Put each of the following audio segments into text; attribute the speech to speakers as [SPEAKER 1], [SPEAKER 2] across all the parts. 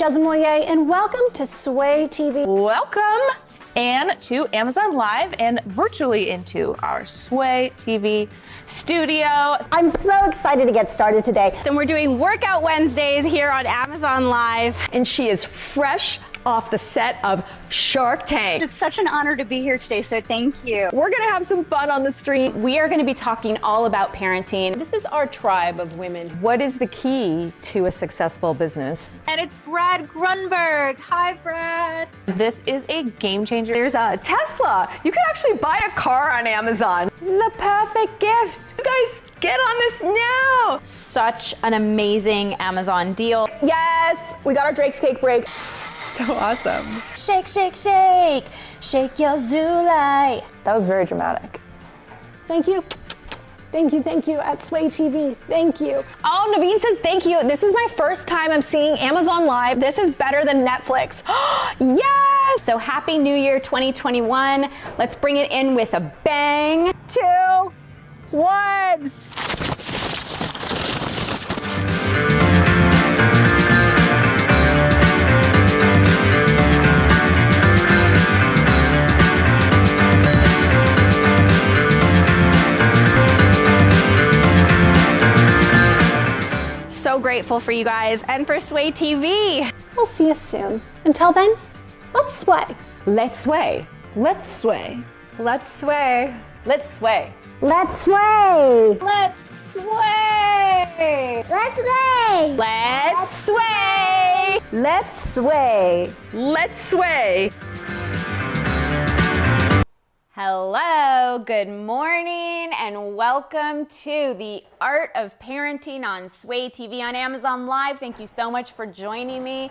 [SPEAKER 1] Desmoyer, and welcome to Sway TV.
[SPEAKER 2] Welcome and to Amazon Live and virtually into our Sway TV studio.
[SPEAKER 3] I'm so excited to get started today.
[SPEAKER 4] And we're doing Workout Wednesdays here on Amazon Live.
[SPEAKER 5] And she is fresh off the set of Shark Tank.
[SPEAKER 4] It's such an honor to be here today, so thank you.
[SPEAKER 5] We're gonna have some fun on the street.
[SPEAKER 4] We are gonna be talking all about parenting.
[SPEAKER 5] This is our tribe of women. What is the key to a successful business?
[SPEAKER 4] And it's Brad Grunberg. Hi, Brad.
[SPEAKER 2] This is a game changer.
[SPEAKER 5] There's a Tesla. You can actually buy a car on Amazon. The perfect gift. You guys, get on this now.
[SPEAKER 4] Such an amazing Amazon deal.
[SPEAKER 5] Yes, we got our Drake's Cake break.
[SPEAKER 2] So awesome.
[SPEAKER 4] Shake, shake, shake. Shake your Zulai.
[SPEAKER 5] That was very dramatic.
[SPEAKER 1] Thank you. Thank you, thank you at Sway TV. Thank you.
[SPEAKER 3] Oh, Naveen says thank you. This is my first time I'm seeing Amazon Live. This is better than Netflix. Yes!
[SPEAKER 4] So happy New Year 2021. Let's bring it in with a bang. 2, 1. So grateful for you guys and for Sway TV.
[SPEAKER 1] We'll see you soon. Until then, let's sway.
[SPEAKER 5] Let's sway.
[SPEAKER 2] Let's sway.
[SPEAKER 4] Let's sway.
[SPEAKER 5] Let's sway.
[SPEAKER 3] Let's sway.
[SPEAKER 4] Let's sway.
[SPEAKER 3] Let's sway.
[SPEAKER 4] Let's sway.
[SPEAKER 5] Let's sway.
[SPEAKER 2] Let's sway.
[SPEAKER 4] Hello, good morning, and welcome to the Art of Parenting on Sway TV on Amazon Live. Thank you so much for joining me.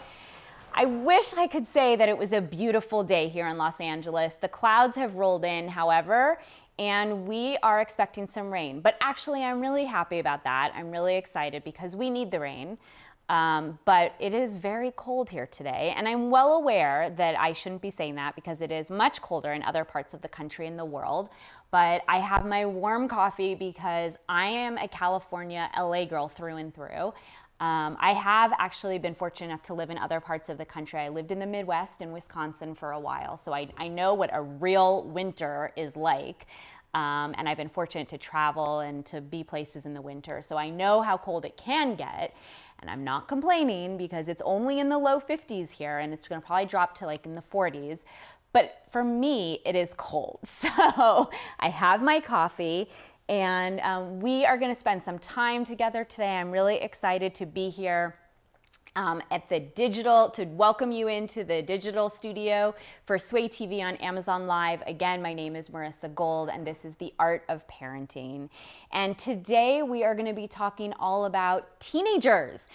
[SPEAKER 4] I wish I could say that it was a beautiful day here in Los Angeles. The clouds have rolled in, however, and we are expecting some rain. But actually, I'm really happy about that. I'm really excited because we need the rain. But it is very cold here today, and I'm well aware that I shouldn't be saying that because it is much colder in other parts of the country and the world. But I have my warm coffee because I am a California LA girl through and through. I have actually been fortunate enough to live in other parts of the country. I lived in the Midwest in Wisconsin for a while, so I know what a real winter is like. And I've been fortunate to travel and to be places in the winter, so I know how cold it can get. And I'm not complaining because it's only in the low 50s here and it's gonna probably drop to like in the 40s. But for me, it is cold. So I have my coffee and we are gonna spend some time together today. I'm really excited to be here at the digital, to welcome you into the digital studio for Sway TV on Amazon Live. Again, my name is Marissa Gold and this is the Art of Parenting. And today we are going to be talking all about teenagers,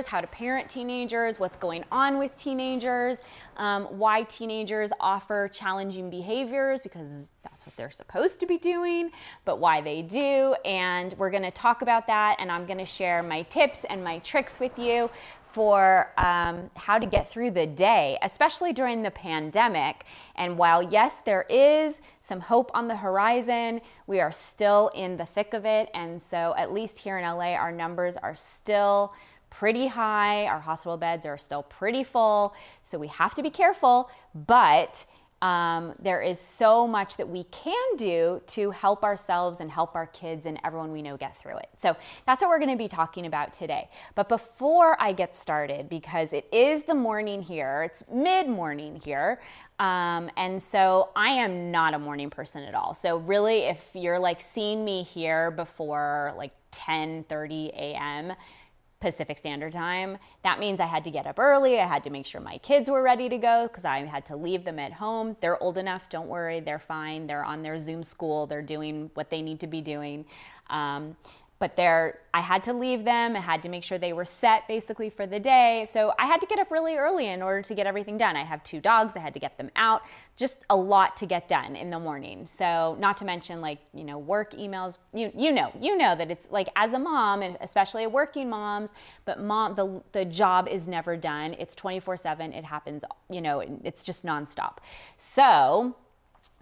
[SPEAKER 4] how to parent teenagers, what's going on with teenagers, why teenagers offer challenging behaviors because that's what they're supposed to be doing, but why they do. And we're going to talk about that, and I'm going to share my tips and my tricks with you for how to get through the day, especially during the pandemic. And while yes, there is some hope on the horizon, we are still in the thick of it. And so at least here in LA, our numbers are still pretty high. Our hospital beds are still pretty full. So we have to be careful, but there is so much that we can do to help ourselves and help our kids and everyone we know get through it. So that's what we're going to be talking about today. But before I get started, because it is the morning here, it's mid-morning here, and so I am not a morning person at all. So really, if you're like seeing me here before like 10:30 a.m., Pacific Standard Time, that means I had to get up early. I had to make sure my kids were ready to go because I had to leave them at home. They're old enough, don't worry, they're fine. They're on their Zoom school. They're doing what they need to be doing. But I had to leave them. I had to make sure they were set basically for the day. So I had to get up really early in order to get everything done. I have 2 dogs. I had to get them out. Just a lot to get done in the morning. So not to mention like, work emails, you know that it's like as a mom, and especially a working moms, but the job is never done. It's 24/7. It happens, it's just nonstop. So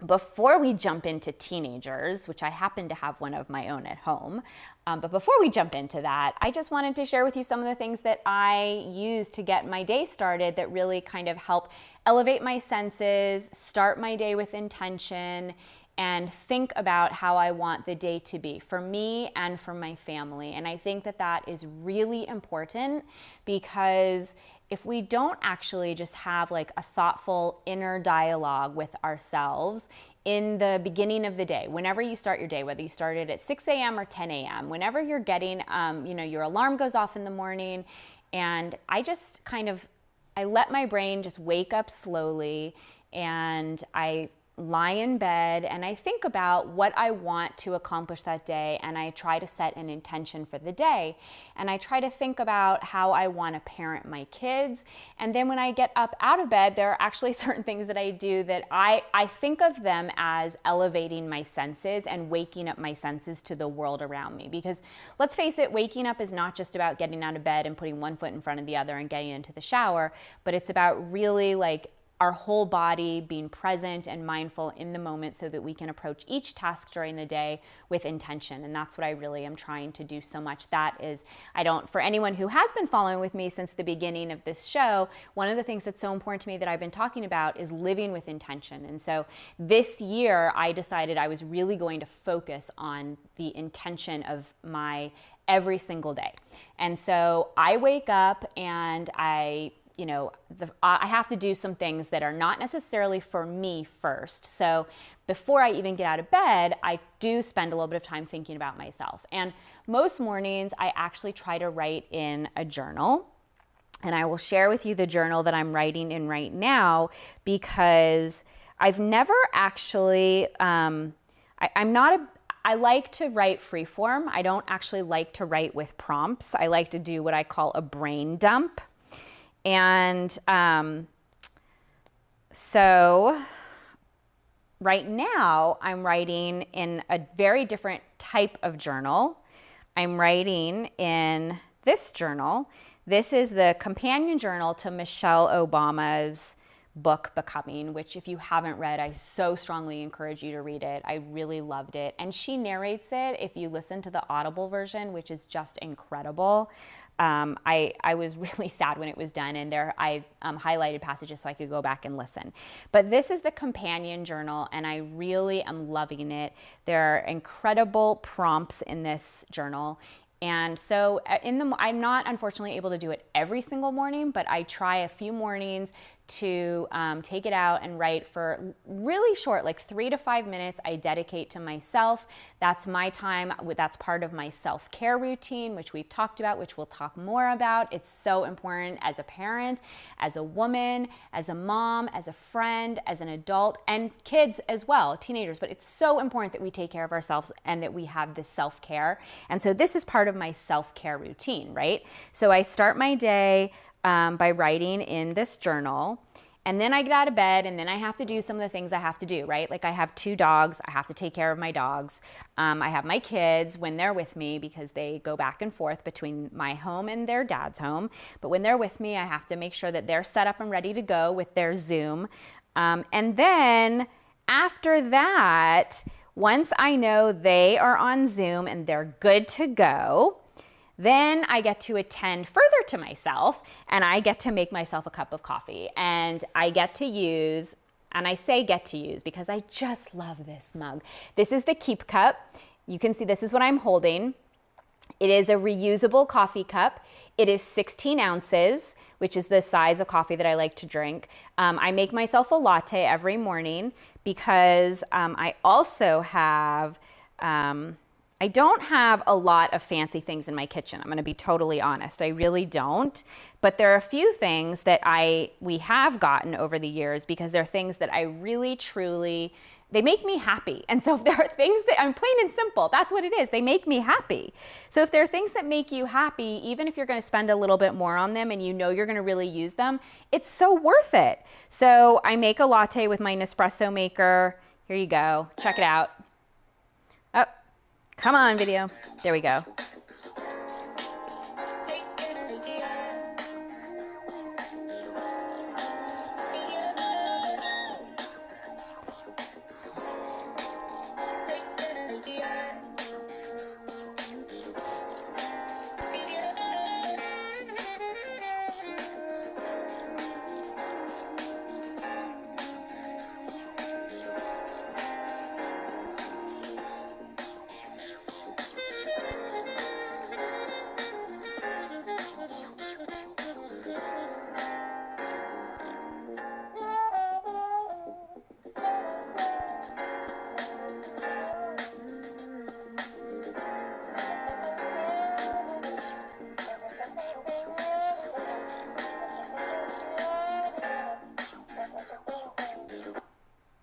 [SPEAKER 4] before we jump into teenagers, which I happen to have one of my own at home, but before we jump into that, I just wanted to share with you some of the things that I use to get my day started that really kind of help elevate my senses, start my day with intention, and think about how I want the day to be for me and for my family. And I think that that is really important, because if we don't actually just have like a thoughtful inner dialogue with ourselves in the beginning of the day, whenever you start your day, whether you started at 6 a.m. or 10 a.m., whenever you're getting, your alarm goes off in the morning, and I let my brain just wake up slowly, and I lie in bed and I think about what I want to accomplish that day, and I try to set an intention for the day, and I try to think about how I want to parent my kids. And then when I get up out of bed, there are actually certain things that I do that I think of them as elevating my senses and waking up my senses to the world around me. Because let's face it, waking up is not just about getting out of bed and putting one foot in front of the other and getting into the shower, but it's about really like our whole body being present and mindful in the moment so that we can approach each task during the day with intention. And that's what I really am trying to do so much. That is, for anyone who has been following with me since the beginning of this show, one of the things that's so important to me that I've been talking about is living with intention. And so this year I decided I was really going to focus on the intention of my every single day. And so I wake up and I have to do some things that are not necessarily for me first. So before I even get out of bed, I do spend a little bit of time thinking about myself. And most mornings, I actually try to write in a journal. And I will share with you the journal that I'm writing in right now, because I've never actually, I like to write freeform. I don't actually like to write with prompts. I like to do what I call a brain dump. And so right now I'm writing in a very different type of journal. I'm writing in this journal. This is the companion journal to Michelle Obama's book, Becoming, which if you haven't read, I so strongly encourage you to read it. I really loved it. And she narrates it if you listen to the Audible version, which is just incredible. I was really sad when it was done, and I highlighted passages so I could go back and listen. But this is the companion journal, and I really am loving it. There are incredible prompts in this journal. And so I'm not unfortunately able to do it every single morning, but I try a few mornings to take it out and write for really short, like 3 to 5 minutes. I dedicate to myself. That's my time. That's part of my self-care routine, which we've talked about, which we'll talk more about. It's so important as a parent, as a woman, as a mom, as a friend, as an adult, and kids as well, teenagers. But it's so important that we take care of ourselves and that we have this self-care. And so this is part of my self-care routine, right? So I start my day by writing in this journal, and then I get out of bed, and then I have to do some of the things I have to do, right? Like I have 2 dogs, I have to take care of my dogs. I have my kids when they're with me, because they go back and forth between my home and their dad's home. But when they're with me, I have to make sure that they're set up and ready to go with their Zoom. And then after that, once I know they are on Zoom and they're good to go, then I get to attend further to myself, and I get to make myself a cup of coffee, and I get to use, and I say get to use because I just love this mug. This is the Keep Cup. You can see this is what I'm holding. It is a reusable coffee cup. It is 16 ounces, which is the size of coffee that I like to drink. I make myself a latte every morning because I also have, I don't have a lot of fancy things in my kitchen. I'm going to be totally honest. I really don't. But there are a few things that we have gotten over the years, because they're things that I really, truly, they make me happy. And so if there are things that, I'm plain and simple, that's what it is. They make me happy. So if there are things that make you happy, even if you're going to spend a little bit more on them and you know you're going to really use them, it's so worth it. So I make a latte with my Nespresso maker. Here you go. Check it out. Oh. Come on, video. There we go.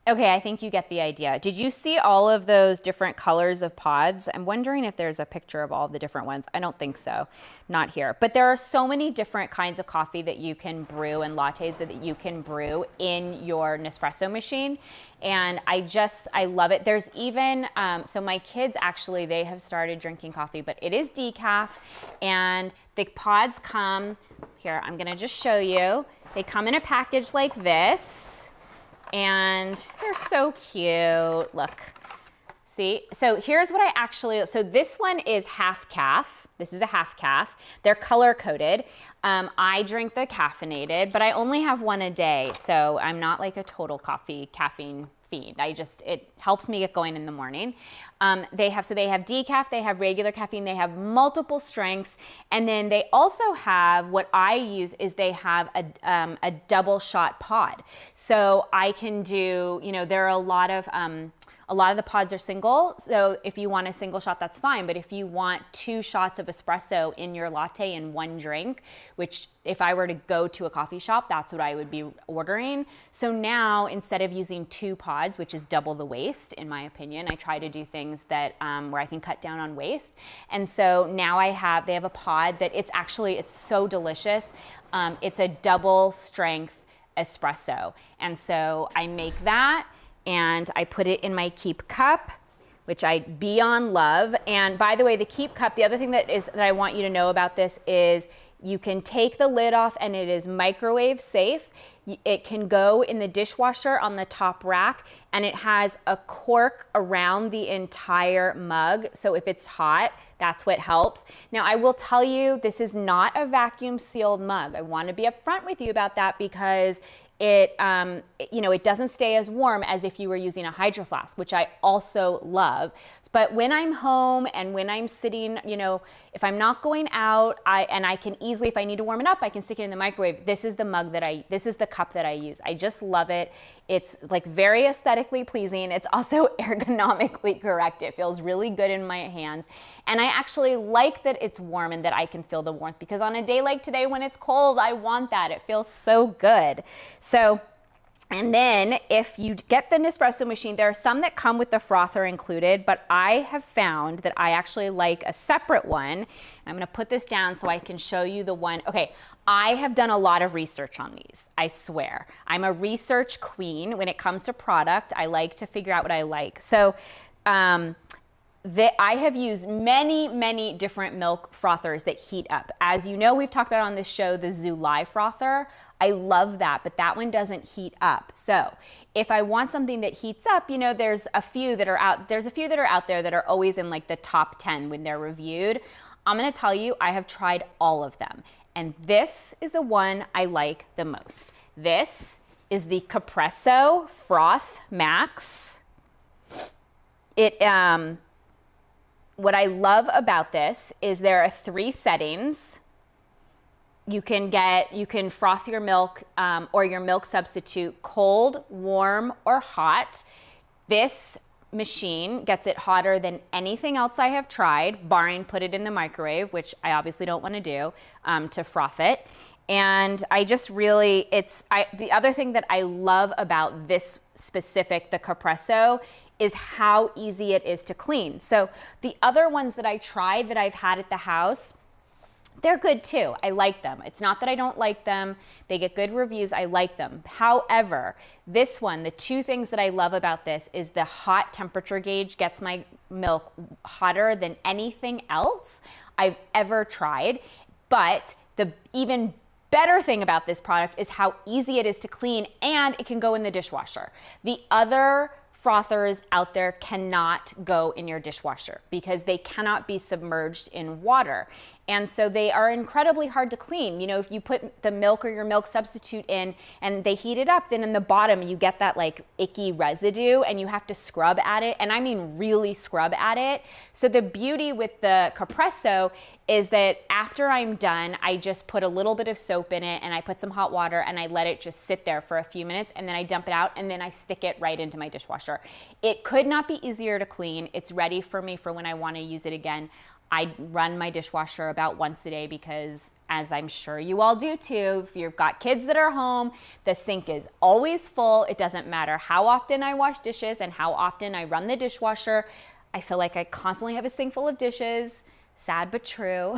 [SPEAKER 4] Okay, I think you get the idea. Did you see all of those different colors of pods? I'm wondering if there's a picture of all the different ones. I don't think so, not here. But there are so many different kinds of coffee that you can brew and lattes that you can brew in your Nespresso machine. And I love it. There's even, so my kids actually, they have started drinking coffee, but it is decaf. And the pods come, here, I'm gonna just show you. They come in a package like this. And they're so cute. Look, see? So here's what I actually, so this one is half calf. This is a half calf. They're color coded. I drink the caffeinated, but I only have one a day. So I'm not like a total caffeine fiend. It helps me get going in the morning. They have decaf, they have regular caffeine, they have multiple strengths. And then they also have, what I use is they have a double shot pod. So I can do, there are a lot of the pods are single. So if you want a single shot, that's fine. But if you want 2 shots of espresso in your latte in one drink, which if I were to go to a coffee shop, that's what I would be ordering. So now instead of using 2 pods, which is double the waste, in my opinion, I try to do things that where I can cut down on waste. And so now they have a pod that it's so delicious. It's a double strength espresso. And so I make that. And I put it in my Keep cup, which I beyond love. And by the way, the Keep cup, the other thing that I want you to know about this is you can take the lid off and it is microwave safe. It can go in the dishwasher on the top rack, and it has a cork around the entire mug. So if it's hot, that's what helps. Now, I will tell you, this is not a vacuum sealed mug. I want to be upfront with you about that because it doesn't stay as warm as if you were using a Hydro Flask, which I also love. But when I'm home and when I'm sitting, if I'm not going out, I can easily, if I need to warm it up, I can stick it in the microwave. This is the cup that I use. I just love it. It's like very aesthetically pleasing. It's also ergonomically correct. It feels really good in my hands. And I actually like that it's warm and that I can feel the warmth, because on a day like today when it's cold, I want that. It feels so good. And then if you get the Nespresso machine, there are some that come with the frother included, but I have found that I actually like a separate one. I'm gonna put this down so I can show you the one. Okay, I have done a lot of research on these, I swear. I'm a research queen when it comes to product. I like to figure out what I like. So I have used many different milk frothers that heat up. As you know, we've talked about on this show, the Zulai frother. I love that, but that one doesn't heat up. So if I want something that heats up, there's a few that are out there that are always in like the top 10 when they're reviewed. I'm gonna tell you, I have tried all of them. And this is the one I like the most. This is the Capresso Froth Max. What I love about this is there are 3 settings. You can froth your milk or your milk substitute cold, warm, or hot. This machine gets it hotter than anything else I have tried, barring put it in the microwave, which I obviously don't want to do, to froth it. And I just really, the other thing that I love about this specific, the Capresso, is how easy it is to clean. So the other ones that I tried that I've had at the house, they're good too. I like them. It's not that I don't like them. They get good reviews. I like them. However, this one, the 2 things that I love about this is the hot temperature gauge gets my milk hotter than anything else I've ever tried. But the even better thing about this product is how easy it is to clean, and it can go in the dishwasher. The other frothers out there cannot go in your dishwasher because they cannot be submerged in water. And so they are incredibly hard to clean. If you put the milk or your milk substitute in and they heat it up, then in the bottom you get that like icky residue and you have to scrub at it. And I mean really scrub at it. So the beauty with the Capresso is that after I'm done, I just put a little bit of soap in it and I put some hot water and I let it just sit there for a few minutes, and then I dump it out and then I stick it right into my dishwasher. It could not be easier to clean. It's ready for me for when I want to use it again. I run my dishwasher about once a day because, as I'm sure you all do too, if you've got kids that are home, the sink is always full. It doesn't matter how often I wash dishes and how often I run the dishwasher. I feel like I constantly have a sink full of dishes. Sad but true.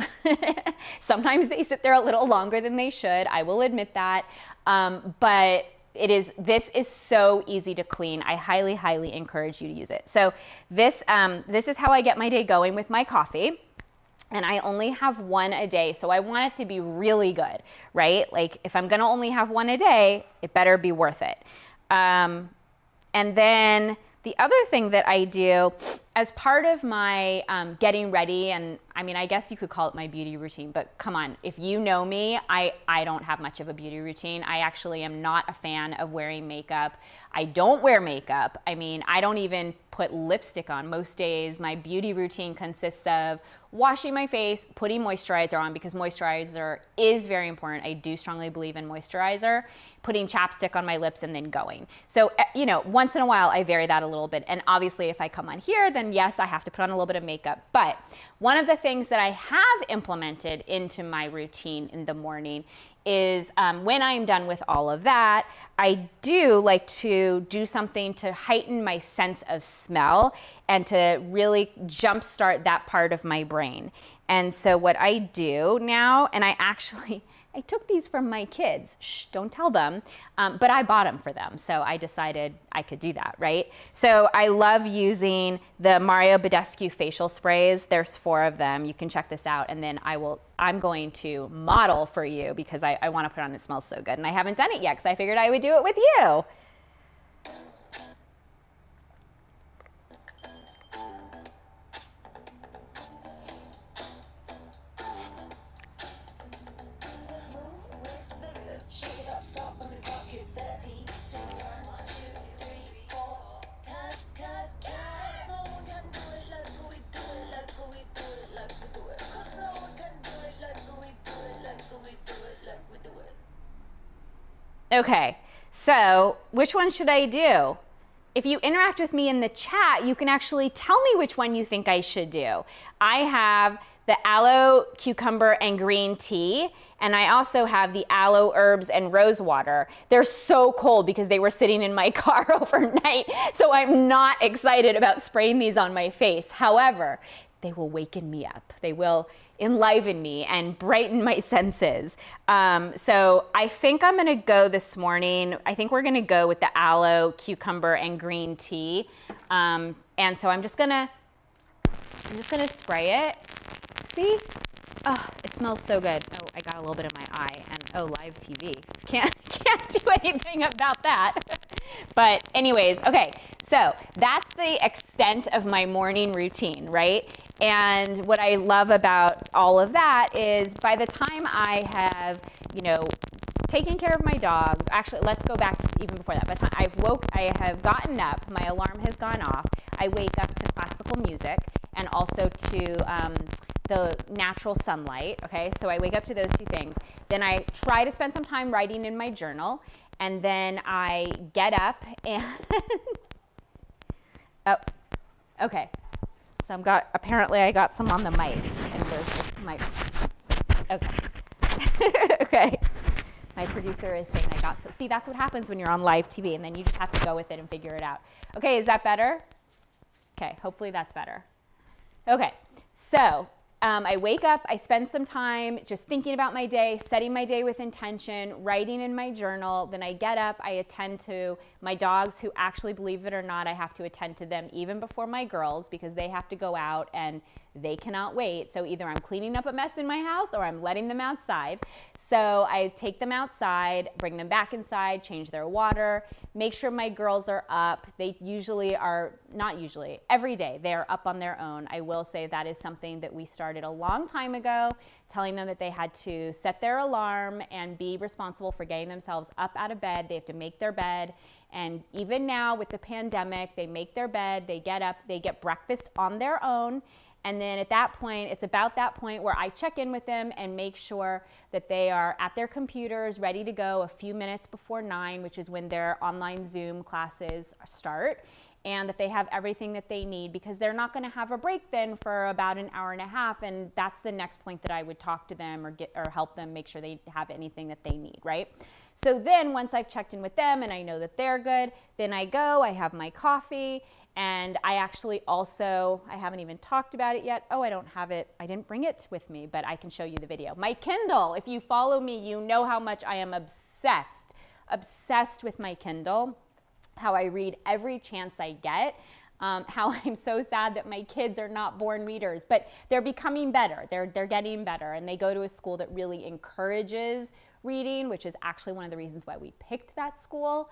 [SPEAKER 4] Sometimes they sit there a little longer than they should. I will admit that. But this is so easy to clean. I highly, highly encourage you to use it. So this is how I get my day going with my coffee. And I only have one a day, so I want it to be really good, right? Like if I'm gonna only have one a day, it better be worth it. And then the other thing that I do as part of my getting ready, and I mean, I guess you could call it my beauty routine, but come on, if you know me, I don't have much of a beauty routine. I actually am not a fan of wearing makeup. I don't wear makeup. I mean, I don't even put lipstick on. Most days, my beauty routine consists of washing my face, putting moisturizer on because moisturizer is very important. I do strongly believe in moisturizer, putting chapstick on my lips and then going. So, you know, once in a while I vary that a little bit. And obviously if I come on here, then yes, I have to put on a little bit of makeup. But one of the things that I have implemented into my routine in the morning is when I'm done with all of that, I do like to do something to heighten my sense of smell and to really jumpstart that part of my brain. And so what I do now, and I took these from my kids. Shh, don't tell them. But I bought them for them. So I decided I could do that, right? So I love using the Mario Badescu facial sprays. There's 4 of them. You can check this out. And then I'm going to model for you because I want to put it on. It smells so good. And I haven't done it yet because I figured I would do it with you. Okay, so which one should I do? If you interact with me in the chat, you can actually tell me which one you think I should do. I have the aloe, cucumber, and green tea, and I also have the aloe, herbs, and rose water. They're so cold because they were sitting in my car overnight, so I'm not excited about spraying these on my face. However, they will waken me up. They will enliven me and brighten my senses. So I think I'm gonna go this morning. I think we're gonna go with the aloe, cucumber, and green tea. And so I'm just gonna spray it. See? Oh, it smells so good. Oh, I got a little bit in my eye, and oh, live TV. Can't do anything about that. But anyways, okay, so that's the extent of my morning routine, right? And what I love about all of that is by the time I have, you know, taken care of my dogs, actually, let's go back even before that. By the time I have gotten up, my alarm has gone off, I wake up to classical music and also to the natural sunlight, okay? So I wake up to those 2 things. Then I try to spend some time writing in my journal, and then I get up and, oh, okay. So apparently I got some on the mic, and there's this mic, okay. Okay. My producer is saying I got some. See, that's what happens when you're on live TV, and then you just have to go with it and figure it out. Okay, is that better? Okay, hopefully that's better. Okay, so I wake up, I spend some time just thinking about my day, setting my day with intention, writing in my journal. Then I get up, I attend to my dogs who actually, believe it or not, I have to attend to them even before my girls because they have to go out and they cannot wait. So either I'm cleaning up a mess in my house or I'm letting them outside. So I take them outside, bring them back inside, change their water, make sure my girls are up. They usually are, not usually, every day they are up on their own. I will say that is something that we started a long time ago, telling them that they had to set their alarm and be responsible for getting themselves up out of bed. They have to make their bed. And even now with the pandemic, they make their bed, they get up, they get breakfast on their own. And then at that point, it's about that point where I check in with them and make sure that they are at their computers, ready to go a few minutes before 9, which is when their online Zoom classes start. and that they have everything that they need, because they're not going to have a break then for about an hour and a half, and that's the next point that I would talk to them or help them make sure they have anything that they need, right? So then once I've checked in with them and I know that they're good, then I go, I have my coffee, and I actually also, I haven't even talked about it yet. Oh, I don't have it. I didn't bring it with me, but I can show you the video. My Kindle, if you follow me, you know how much I am obsessed with my Kindle, how I read every chance I get. How I'm so sad that my kids are not born readers, but they're becoming better. They're getting better, and they go to a school that really encourages reading, which is actually one of the reasons why we picked that school.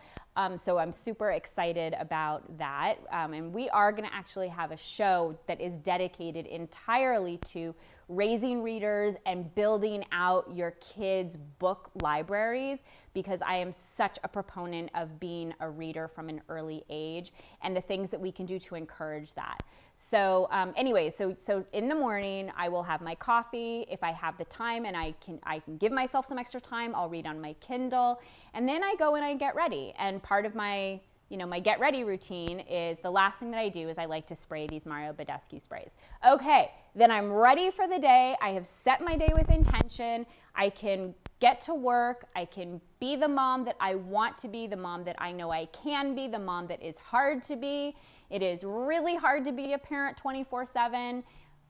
[SPEAKER 4] So I'm super excited about that. And we are going to actually have a show that is dedicated entirely to raising readers and building out your kids' book libraries, because I am such a proponent of being a reader from an early age and the things that we can do to encourage that. So anyway, so in the morning I will have my coffee. If I have the time and I can give myself some extra time, I'll read on my Kindle, and then I go and I get ready. And part of my my get ready routine is the last thing that I do is I like to spray these Mario Badescu sprays. Okay, then I'm ready for the day. I have set my day with intention. I can get to work. I can be the mom that I want to be, the mom that I know I can be, the mom that is hard to be. It is really hard to be a parent 24/7.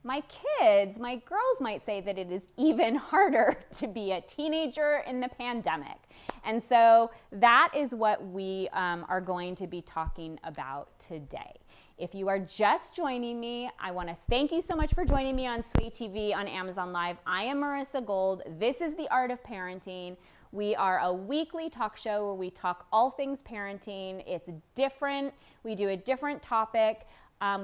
[SPEAKER 4] My kids, my girls might say that it is even harder to be a teenager in the pandemic. And so that is what we are going to be talking about today. If you are just joining me, I want to thank you so much for joining me on Sway TV on Amazon Live. I am Marissa Gold. This is The Art of Parenting. We are a weekly talk show where we talk all things parenting. It's different. We do a different topic.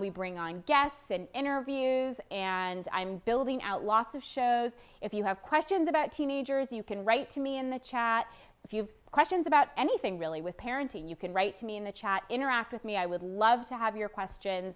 [SPEAKER 4] We bring on guests and interviews, and I'm building out lots of shows. If you have questions about teenagers, you can write to me in the chat. If you have questions about anything really with parenting, you can write to me in the chat, interact with me. I would love to have your questions.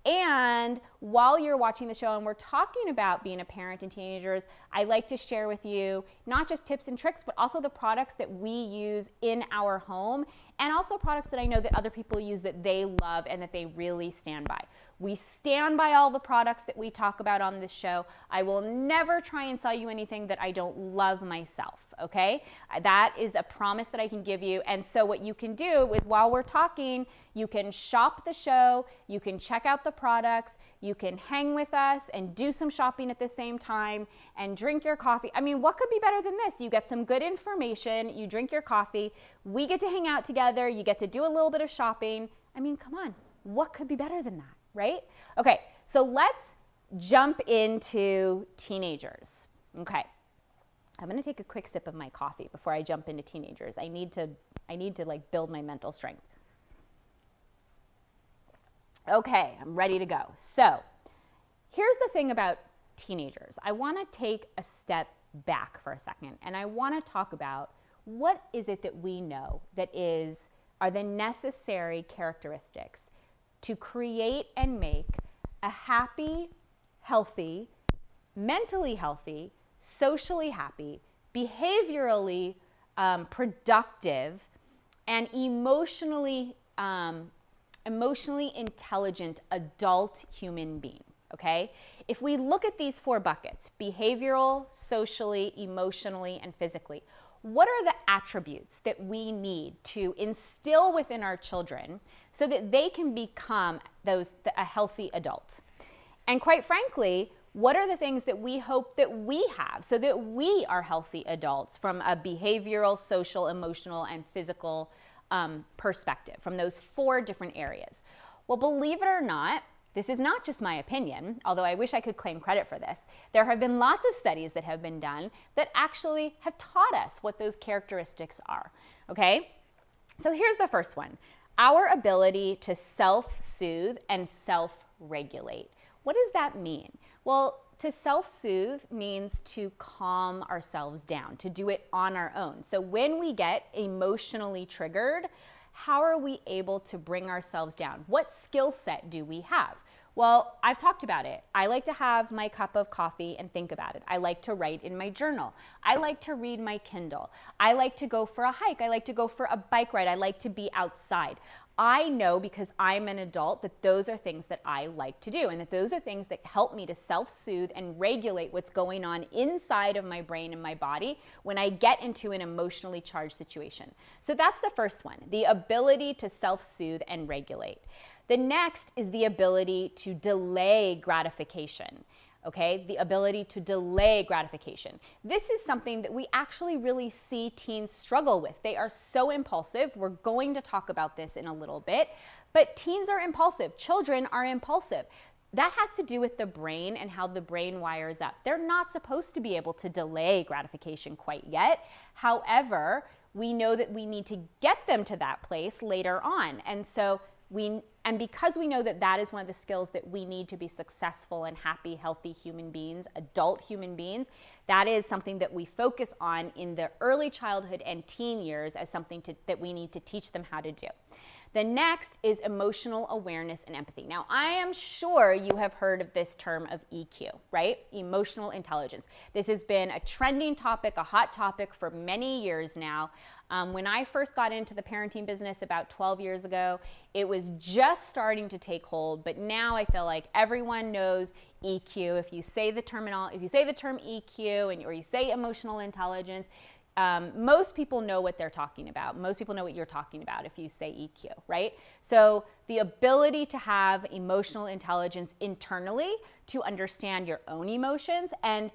[SPEAKER 4] And while you're watching the show and we're talking about being a parent and teenagers, I like to share with you not just tips and tricks, but also the products that we use in our home, and also products that I know that other people use that they love and that they really stand by. We stand by all the products that we talk about on this show. I will never try and sell you anything that I don't love myself, okay? That is a promise that I can give you. And so what you can do is while we're talking, you can shop the show, you can check out the products, you can hang with us and do some shopping at the same time and drink your coffee. I mean, what could be better than this? You get some good information, you drink your coffee, we get to hang out together, you get to do a little bit of shopping. I mean, come on, what could be better than that, right? Okay, so let's jump into teenagers. Okay, I'm gonna take a quick sip of my coffee before I jump into teenagers. I need to like build my mental strength. Okay, I'm ready to go. So here's the thing about teenagers. I want to take a step back for a second, and I want to talk about what is it that we know that are the necessary characteristics to create and make a happy, healthy, mentally healthy, socially happy, behaviorally productive, and emotionally intelligent adult human being, okay? If we look at these four buckets, behavioral, socially, emotionally, and physically, what are the attributes that we need to instill within our children so that they can become a healthy adult? And quite frankly, what are the things that we hope that we have so that we are healthy adults from a behavioral, social, emotional, and physical perspective, from those four different areas? Well, believe it or not, this is not just my opinion, although I wish I could claim credit for this. There have been lots of studies that have been done that actually have taught us what those characteristics are, okay? So here's the first one, our ability to self-soothe and self-regulate. What does that mean? Well, to self-soothe means to calm ourselves down, to do it on our own. So when we get emotionally triggered, how are we able to bring ourselves down? What skill set do we have? Well, I've talked about it. I like to have my cup of coffee and think about it. I like to write in my journal. I like to read my Kindle. I like to go for a hike. I like to go for a bike ride. I like to be outside. I know, because I'm an adult, that those are things that I like to do, and that those are things that help me to self-soothe and regulate what's going on inside of my brain and my body when I get into an emotionally charged situation. So that's the first one, the ability to self-soothe and regulate. The next is the ability to delay gratification. Okay, the ability to delay gratification. This is something that we actually really see teens struggle with. They are so impulsive. We're going to talk about this in a little bit, but teens are impulsive. Children are impulsive. That has to do with the brain and how the brain wires up. They're not supposed to be able to delay gratification quite yet. However, we know that we need to get them to that place later on. And because we know that that is one of the skills that we need to be successful and happy, healthy human beings, adult human beings, that is something that we focus on in the early childhood and teen years as something that we need to teach them how to do. The next is emotional awareness and empathy. Now, I am sure you have heard of this term of EQ, right? Emotional intelligence. This has been a trending topic, a hot topic for many years now. When I first got into the parenting business about 12 years ago, it was just starting to take hold, but now I feel like everyone knows EQ. If you say the term EQ or you say emotional intelligence, most people know what they're talking about. Most people know what you're talking about if you say EQ, right? So the ability to have emotional intelligence internally to understand your own emotions, and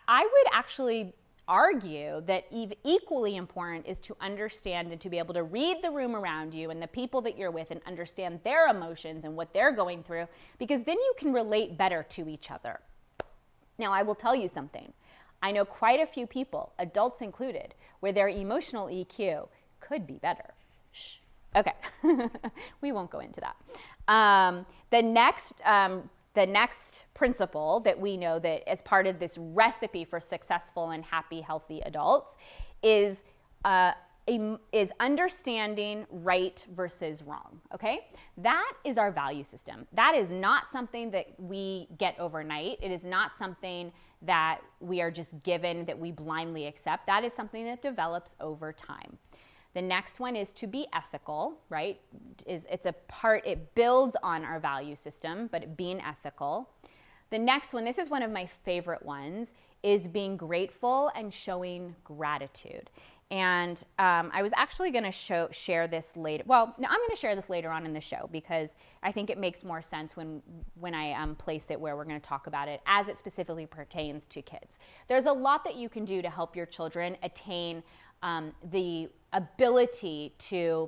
[SPEAKER 4] I would actually argue that equally important is to understand and to be able to read the room around you and the people that you're with and understand their emotions and what they're going through, because then you can relate better to each other. Now, I will tell you something. I know quite a few people, adults included, where their emotional EQ could be better. Shh. Okay, we won't go into that. The next principle that we know that as part of this recipe for successful and happy, healthy adults is understanding right versus wrong, okay? That is our value system. That is not something that we get overnight. It is not something that we are just given, that we blindly accept. That is something that develops over time. The next one is to be ethical, right? It builds on our value system, but being ethical. The next one, this is one of my favorite ones, is being grateful and showing gratitude. And I was actually going to share this later. Well, no, I'm going to share this later on in the show because I think it makes more sense when I place it where we're going to talk about it as it specifically pertains to kids. There's a lot that you can do to help your children attain the ability to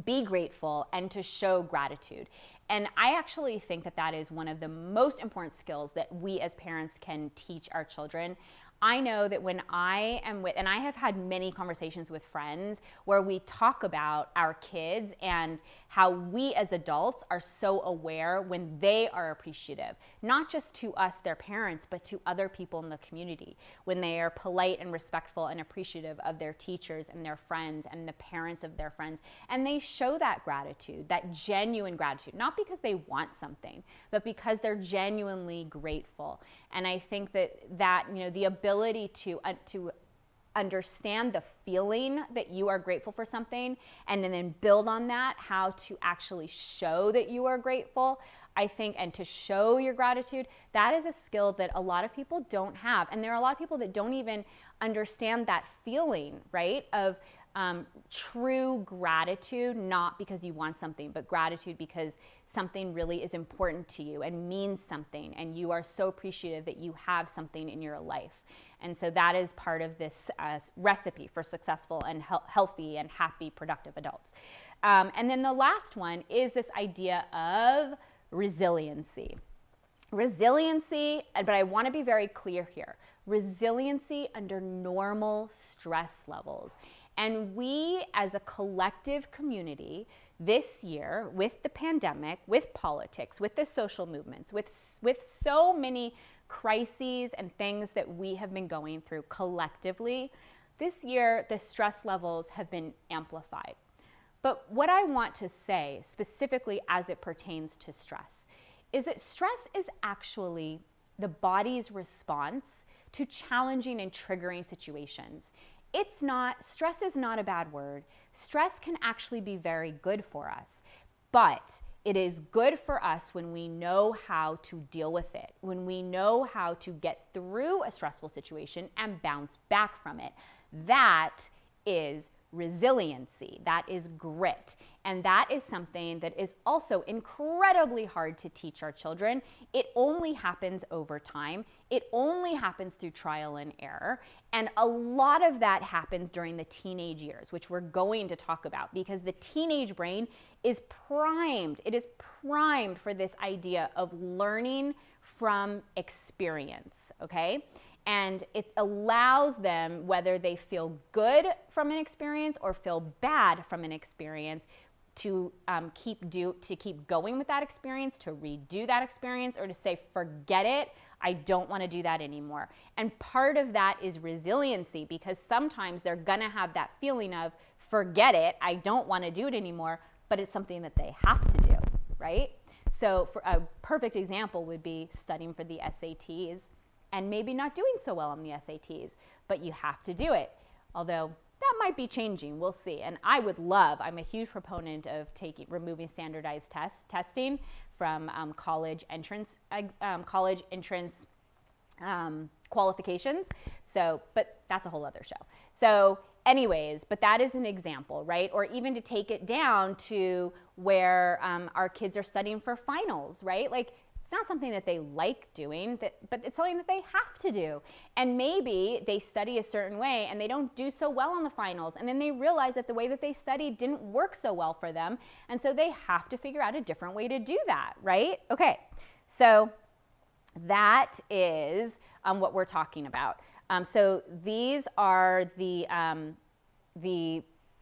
[SPEAKER 4] be grateful and to show gratitude. And I actually think that that is one of the most important skills that we as parents can teach our children. I know that when I am with, and I have had many conversations with friends where we talk about our kids and how we as adults are so aware when they are appreciative, not just to us, their parents, but to other people in the community, when they are polite and respectful and appreciative of their teachers and their friends and the parents of their friends. And they show that gratitude, that genuine gratitude, not because they want something, but because they're genuinely grateful. And I think that you know, the ability to understand the feeling that you are grateful for something and then build on that, how to actually show that you are grateful, I think, and to show your gratitude, that is a skill that a lot of people don't have. And there are a lot of people that don't even understand that feeling, right, of true gratitude, not because you want something, but gratitude because something really is important to you and means something, and you are so appreciative that you have something in your life. And so that is part of this recipe for successful and healthy and happy, productive adults. And then the last one is this idea of resiliency. Resiliency, but I want to be very clear here, resiliency under normal stress levels. And we as a collective community this year, with the pandemic, with politics, with the social movements, with so many crises and things that we have been going through collectively, this year the stress levels have been amplified. But what I want to say specifically as it pertains to stress is that stress is actually the body's response to challenging and triggering situations. Stress is not a bad word. stress can actually be very good for us. But it is good for us when we know how to deal with it, when we know how to get through a stressful situation and bounce back from it. That is resiliency. That is grit. And that is something that is also incredibly hard to teach our children. It only happens over time. It only happens through trial and error. And a lot of that happens during the teenage years, which we're going to talk about, because the teenage brain is primed. It is primed for this idea of learning from experience, okay? And it allows them, whether they feel good from an experience or feel bad from an experience, to keep going with that experience, to redo that experience, or to say, forget it, I don't want to do that anymore. And part of that is resiliency, because sometimes they're going to have that feeling of, forget it, I don't want to do it anymore, but it's something that they have to do, right? So for a perfect example would be studying for the SATs and maybe not doing so well on the SATs, but you have to do it. Although that might be changing, we'll see. And I would love, I'm a huge proponent of removing standardized testing from college entrance qualifications. So, but that's a whole other show. So anyways, but that is an example, right? Or even to take it down to where our kids are studying for finals, right? Like, it's not something that they like doing, but it's something that they have to do. And maybe they study a certain way and they don't do so well on the finals. And then they realize that the way that they studied didn't work so well for them. And so they have to figure out a different way to do that, right? Okay, so that is what we're talking about. So these are the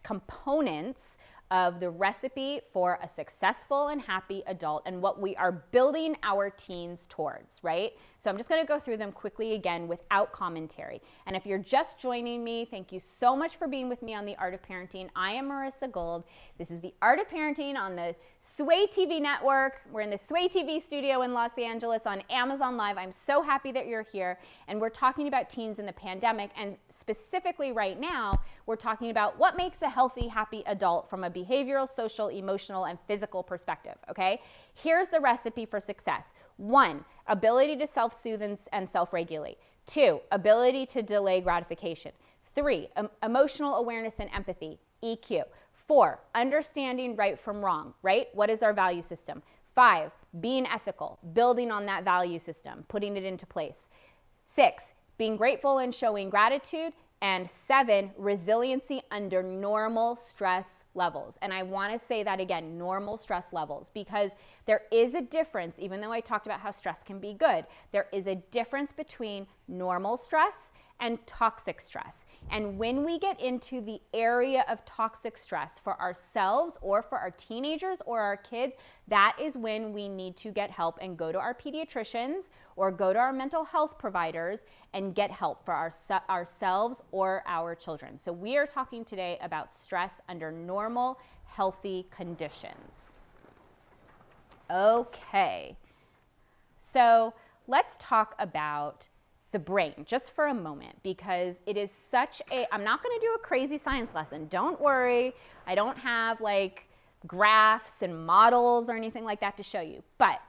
[SPEAKER 4] components of the recipe for a successful and happy adult and what we are building our teens towards, right? So I'm just going to go through them quickly again without commentary. And if you're just joining me, thank you so much for being with me on The Art of Parenting. I am Marissa Gold. This is The Art of Parenting on the Sway TV network. We're in the Sway TV studio in Los Angeles on Amazon Live. I'm so happy that you're here. And we're talking about teens in the pandemic. And specifically right now, we're talking about what makes a healthy, happy adult from a behavioral, social, emotional, and physical perspective, okay? Here's the recipe for success. 1, ability to self-soothe and self-regulate. 2, ability to delay gratification. 3, emotional awareness and empathy, EQ. 4, understanding right from wrong, right? What is our value system? 5, being ethical, building on that value system, putting it into place. 6, being grateful and showing gratitude. And 7, resiliency under normal stress levels. And I want to say that again, normal stress levels, because there is a difference, even though I talked about how stress can be good, there is a difference between normal stress and toxic stress. And when we get into the area of toxic stress for ourselves or for our teenagers or our kids, that is when we need to get help and go to our pediatricians or go to our mental health providers and get help for ourselves or our children. So we are talking today about stress under normal, healthy conditions. Okay, so let's talk about the brain just for a moment, because it is such a, I'm not going to do a crazy science lesson. Don't worry. I don't have like graphs and models or anything like that to show you, but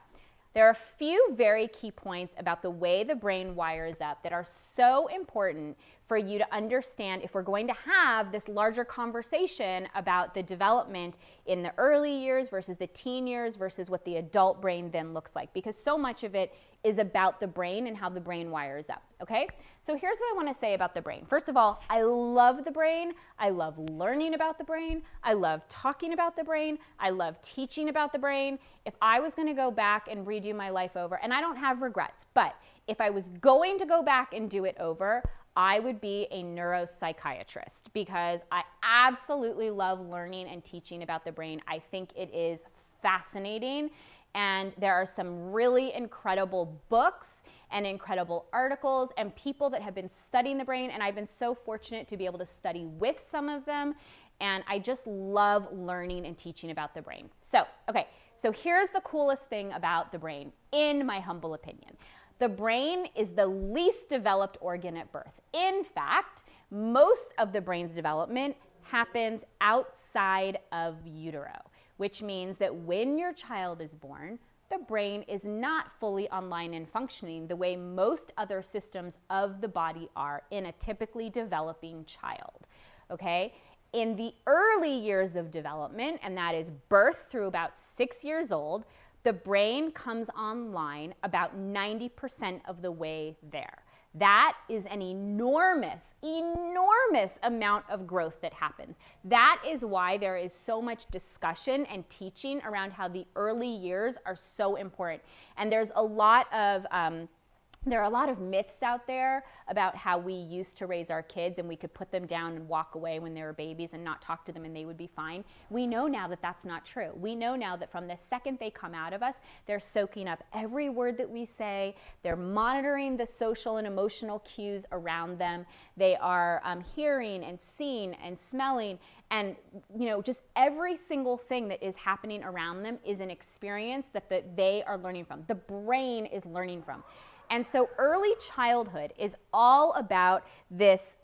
[SPEAKER 4] there are a few very key points about the way the brain wires up that are so important for you to understand if we're going to have this larger conversation about the development in the early years versus the teen years versus what the adult brain then looks like, because so much of it is about the brain and how the brain wires up, okay? So here's what I want to say about the brain. First of all, I love the brain. I love learning about the brain. I love talking about the brain. I love teaching about the brain. If I was going to go back and redo my life over, and I don't have regrets, but if I was going to go back and do it over, I would be a neuropsychiatrist, because I absolutely love learning and teaching about the brain. I think it is fascinating. And there are some really incredible books and incredible articles and people that have been studying the brain. And I've been so fortunate to be able to study with some of them. And I just love learning and teaching about the brain. So, okay, so here's the coolest thing about the brain, in my humble opinion. The brain is the least developed organ at birth. In fact, most of the brain's development happens outside of utero, which means that when your child is born, the brain is not fully online and functioning the way most other systems of the body are in a typically developing child, okay? In the early years of development, and that is birth through about 6 years old, the brain comes online about 90% of the way there. That is an enormous, enormous amount of growth that happens. That is why there is so much discussion and teaching around how the early years are so important. And there's a lot of there are a lot of myths out there about how we used to raise our kids and we could put them down and walk away when they were babies and not talk to them and they would be fine. We know now that that's not true. We know now that from the second they come out of us, they're soaking up every word that we say. They're monitoring the social and emotional cues around them. They are hearing and seeing and smelling, and just every single thing that is happening around them is an experience that they are learning from. The brain is learning from. And so early childhood is all about this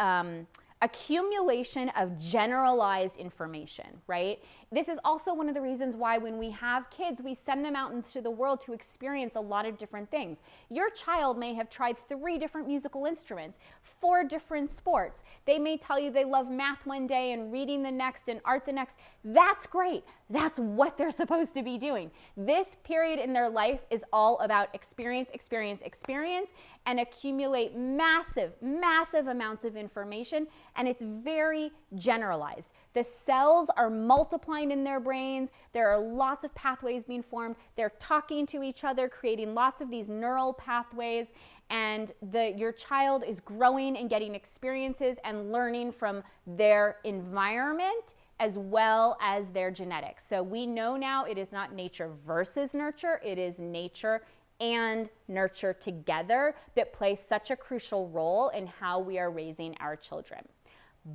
[SPEAKER 4] accumulation of generalized information, right? This is also one of the reasons why when we have kids, we send them out into the world to experience a lot of different things. Your child may have tried 3 different musical instruments, 4 different sports. They may tell you they love math one day and reading the next and art the next. That's great. That's what they're supposed to be doing. This period in their life is all about experience, experience, experience, and accumulate massive, massive amounts of information, and it's very generalized. The cells are multiplying in their brains. There are lots of pathways being formed. They're talking to each other, creating lots of these neural pathways, and your child is growing and getting experiences and learning from their environment as well as their genetics. So we know now it is not nature versus nurture, it is nature and nurture together that play such a crucial role in how we are raising our children.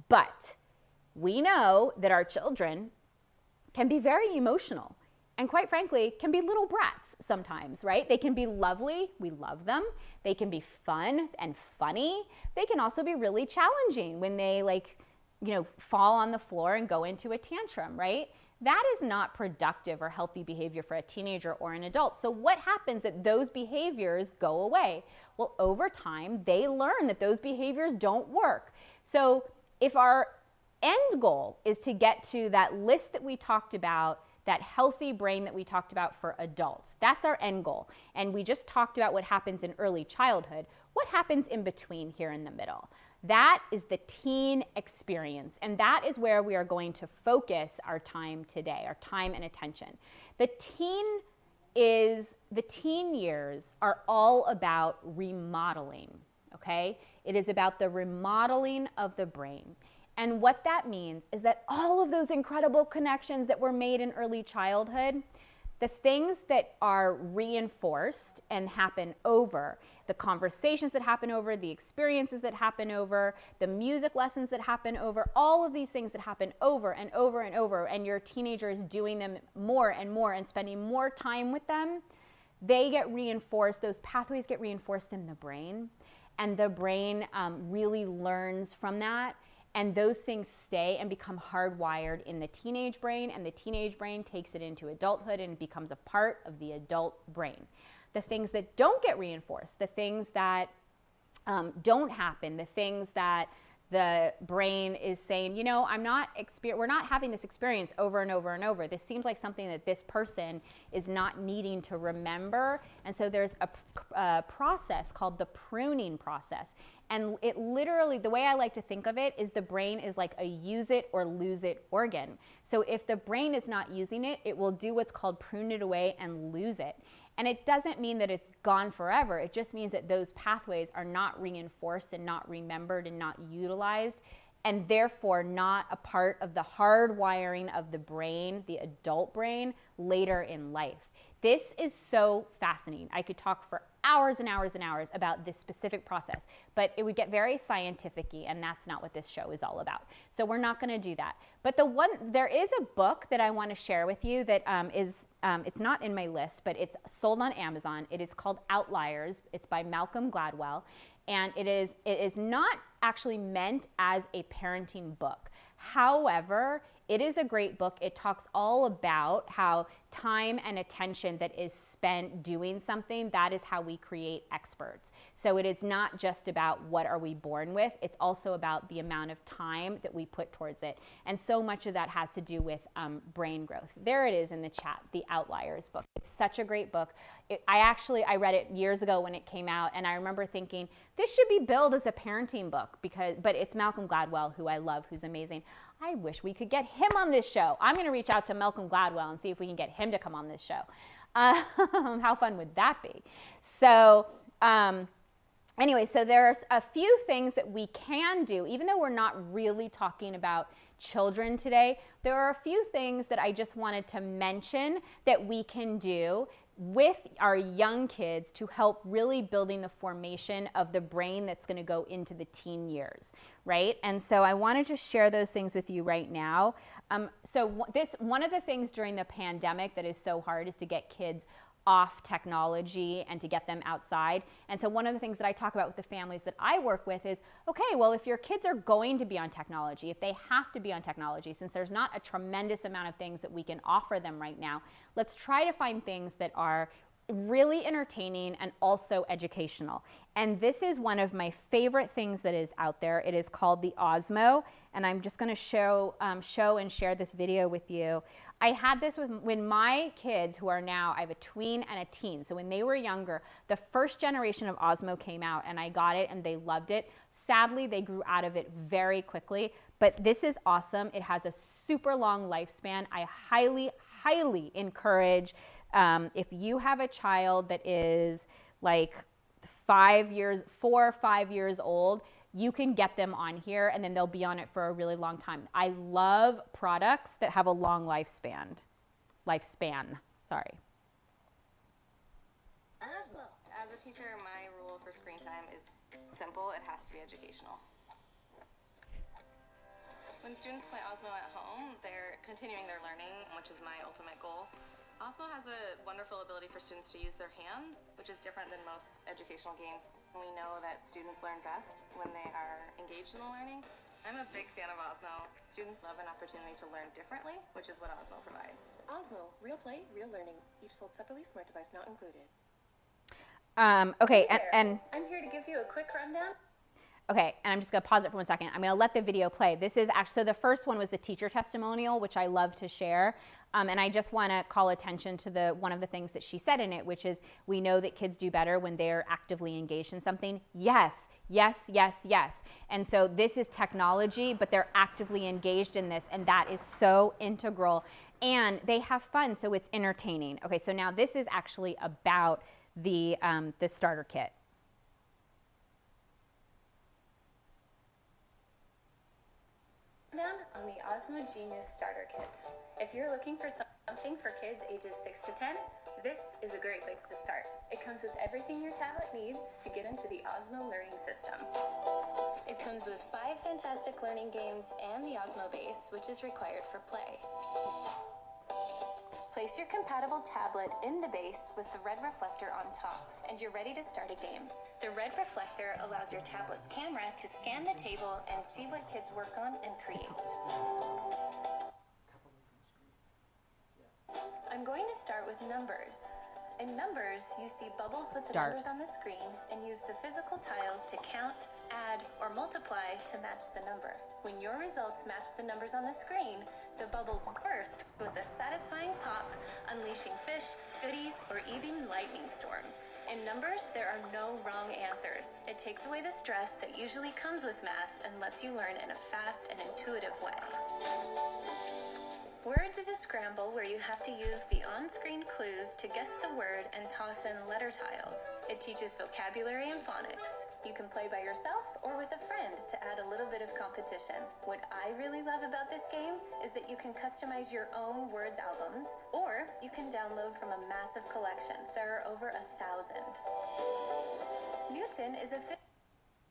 [SPEAKER 4] But we know that our children can be very emotional and, quite frankly, can be little brats sometimes, right? They can be lovely, we love them. They can be fun and funny. They can also be really challenging when they fall on the floor and go into a tantrum, right? That is not productive or healthy behavior for a teenager or an adult. So what happens that those behaviors go away? Well, over time, they learn that those behaviors don't work. So if our end goal is to get to that list that we talked about, that healthy brain that we talked about for adults, that's our end goal. And we just talked about what happens in early childhood. What happens in between here in the middle? That is the teen experience, and that is where we are going to focus our time today, our time and attention. The teen years are all about remodeling, okay? It is about the remodeling of the brain. And what that means is that all of those incredible connections that were made in early childhood, the things that are reinforced and happen over, the conversations that happen over, the experiences that happen over, the music lessons that happen over, all of these things that happen over and over and over, and your teenager is doing them more and more and spending more time with them, they get reinforced, those pathways get reinforced in the brain, and the brain really learns from that. And those things stay and become hardwired in the teenage brain, and the teenage brain takes it into adulthood and becomes a part of the adult brain. The things that don't get reinforced, the things that don't happen, the things that the brain is saying, we're not having this experience over and over and over. This seems like something that this person is not needing to remember. And so there's a process called the pruning process. And it literally, the way I like to think of it is the brain is like a use it or lose it organ. So if the brain is not using it, it will do what's called prune it away and lose it. And it doesn't mean that it's gone forever. It just means that those pathways are not reinforced and not remembered and not utilized, and therefore not a part of the hardwiring of the brain, the adult brain, later in life. This is so fascinating. I could talk for hours and hours and hours about this specific process, but it would get very scientific-y, and that's not what this show is all about. So we're not going to do that. But there is a book that I want to share with you that it's not in my list, but it's sold on Amazon. It is called Outliers. It's by Malcolm Gladwell, and it is not actually meant as a parenting book. However, it is a great book. It talks all about how time and attention that is spent doing something, that is how we create experts. So it is not just about what are we born with, it's also about the amount of time that we put towards it. And so much of that has to do with brain growth. There it is in the chat, The Outliers book. It's such a great book. I read it years ago when it came out, and I remember thinking, this should be billed as a parenting book, but it's Malcolm Gladwell, who I love, who's amazing. I wish we could get him on this show. I'm going to reach out to Malcolm Gladwell and see if we can get him to come on this show. How fun would that be? So anyway, so there's a few things that we can do, even though we're not really talking about children today. There are a few things that I just wanted to mention that we can do with our young kids to help really building the formation of the brain that's going to go into the teen years, right? And so I want to just share those things with you right now. One of the things during the pandemic that is so hard is to get kids off technology and to get them outside. And so one of the things that I talk about with the families that I work with is, okay, well, if your kids are going to be on technology, if they have to be on technology, since there's not a tremendous amount of things that we can offer them right now, let's try to find things that are really entertaining and also educational. And this is one of my favorite things that is out there. It is called the Osmo, and I'm just going to show and share this video with you. I had this when my kids, who are now, I have a tween and a teen, so when they were younger, the first generation of Osmo came out, and I got it and they loved it. Sadly, they grew out of it very quickly, but this is awesome. It has a super long lifespan. I highly, highly encourage, if you have a child that is like 4 or 5 years old, you can get them on here and then they'll be on it for a really long time. I love products that have a long lifespan. Sorry.
[SPEAKER 6] Osmo. As a teacher, my rule for screen time is simple. It has to be educational. When students play Osmo at home, they're continuing their learning, which is my ultimate goal. Osmo has a wonderful ability for students to use their hands, which is different than most educational games. We know that students learn best when they are engaged in the learning. I'm a big fan of Osmo. Students love an opportunity to learn differently, which is what Osmo provides.
[SPEAKER 7] Osmo, real play, real learning. Each sold separately, smart device not included.
[SPEAKER 4] Okay, and
[SPEAKER 7] I'm here to give you a quick rundown.
[SPEAKER 4] Okay, and I'm just going to pause it for 1 second. I'm going to let the video play. This is actually, so the first one was the teacher testimonial, which I love to share. And I just want to call attention to one of the things that she said in it, which is, we know that kids do better when they're actively engaged in something. Yes, yes, yes, yes. And so this is technology, but they're actively engaged in this, and that is so integral. And they have fun, so it's entertaining. Okay, so now this is actually about the starter kit.
[SPEAKER 7] Down on the Osmo Genius Starter Kit. If you're looking for something for kids ages 6 to 10, this is a great place to start. It comes with everything your tablet needs to get into the Osmo learning system. It comes with 5 fantastic learning games and the Osmo base, which is required for play. Place your compatible tablet in the base with the red reflector on top, and you're ready to start a game. The red reflector allows your tablet's camera to scan the table and see what kids work on and create. I'm going to start with numbers. In numbers, you see bubbles with the numbers on the screen and use the physical tiles to count, add, or multiply to match the number. When your results match the numbers on the screen, the bubbles burst with a satisfying pop, unleashing fish, goodies, or even lightning storms. In numbers, there are no wrong answers. It takes away the stress that usually comes with math and lets you learn in a fast and intuitive way. Words is a scramble where you have to use the on-screen clues to guess the word and toss in letter tiles. It teaches vocabulary and phonics. You can play by yourself or with a friend to add a little bit of competition. What I really love about this game is that you can customize your own words albums, or you can download from a massive collection. There are over 1,000. Newton is a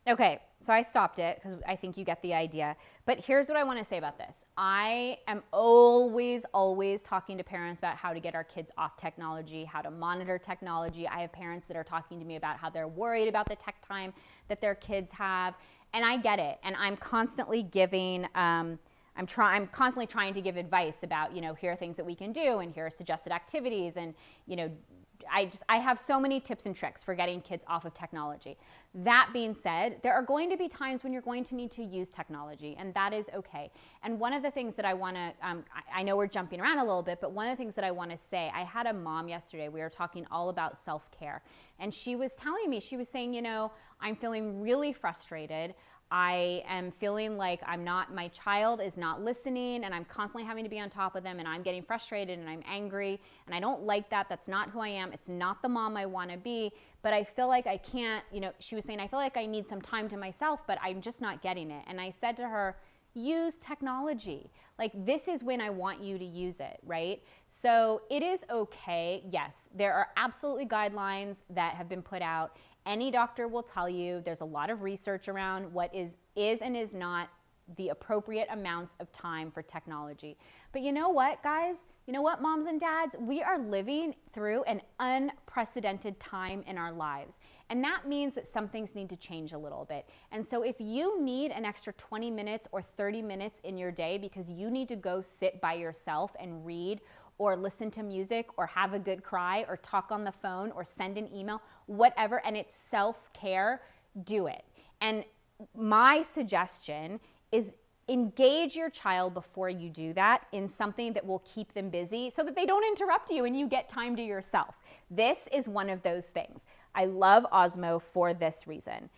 [SPEAKER 4] Okay, so I stopped it because I think you get the idea. But here's what I want to say about this. I am always talking to parents about how to get our kids off technology, how to monitor technology. I have parents that are talking to me about how they're worried about the tech time that their kids have. And I get it. And I'm constantly giving I'm constantly trying to give advice about, you know, here are things that we can do and here are suggested activities, and, you know, I have so many tips and tricks for getting kids off of technology. That being said, there are going to be times when you're going to need to use technology, and that is okay. And one of the things that I want to, I know we're jumping around a little bit, but one of the things that I want to say, I had a mom yesterday, we were talking all about self-care, and she was telling me, she was saying, you know, I'm feeling really frustrated. I am feeling like my child is not listening, and I'm constantly having to be on top of them, and I'm getting frustrated and I'm angry, and I don't like that. That's not who I am. It's not the mom I want to be, but I feel like I can't, you know, she was saying, I feel like I need some time to myself, but I'm just not getting it. And I said to her, use technology. Like, this is when I want you to use it, right? So it is okay. Yes, there are absolutely guidelines that have been put out. Any doctor will tell you there's a lot of research around what is and is not the appropriate amounts of time for technology. But you know what, guys? You know what, moms and dads? We are living through an unprecedented time in our lives. And that means that some things need to change a little bit. And so if you need an extra 20 minutes or 30 minutes in your day because you need to go sit by yourself and read or listen to music or have a good cry or talk on the phone or send an email, whatever, and it's self-care, do it. And my suggestion is engage your child before you do that in something that will keep them busy so that they don't interrupt you and you get time to yourself. This is one of those things. I love Osmo for this reason.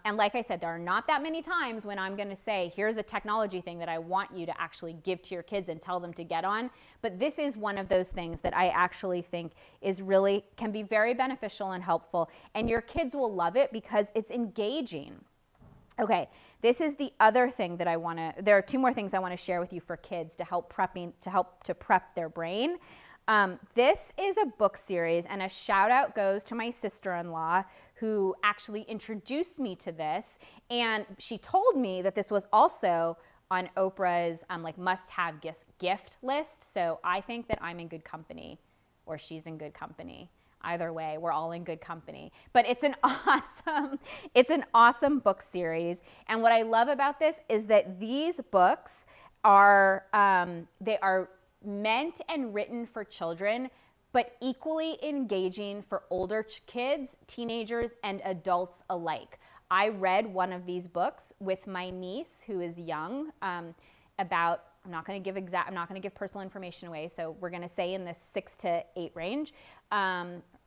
[SPEAKER 4] And like I said, there are not that many times when I'm going to say, here's a technology thing that I want you to actually give to your kids and tell them to get on. But this is one of those things that I actually think is really, can be very beneficial and helpful. And your kids will love it because it's engaging. Okay, this is the other thing that I want to, there are two more things I want to share with you for kids to help to prep their brain. This is a book series, and a shout out goes to my sister-in-law who actually introduced me to this, and she told me that this was also on Oprah's like must-have gift list. So I think that I'm in good company, or she's in good company. Either way, we're all in good company. But it's an awesome book series. And what I love about this is that these books are they are meant and written for children, but equally engaging for older kids, teenagers, and adults alike. I read one of these books with my niece, who is young, about, I'm not going to give personal information away, so we're going to say in the 6 to 8 range.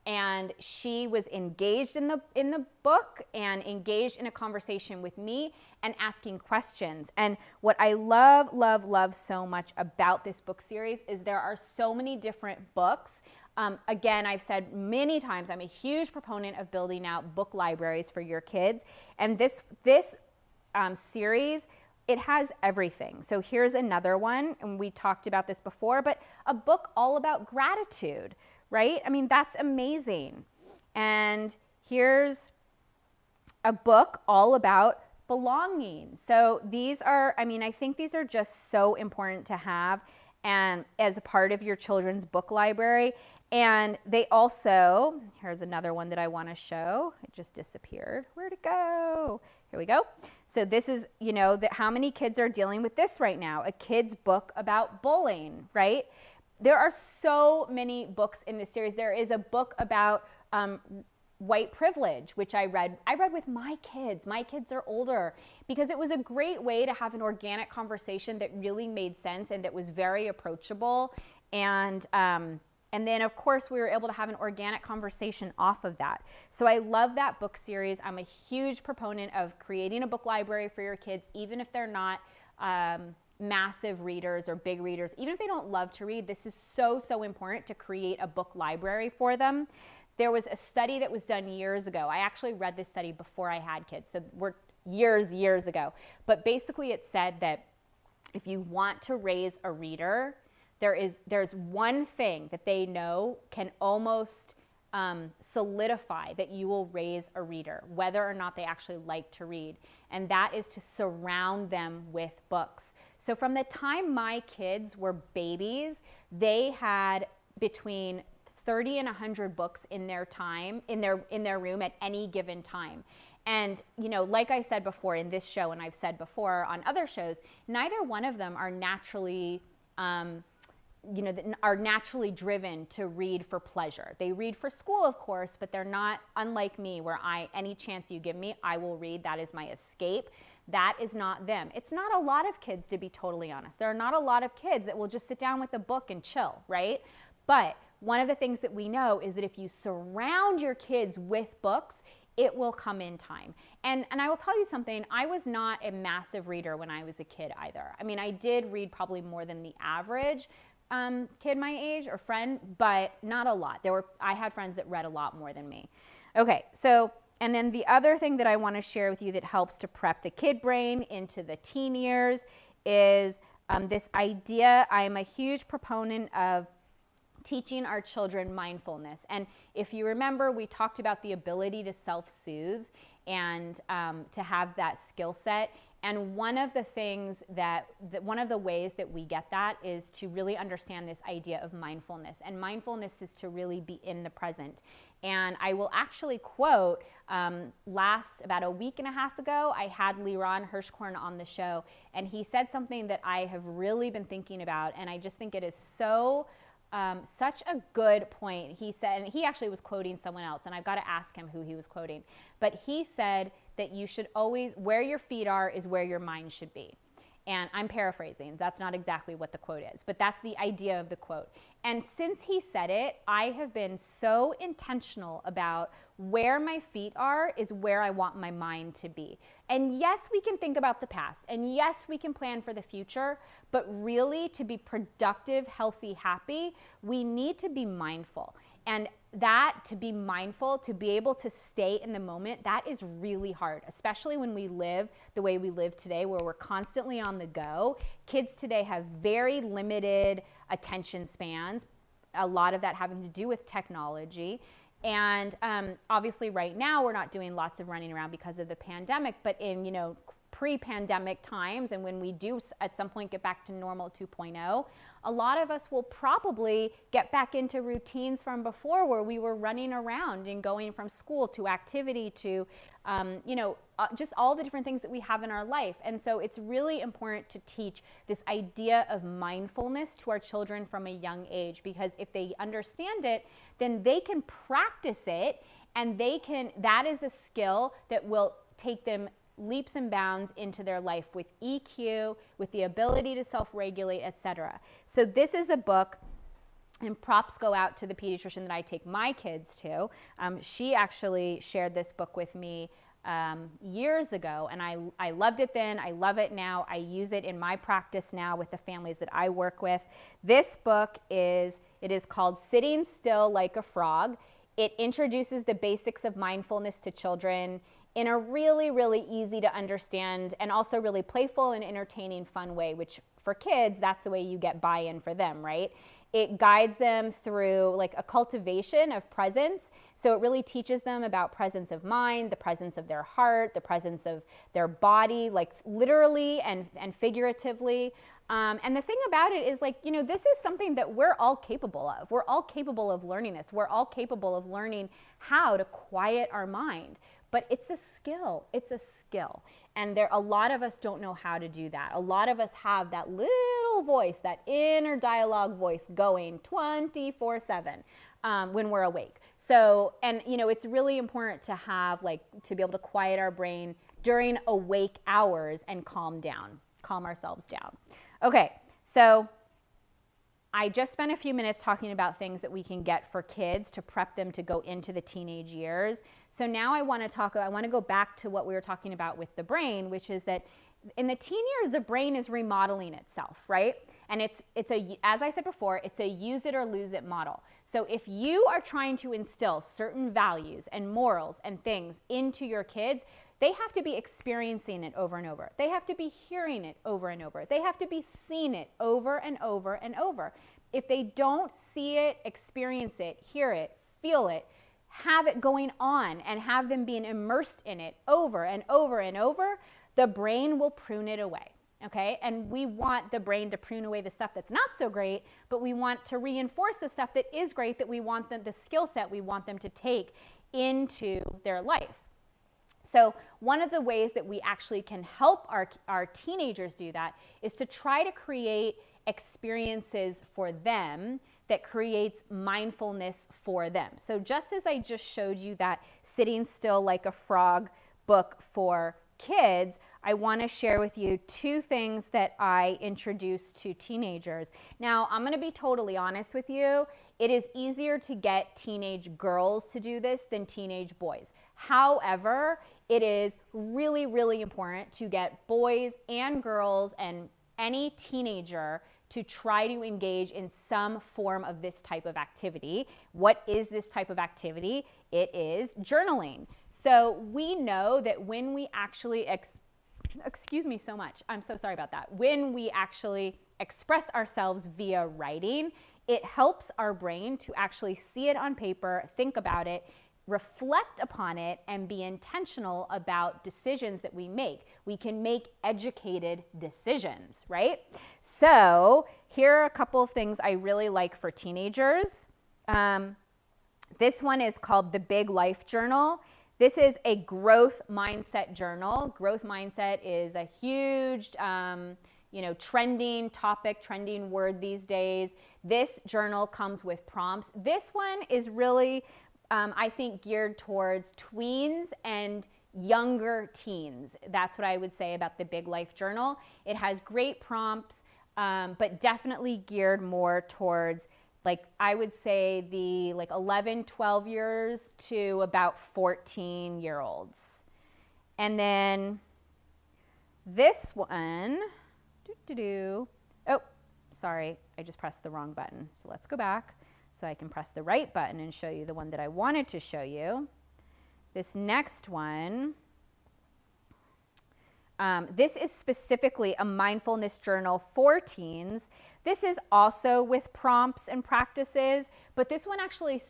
[SPEAKER 4] And she was engaged in the book and engaged in a conversation with me and asking questions. And what I love so much about this book series is there are so many different books. Again, I've said many times, I'm a huge proponent of building out book libraries for your kids. And this series, it has everything. So here's another one, and we talked about this before, but a book all about gratitude. Right? I mean, that's amazing. And here's a book all about belonging. So these are, I mean, I think these are just so important to have and as a part of your children's book library. And they also, here's another one that I want to show. It just disappeared. Where'd it go? Here we go. So this is, you know, how many kids are dealing with this right now? A kid's book about bullying, right? There are so many books in this series. There is a book about white privilege, which I read with my kids. My kids are older, because it was a great way to have an organic conversation that really made sense and that was very approachable. And then, of course, we were able to have an organic conversation off of that. So I love that book series. I'm a huge proponent of creating a book library for your kids, even if they're not massive readers or big readers. Even if they don't love to read, this is so important to create a book library for them. There was a study that was done years ago. I actually read this study before I had kids, so we're years ago. But basically it said that if you want to raise a reader, there's one thing that they know can almost solidify that you will raise a reader, whether or not they actually like to read, and that is to surround them with books. So from the time my kids were babies, they had between 30 and 100 books in their room at any given time. And, you know, like I said before in this show, and I've said before on other shows, neither one of them are naturally, are naturally driven to read for pleasure. They read for school, of course, but they're not unlike me, where any chance you give me, I will read. That is my escape. That is not them. It's not a lot of kids, to be totally honest. There are not a lot of kids that will just sit down with a book and chill, right? But one of the things that we know is that if you surround your kids with books, it will come in time. And I will tell you something, I was not a massive reader when I was a kid either. I mean, I did read probably more than the average kid my age or friend, but not a lot. I had friends that read a lot more than me. Okay, so, and then the other thing that I want to share with you that helps to prep the kid brain into the teen years is this idea. I'm a huge proponent of teaching our children mindfulness. And if you remember, we talked about the ability to self-soothe and to have that skill set. And one of the things one of the ways that we get that is to really understand this idea of mindfulness. And mindfulness is to really be in the present. And I will actually quote, about a week and a half ago, I had Liron Hirschkorn on the show, and he said something that I have really been thinking about, and I just think it is such a good point. He said, and he actually was quoting someone else, and I've got to ask him who he was quoting, but he said that you should always, where your feet are is where your mind should be. And I'm paraphrasing, that's not exactly what the quote is, but that's the idea of the quote. And since he said it, I have been so intentional about where my feet are is where I want my mind to be. And yes, we can think about the past, and yes, we can plan for the future, but really to be productive, healthy, happy, we need to be mindful. And that, to be mindful, to be able to stay in the moment, that is really hard, especially when we live the way we live today, where we're constantly on the go. Kids today have very limited attention spans, a lot of that having to do with technology. And obviously right now we're not doing lots of running around because of the pandemic, but in, pre-pandemic times, and when we do at some point get back to normal 2.0, a lot of us will probably get back into routines from before, where we were running around and going from school to activity to, just all the different things that we have in our life. And so it's really important to teach this idea of mindfulness to our children from a young age, because if they understand it, then they can practice it, and that is a skill that will take them leaps and bounds into their life with EQ, with the ability to self-regulate, etc. So this is a book, and props go out to the pediatrician that I take my kids to. She actually shared this book with me years ago, and I loved it then. I love it now. I use it in my practice now with the families that I work with. This book is called Sitting Still Like a Frog. It introduces the basics of mindfulness to children in a really, really easy to understand and also really playful and entertaining, fun way, which for kids, that's the way you get buy-in for them, right? It guides them through like a cultivation of presence. So it really teaches them about presence of mind, the presence of their heart, the presence of their body, like literally and figuratively. And the thing about it is, like, this is something that we're all capable of. We're all capable of learning this. We're all capable of learning how to quiet our mind. But it's a skill. It's a skill. And a lot of us don't know how to do that. A lot of us have that little voice, that inner dialogue voice going 24/7 when we're awake. So, and it's really important to have, to be able to quiet our brain during awake hours and calm ourselves down. Okay, so I just spent a few minutes talking about things that we can get for kids to prep them to go into the teenage years. So now I want to go back to what we were talking about with the brain, which is that in the teen years, the brain is remodeling itself, right? And as I said before, it's a use it or lose it model. So if you are trying to instill certain values and morals and things into your kids, they have to be experiencing it over and over. They have to be hearing it over and over. They have to be seeing it over and over and over. If they don't see it, experience it, hear it, feel it, have it going on, and have them being immersed in it over and over and over, the brain will prune it away. Okay, and we want the brain to prune away the stuff that's not so great, but we want to reinforce the stuff that is great, that we want them, the skill set we want them to take into their life. So one of the ways that we actually can help our teenagers do that is to try to create experiences for them that creates mindfulness for them. So just as I just showed you that Sitting Still Like a Frog book for kids, I want to share with you two things that I introduce to teenagers. Now, I'm going to be totally honest with you. It is easier to get teenage girls to do this than teenage boys. However, it is really, really important to get boys and girls and any teenager to try to engage in some form of this type of activity. What is this type of activity? It is journaling. So we know that when we actually, excuse me so much, I'm so sorry about that. When we actually express ourselves via writing, it helps our brain to actually see it on paper, think about it, reflect upon it, and be intentional about decisions that we make. We can make educated decisions, right? So here are a couple of things I really like for teenagers. This one is called the Big Life Journal. This is a growth mindset journal. Growth mindset is a huge, trending topic, trending word these days. This journal comes with prompts. This one is really, I think, geared towards tweens and younger teens. That's what I would say about the Big Life Journal. It has great prompts, but definitely geared more towards, like, I would say the 11, 12 years to about 14-year-olds. And then this one, oh, sorry, I just pressed the wrong button. So let's go back so I can press the right button and show you the one that I wanted to show you. This next one, this is specifically a mindfulness journal for teens. This is also with prompts and practices, but this one actually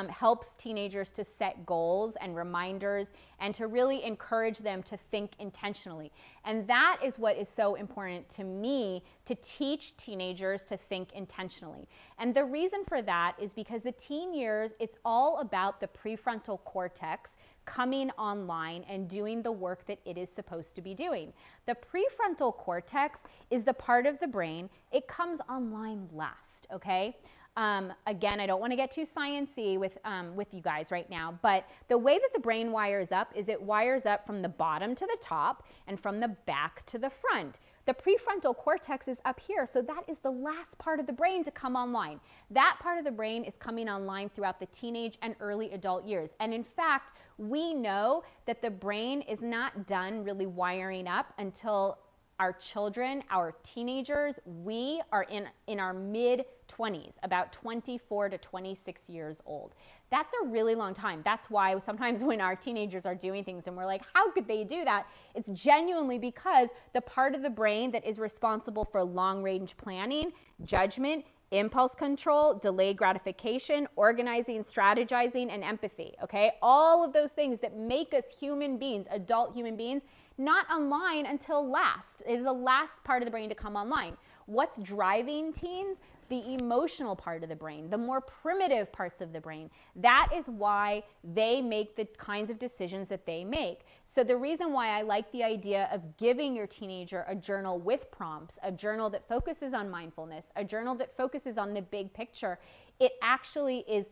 [SPEAKER 4] helps teenagers to set goals and reminders and to really encourage them to think intentionally. And that is what is so important to me, to teach teenagers to think intentionally. And the reason for that is because the teen years, it's all about the prefrontal cortex coming online and doing the work that it is supposed to be doing. The prefrontal cortex is the part of the brain, it comes online last, okay? Again, I don't want to get too sciencey with you guys right now, but the way that the brain wires up is it wires up from the bottom to the top and from the back to the front. The prefrontal cortex is up here, so that is the last part of the brain to come online. That part of the brain is coming online throughout the teenage and early adult years. And in fact, we know that the brain is not done really wiring up until our children, our teenagers, we are in our mid-20s, about 24 to 26 years old. That's a really long time. That's why sometimes when our teenagers are doing things and we're like, how could they do that? It's genuinely because the part of the brain that is responsible for long-range planning, judgment, impulse control, delayed gratification, organizing, strategizing, and empathy, okay? All of those things that make us human beings, adult human beings, not online until last. It is the last part of the brain to come online. What's driving teens? The emotional part of the brain, the more primitive parts of the brain. That is why they make the kinds of decisions that they make. So the reason why I like the idea of giving your teenager a journal with prompts, a journal that focuses on mindfulness, a journal that focuses on the big picture, it actually is,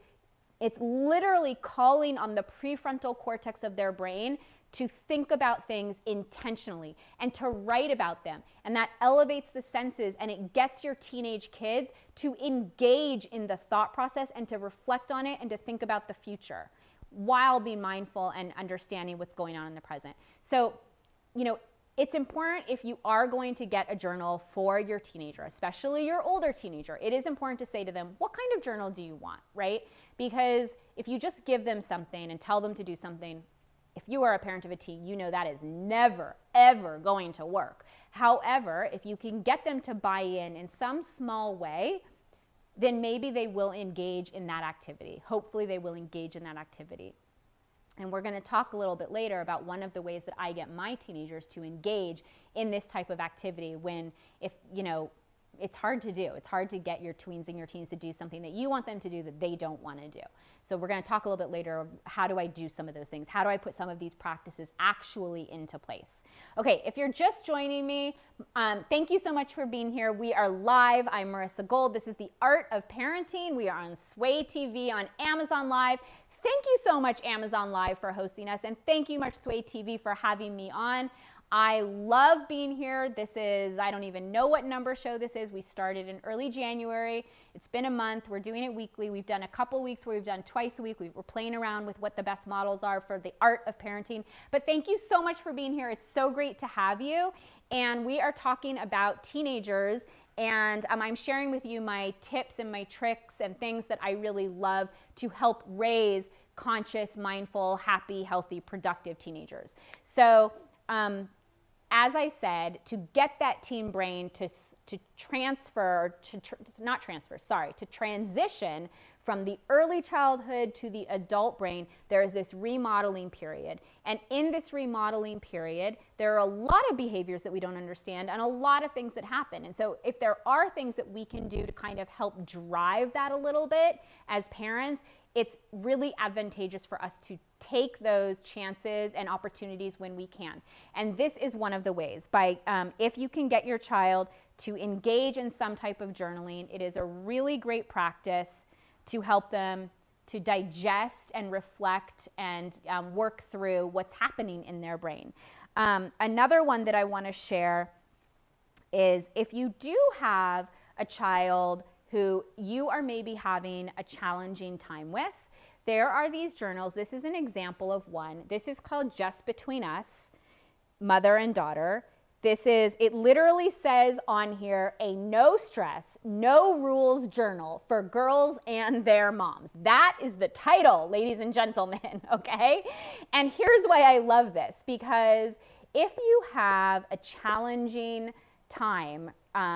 [SPEAKER 4] it's literally calling on the prefrontal cortex of their brain to think about things intentionally and to write about them. And that elevates the senses and it gets your teenage kids to engage in the thought process and to reflect on it and to think about the future while being mindful and understanding what's going on in the present. So, you know, it's important if you are going to get a journal for your teenager, especially your older teenager, it is important to say to them, what kind of journal do you want, right? Because if you just give them something and tell them to do something, if you are a parent of a teen, you know that is never, ever going to work. However, if you can get them to buy in some small way, then maybe they will engage in that activity. Hopefully they will engage in that activity. And we're going to talk a little bit later about one of the ways that I get my teenagers to engage in this type of activity when, if, you know, it's hard to do. It's hard to get your tweens and your teens to do something that you want them to do that they don't want to do. So we're going to talk a little bit later of how do I do some of those things? How do I put some of these practices actually into place? Okay, if you're just joining me, thank you so much for being here. We are live. I'm Marissa Gold. This is The Art of Parenting. We are on Sway TV on Amazon Live. Thank you so much, Amazon Live, for hosting us, and thank you much, Sway TV, for having me on. I love being here. This is, I don't even know what number show this is. We started in early January. It's been a month. We're doing it weekly. We've done a couple weeks where we've done twice a week. We're playing around with what the best models are for the art of parenting. But thank you so much for being here. It's so great to have you. And we are talking about teenagers, and I'm sharing with you my tips and my tricks and things that I really love to help raise conscious, mindful, happy, healthy, productive teenagers. So, as I said, to get that teen brain to transition from the early childhood to the adult brain, there is this remodeling period. And in this remodeling period, there are a lot of behaviors that we don't understand and a lot of things that happen. And so if there are things that we can do to kind of help drive that a little bit as parents, it's really advantageous for us to take those chances and opportunities when we can. And this is one of the ways. By if you can get your child to engage in some type of journaling, it is a really great practice to help them to digest and reflect and work through what's happening in their brain. Another one that I want to share is if you do have a child who you are maybe having a challenging time with, there are these journals. This is an example of one. This is called Just Between Us, Mother and Daughter. It literally says on here, a no stress, no rules journal for girls and their moms. That is the title, ladies and gentlemen, okay? And here's why I love this, because if you have a challenging time,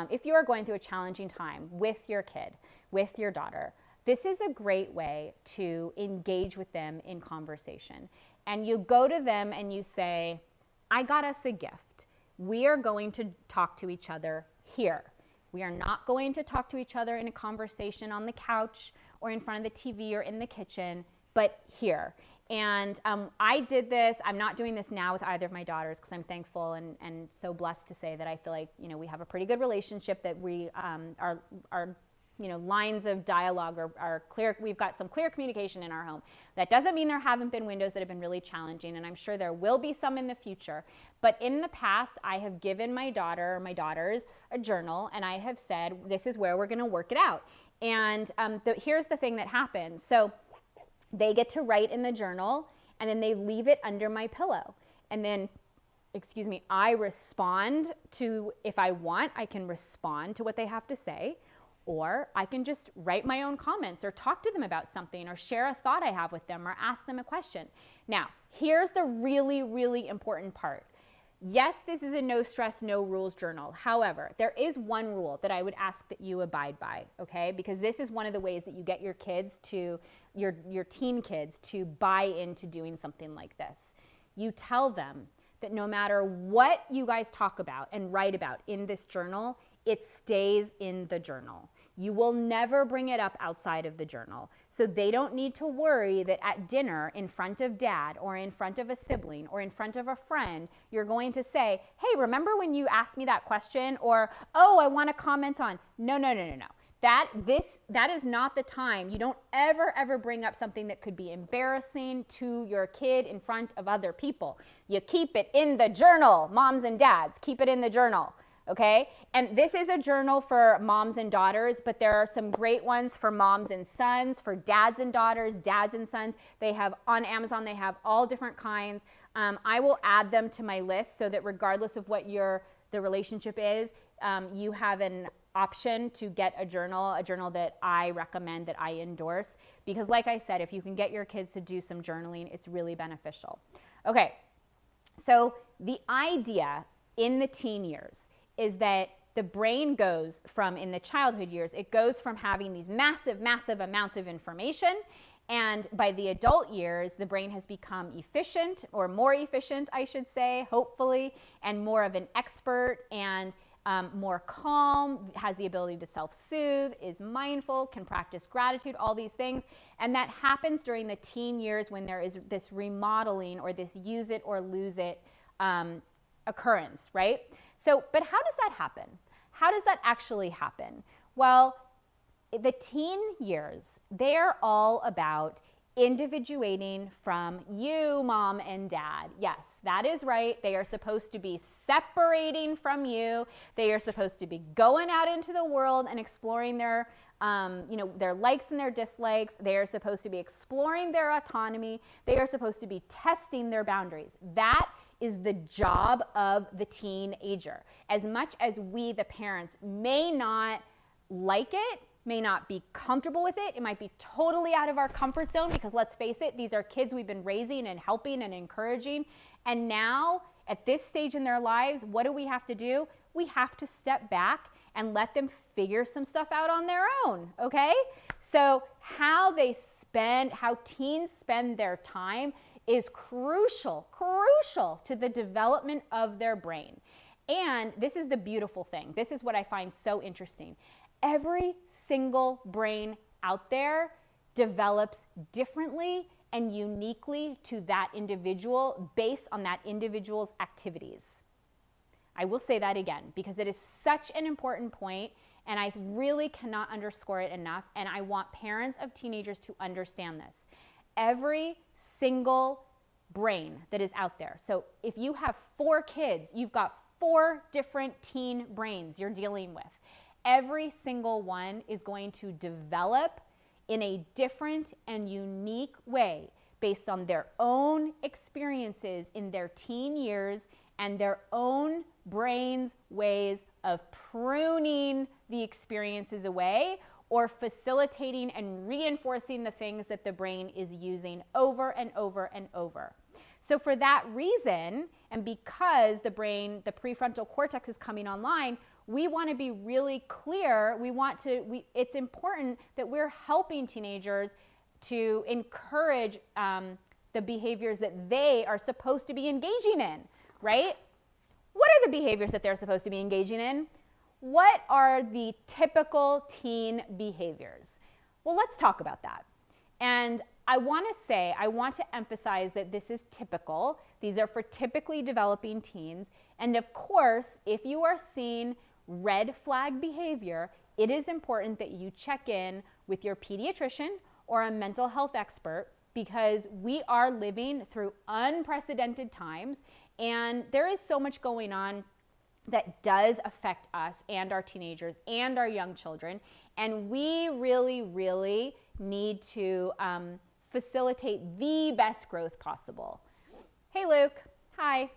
[SPEAKER 4] if you are going through a challenging time with your kid, with your daughter, this is a great way to engage with them in conversation. And you go to them and you say, I got us a gift. We are going to talk to each other here. We are not going to talk to each other in a conversation on the couch or in front of the TV or in the kitchen, but here. And I did this. I'm not doing this now with either of my daughters because I'm thankful and so blessed to say that I feel like, you know, we have a pretty good relationship, that we are you know, lines of dialogue are clear. We've got some clear communication in our home. That doesn't mean there haven't been windows that have been really challenging, and I'm sure there will be some in the future. But in the past, I have given my daughters a journal, and I have said, this is where we're going to work it out. And here's the thing that happens. So they get to write in the journal, and then they leave it under my pillow. And then, I respond to, if I want, I can respond to what they have to say. Or I can just write my own comments or talk to them about something or share a thought I have with them or ask them a question. Now, here's the really, really important part. Yes, this is a no stress, no rules journal. However, there is one rule that I would ask that you abide by, okay? Because this is one of the ways that you get your kids to, your teen kids to buy into doing something like this. You tell them that no matter what you guys talk about and write about in this journal, it stays in the journal. You will never bring it up outside of the journal. So they don't need to worry that at dinner in front of dad or in front of a sibling or in front of a friend, you're going to say, hey, remember when you asked me that question? Or, oh, I want to comment on. No. That is not the time. You don't ever bring up something that could be embarrassing to your kid in front of other people. You keep it in the journal, moms and dads, keep it in the journal. Okay, and this is a journal for moms and daughters, but there are some great ones for moms and sons, for dads and daughters, dads and sons. They have on Amazon, they have all different kinds. I will add them to my list so that regardless of what the relationship is, you have an option to get a journal that I recommend, that I endorse. Because like I said, if you can get your kids to do some journaling, it's really beneficial. Okay, so the idea in the teen years is that the brain goes from, in the childhood years, it goes from having these massive amounts of information, and by the adult years, the brain has become efficient, or more efficient, I should say, hopefully, and more of an expert, and more calm, has the ability to self-soothe, is mindful, can practice gratitude, all these things. And that happens during the teen years when there is this remodeling or this use it or lose it occurrence, right? So, but how does that happen? How does that actually happen? Well, the teen years, they're all about individuating from you, mom and dad. Yes, that is right. They are supposed to be separating from you. They are supposed to be going out into the world and exploring their, their likes and their dislikes. They are supposed to be exploring their autonomy. They are supposed to be testing their boundaries. That is the job of the teenager. As much as we, the parents, may not like it, may not be comfortable with it. It might be totally out of our comfort zone because let's face it, these are kids we've been raising and helping and encouraging. And now at this stage in their lives, what do we have to do? We have to step back and let them figure some stuff out on their own, okay? So how teens spend their time is crucial to the development of their brain. And this is the beautiful thing. This is what I find so interesting. Every single brain out there develops differently and uniquely to that individual based on that individual's activities. I will say that again because it is such an important point and I really cannot underscore it enough, and I want parents of teenagers to understand this. Every single brain that is out there. So if you have 4 kids, you've got 4 different teen brains you're dealing with. Every single one is going to develop in a different and unique way based on their own experiences in their teen years and their own brain's ways of pruning the experiences away or facilitating and reinforcing the things that the brain is using over and over and over. So for that reason, and because the brain, the prefrontal cortex is coming online, we want to be really clear. It's important that we're helping teenagers to encourage the behaviors that they are supposed to be engaging in, right? What are the behaviors that they're supposed to be engaging in? What are the typical teen behaviors? Well, let's talk about that. And I want to emphasize that this is typical. These are for typically developing teens. And of course, if you are seeing red flag behavior, it is important that you check in with your pediatrician or a mental health expert because we are living through unprecedented times and there is so much going on that does affect us and our teenagers and our young children. And we really, really need to facilitate the best growth possible. Hey, Luke. Hi.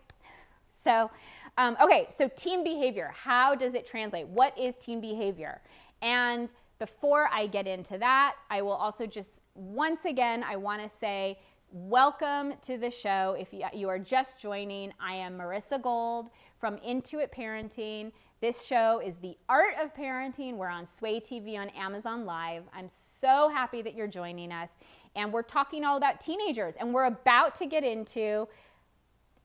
[SPEAKER 4] So, okay, so teen behavior, how does it translate? What is teen behavior? And before I get into that, I will also just, once again, I want to say welcome to the show. If you are just joining, I am Marissa Gold from Intuit Parenting. This show is The Art of Parenting. We're on Sway TV on Amazon Live. I'm so happy that you're joining us. And we're talking all about teenagers, and we're about to get into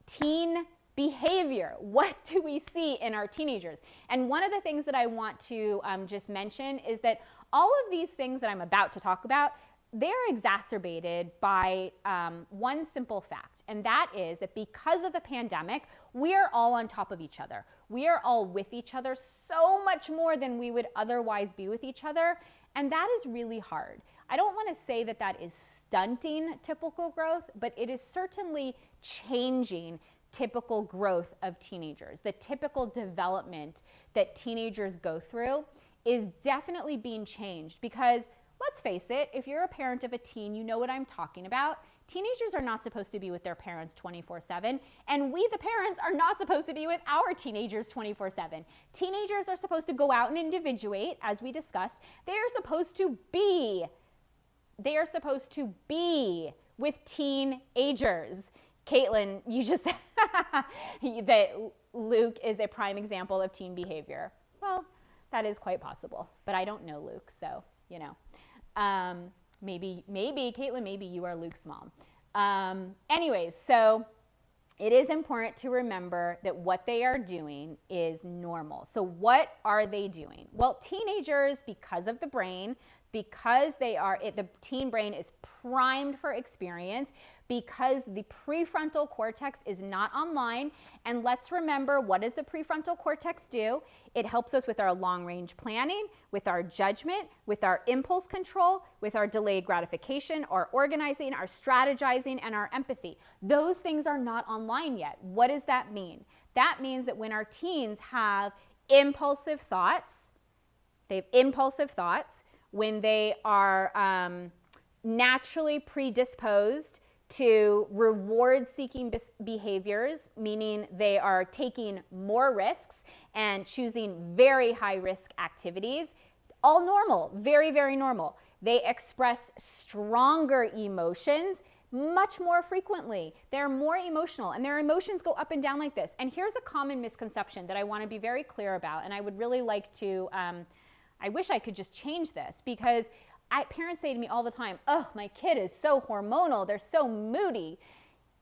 [SPEAKER 4] teen behavior. What do we see in our teenagers? And one of the things that I want to just mention is that all of these things that I'm about to talk about, they're exacerbated by one simple fact, and that is that because of the pandemic, we are all on top of each other. We are all with each other so much more than we would otherwise be with each other, and that is really hard. I don't want to say that that is stunting typical growth, but it is certainly changing typical growth of teenagers. The typical development that teenagers go through is definitely being changed because let's face it, if you're a parent of a teen, you know what I'm talking about. Teenagers are not supposed to be with their parents 24/7, and we, the parents, are not supposed to be with our teenagers 24/7. Teenagers are supposed to go out and individuate, as we discussed. They are supposed to be with teenagers. Caitlin, you just said that Luke is a prime example of teen behavior. Well, that is quite possible, but I don't know Luke, so, you know. Maybe, Caitlin, maybe you are Luke's mom. Anyways, so it is important to remember that what they are doing is normal. So what are they doing? Well, teenagers, because of the brain, because the teen brain is primed for experience, because the prefrontal cortex is not online. And let's remember, what does the prefrontal cortex do? It helps us with our long-range planning, with our judgment, with our impulse control, with our delayed gratification, our organizing, our strategizing, and our empathy. Those things are not online yet. What does that mean? That means that when our teens have impulsive thoughts, when they are naturally predisposed to reward-seeking behaviors, meaning they are taking more risks and choosing very high-risk activities, all normal, very, very normal. They express stronger emotions much more frequently. They're more emotional, and their emotions go up and down like this. And here's a common misconception that I want to be very clear about, and I would really like to, I wish I could just change this, because parents say to me all the time, oh, my kid is so hormonal, they're so moody.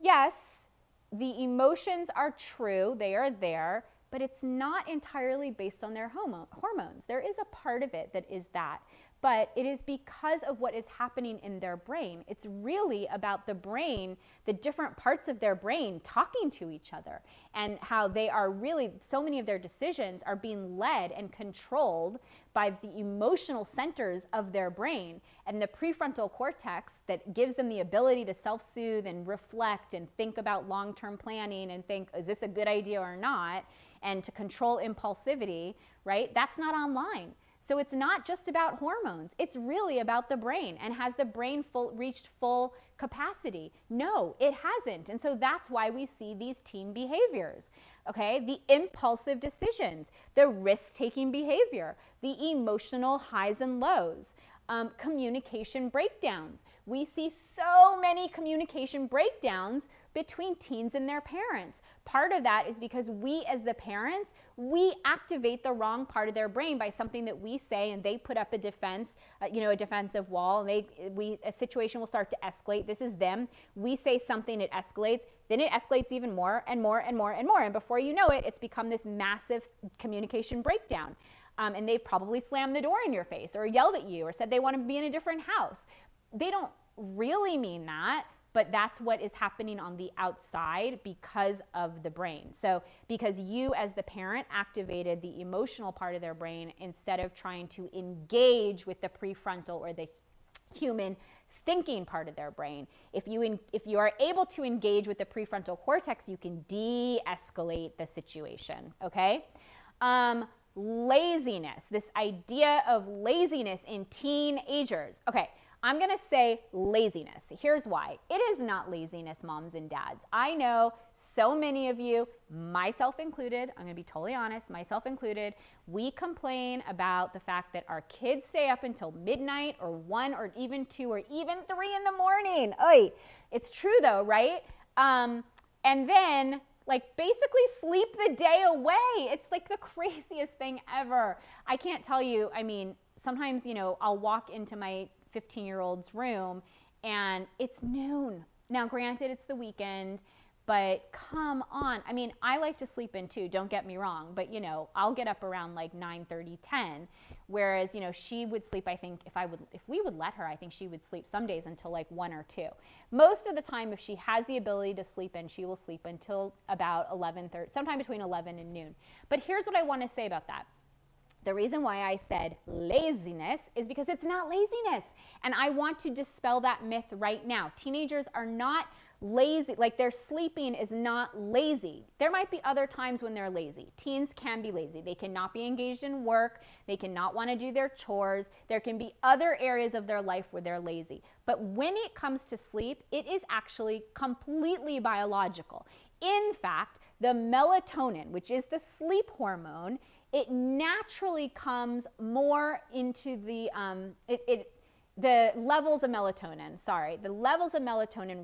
[SPEAKER 4] Yes, the emotions are true, they are there, but it's not entirely based on their hormones. There is a part of it that is that, but it is because of what is happening in their brain. It's really about the brain, the different parts of their brain talking to each other, and how they are really, so many of their decisions are being led and controlled by the emotional centers of their brain, and the prefrontal cortex that gives them the ability to self-soothe and reflect and think about long-term planning and think, is this a good idea or not, and to control impulsivity, right? That's not online. So it's not just about hormones. It's really about the brain. And has the brain reached full capacity? No, it hasn't. And so that's why we see these teen behaviors, okay? The impulsive decisions, the risk-taking behavior, the emotional highs and lows, communication breakdowns. We see so many communication breakdowns between teens and their parents. Part of that is because we, as the parents, we activate the wrong part of their brain by something that we say, and they put up a defense, a defensive wall, and a situation will start to escalate. This is them. We say something, it escalates. Then it escalates even more and more and more and more. And before you know it, it's become this massive communication breakdown. And they've probably slammed the door in your face or yelled at you or said they want to be in a different house. They don't really mean that, but that's what is happening on the outside because of the brain. So because you as the parent activated the emotional part of their brain instead of trying to engage with the prefrontal or the human thinking part of their brain. If you are able to engage with the prefrontal cortex, you can de-escalate the situation, okay? Laziness, this idea of laziness in teenagers. Okay, I'm gonna say laziness. Here's why. It is not laziness, moms and dads. I know so many of you, myself included, I'm gonna be totally honest, myself included, we complain about the fact that our kids stay up until midnight or 1 or even 2 or even 3 in the morning. Oy. It's true though, right? And then like basically sleep the day away. It's like the craziest thing ever. I can't tell you, I mean, sometimes, I'll walk into my 15-year-old's room and it's noon. Now, granted, it's the weekend, but come on. I mean, I like to sleep in too, don't get me wrong, but I'll get up around like 9:30, 10, whereas, she would sleep, I think, if we would let her, I think she would sleep some days until like 1 or 2. Most of the time, if she has the ability to sleep in, she will sleep until about 11:30, sometime between 11 and noon. But here's what I want to say about that. The reason why I said laziness is because it's not laziness. And I want to dispel that myth right now. Teenagers are not lazy, like their sleeping is not lazy. There might be other times when they're lazy. Teens can be lazy. They cannot be engaged in work. They cannot want to do their chores. There can be other areas of their life where they're lazy. But when it comes to sleep, it is actually completely biological. In fact, the melatonin, which is the sleep hormone, it naturally comes more into the, the levels of melatonin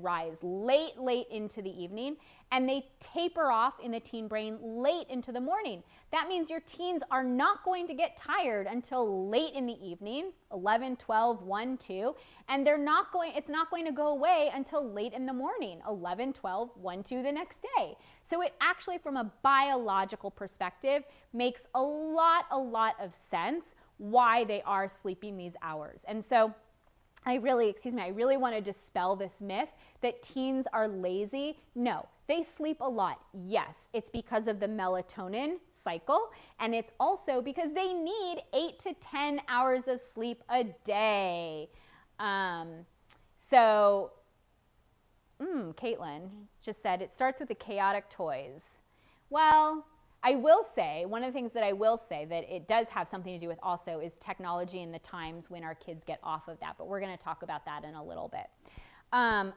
[SPEAKER 4] rise late into the evening, and they taper off in the teen brain late into the morning. That means your teens are not going to get tired until late in the evening, 11, 12, 1, 2, and it's not going to go away until late in the morning, 11, 12, 1, 2 the next day. So it actually, from a biological perspective, makes a lot of sense why they are sleeping these hours. And so I really want to dispel this myth that teens are lazy. No, they sleep a lot. Yes, it's because of the melatonin cycle, and it's also because they need 8 to 10 hours of sleep a day. Caitlin just said it starts with the chaotic toys. Well, I will say, one of the things that I will say that it does have something to do with also is technology and the times when our kids get off of that, but we're going to talk about that in a little bit.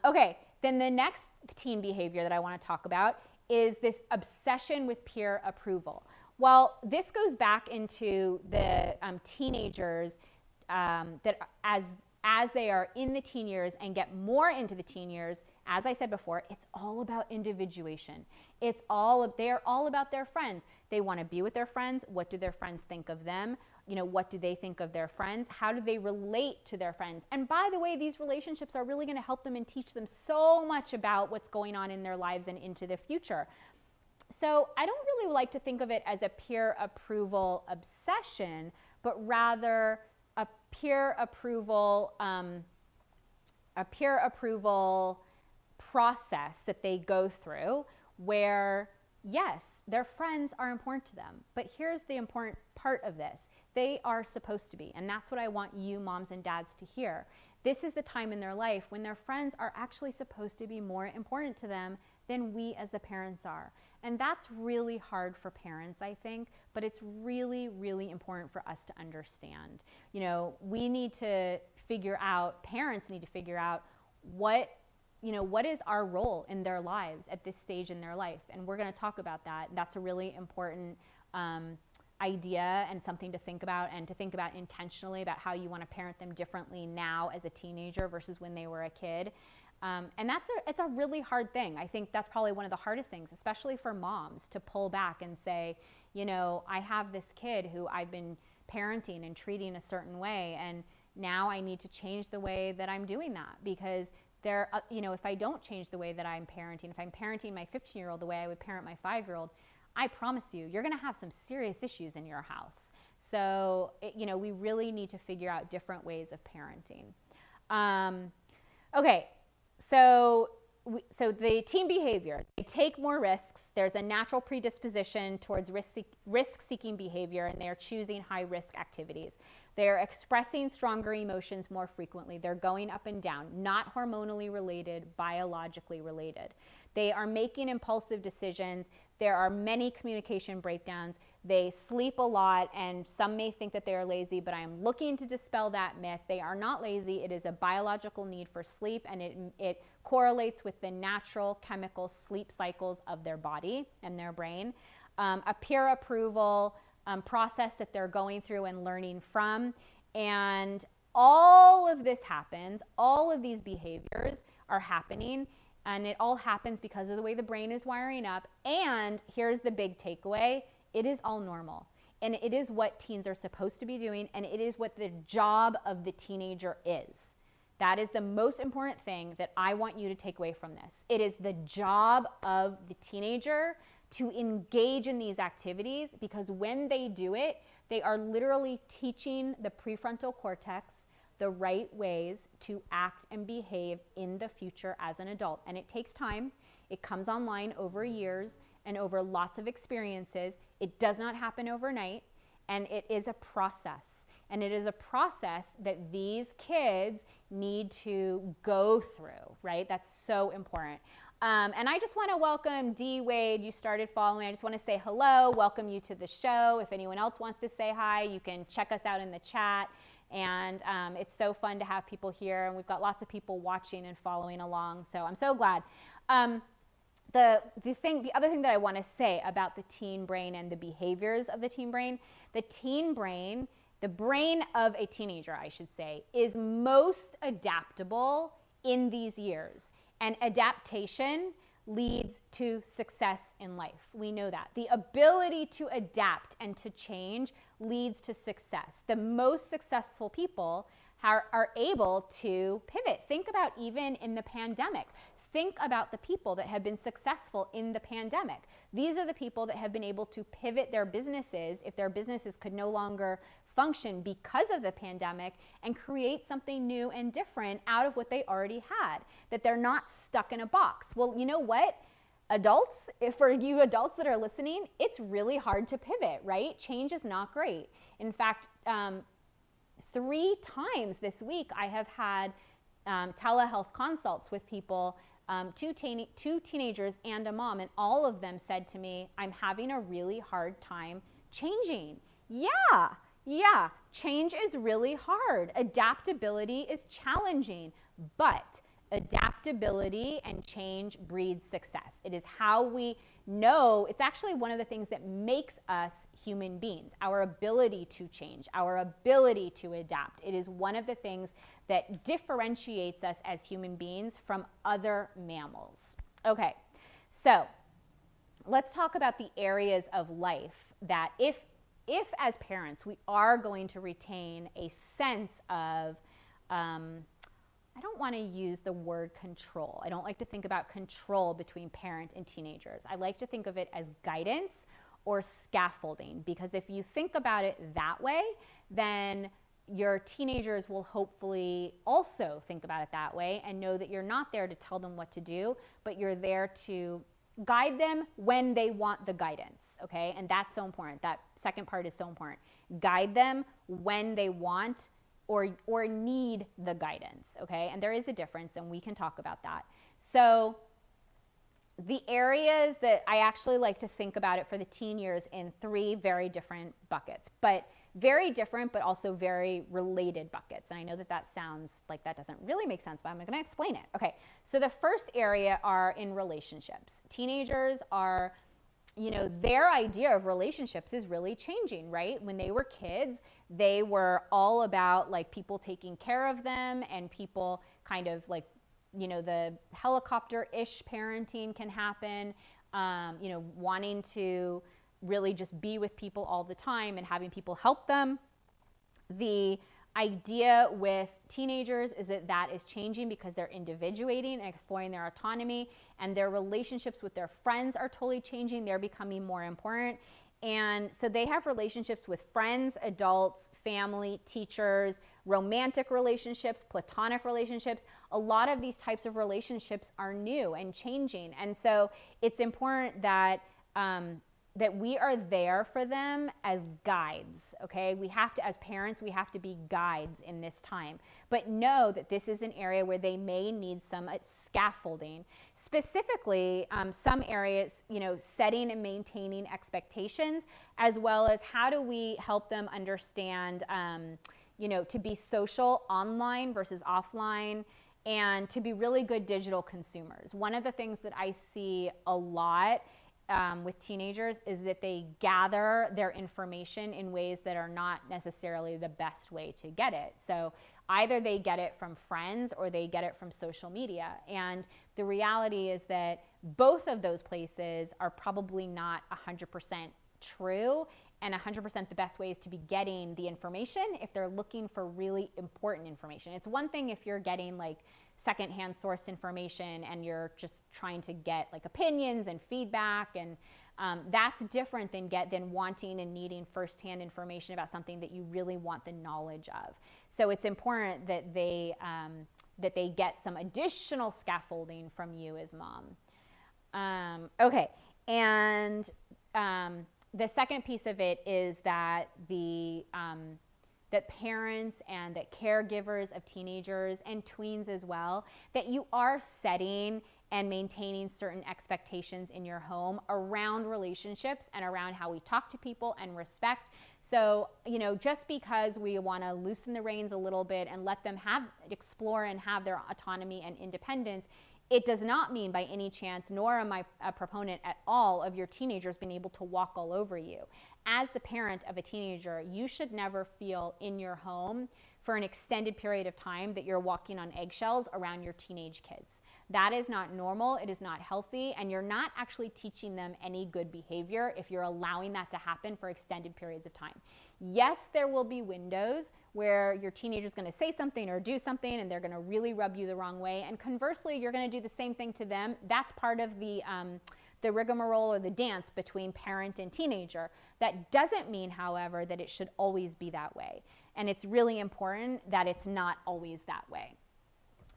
[SPEAKER 4] Okay, then the next teen behavior that I want to talk about is this obsession with peer approval. Well, this goes back into the teenagers that as they are in the teen years and get more into the teen years. As I said before, it's all about individuation. They're all about their friends. They want to be with their friends. What do their friends think of them? What do they think of their friends? How do they relate to their friends? And by the way, these relationships are really going to help them and teach them so much about what's going on in their lives and into the future. So I don't really like to think of it as a peer approval obsession, but rather a peer approval process that they go through where, yes, their friends are important to them. But here's the important part of this. They are supposed to be, and that's what I want you moms and dads to hear. This is the time in their life when their friends are actually supposed to be more important to them than we as the parents are. And that's really hard for parents, I think, but it's really, really important for us to understand. We need to figure out, parents need to figure out what is our role in their lives at this stage in their life? And we're going to talk about that. That's a really important idea and something to think about, and to think about intentionally about how you want to parent them differently now as a teenager versus when they were a kid. And it's a really hard thing. I think that's probably one of the hardest things, especially for moms, to pull back and say, I have this kid who I've been parenting and treating a certain way, and now I need to change the way that I'm doing that, because if I don't change the way that I'm parenting, if I'm parenting my 15-year-old the way I would parent my 5-year-old, I promise you're going to have some serious issues in your house. So, we really need to figure out different ways of parenting. Okay, so the teen behavior, they take more risks. There's a natural predisposition towards risk-seeking behavior, and they're choosing high-risk activities. They're expressing stronger emotions more frequently. They're going up and down, not hormonally related, biologically related. They are making impulsive decisions. There are many communication breakdowns. They sleep a lot, and some may think that they are lazy, but I am looking to dispel that myth. They are not lazy. It is a biological need for sleep, and it correlates with the natural chemical sleep cycles of their body and their brain. A peer approval process that they're going through and learning from. And all of this happens, all of these behaviors are happening, and it all happens because of the way the brain is wiring up. And here's the big takeaway: it is all normal. And it is what teens are supposed to be doing, and it is what the job of the teenager is. That is the most important thing that I want you to take away from this. It is the job of the teenager to engage in these activities, because when they do it, they are literally teaching the prefrontal cortex the right ways to act and behave in the future as an adult. And it takes time. It comes online over years and over lots of experiences. It does not happen overnight, and it is a process. And it is a process that these kids need to go through, right? That's so important. And I just want to welcome D. Wade. You started following. I just want to say hello, welcome you to the show. If anyone else wants to say hi, you can check us out in the chat. And it's so fun to have people here. And we've got lots of people watching and following along. So I'm so glad. The other thing that I want to say about the teen brain and the behaviors of the teen brain the brain of a teenager, I should say, is most adaptable in these years. And adaptation leads to success in life. We know that. The ability to adapt and to change leads to success. The most successful people are able to pivot. Think about even in the pandemic. Think about the people that have been successful in the pandemic. These are the people that have been able to pivot their businesses if their businesses could no longer function because of the pandemic, and create something new and different out of what they already had, that they're not stuck in a box. Well, you know what? Adults, for you adults that are listening, it's really hard to pivot, right? Change is not great. In fact, 3 times this week I have had telehealth consults with people, 2 teenagers and a mom, and all of them said to me, I'm having a really hard time changing. Yeah, change is really hard. Adaptability is challenging, but adaptability and change breeds success. It is how we know, it's actually one of the things that makes us human beings, our ability to change, our ability to adapt. It is one of the things that differentiates us as human beings from other mammals. Okay, so let's talk about the areas of life that if as parents we are going to retain a sense of, I don't want to use the word control. I don't like to think about control between parent and teenagers. I like to think of it as guidance or scaffolding, because if you think about it that way, then your teenagers will hopefully also think about it that way and know that you're not there to tell them what to do, but you're there to guide them when they want the guidance, okay? And that's so important. That second part is so important. Guide them when they want or need the guidance, okay? And there is a difference, and we can talk about that. So the areas that I actually like to think about it for the teen years in 3 very different buckets, but very different, but also very related buckets. And I know that that sounds like that doesn't really make sense, but I'm going to explain it. Okay, so the first area are in relationships. Teenagers are, you know, their idea of relationships is really changing, right? When they were kids, they were all about like people taking care of them and people kind of like, you know, the helicopter-ish parenting can happen, you know, wanting to really just be with people all the time and having people help them. The idea with teenagers is that that is changing because they're individuating and exploring their autonomy, and their relationships with their friends are totally changing. They're becoming more important. And so they have relationships with friends, adults, family, teachers, romantic relationships, platonic relationships. A lot of these types of relationships are new and changing. And so it's important that that we are there for them as guides, okay? We have to, as parents, we have to be guides in this time. But know that this is an area where they may need some scaffolding. Specifically, some areas, you know, setting and maintaining expectations, as well as how do we help them understand, you know, to be social online versus offline, and to be really good digital consumers. One of the things that I see a lot with teenagers is that they gather their information in ways that are not necessarily the best way to get it. So either they get it from friends or they get it from social media. And the reality is that both of those places are probably not 100% true, and 100% the best way is to be getting the information if they're looking for really important information. It's one thing if you're getting like secondhand source information and you're just trying to get like opinions and feedback, and that's different than wanting and needing firsthand information about something that you really want the knowledge of. So it's important that they get some additional scaffolding from you as mom. Okay, and the second piece of it is that that parents and that caregivers of teenagers and tweens as well, that you are setting and maintaining certain expectations in your home around relationships and around how we talk to people and respect. So, you know, just because we want to loosen the reins a little bit and let them explore and have their autonomy and independence, it does not mean by any chance, nor am I a proponent at all of your teenagers being able to walk all over you. as the parent of a teenager, you should never feel in your home for an extended period of time that you're walking on eggshells around your teenage kids. That is not normal, it is not healthy, and you're not actually teaching them any good behavior if you're allowing that to happen for extended periods of time. Yes, there will be windows where your teenager is going to say something or do something and they're going to really rub you the wrong way, and conversely, you're going to do the same thing to them. That's part of the rigmarole or the dance between parent and teenager. That doesn't mean, however, that it should always be that way. And it's really important that it's not always that way.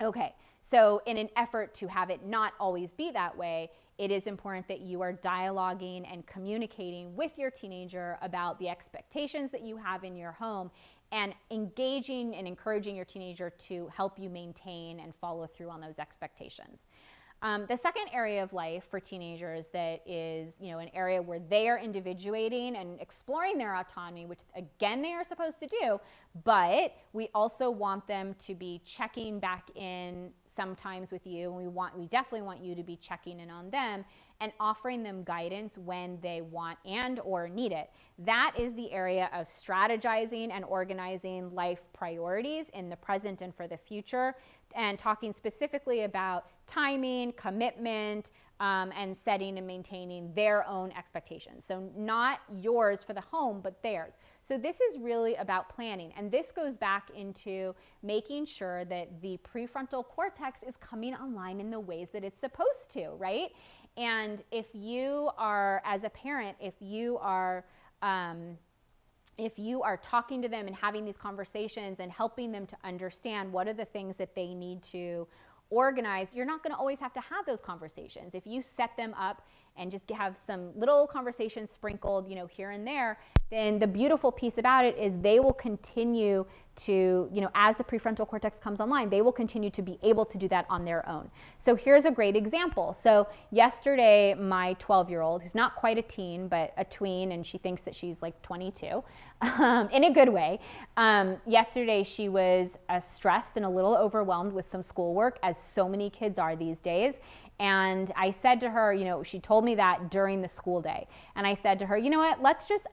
[SPEAKER 4] Okay, so in an effort to have it not always be that way, it is important that you are dialoguing and communicating with your teenager about the expectations that you have in your home and engaging and encouraging your teenager to help you maintain and follow through on those expectations. The second area of life for teenagers that is, an area where they are individuating and exploring their autonomy, which again they are supposed to do, but we also want them to be checking back in sometimes with you, and we definitely want you to be checking in on them and offering them guidance when they want and or need it. That is the area of strategizing and organizing life priorities in the present and for the future, and talking specifically about timing, commitment, and setting and maintaining their own expectations. So not yours for the home, but theirs. So this is really about planning, and this goes back into making sure that the prefrontal cortex is coming online in the ways that it's supposed to, right? And if you are, as a parent, if you are talking to them and having these conversations and helping them to understand what are the things that they need to organize, you're not going to always have to have those conversations. If you set them up and just have some little conversations sprinkled, here and there, then the beautiful piece about it is they will continue to, as the prefrontal cortex comes online, they will continue to be able to do that on their own. So here's a great example. So yesterday, my 12-year-old, who's not quite a teen, but a tween, and she thinks that she's like 22, in a good way. Yesterday, she was stressed and a little overwhelmed with some schoolwork, as so many kids are these days. And I said to her, she told me that during the school day. And I said to her, you know what,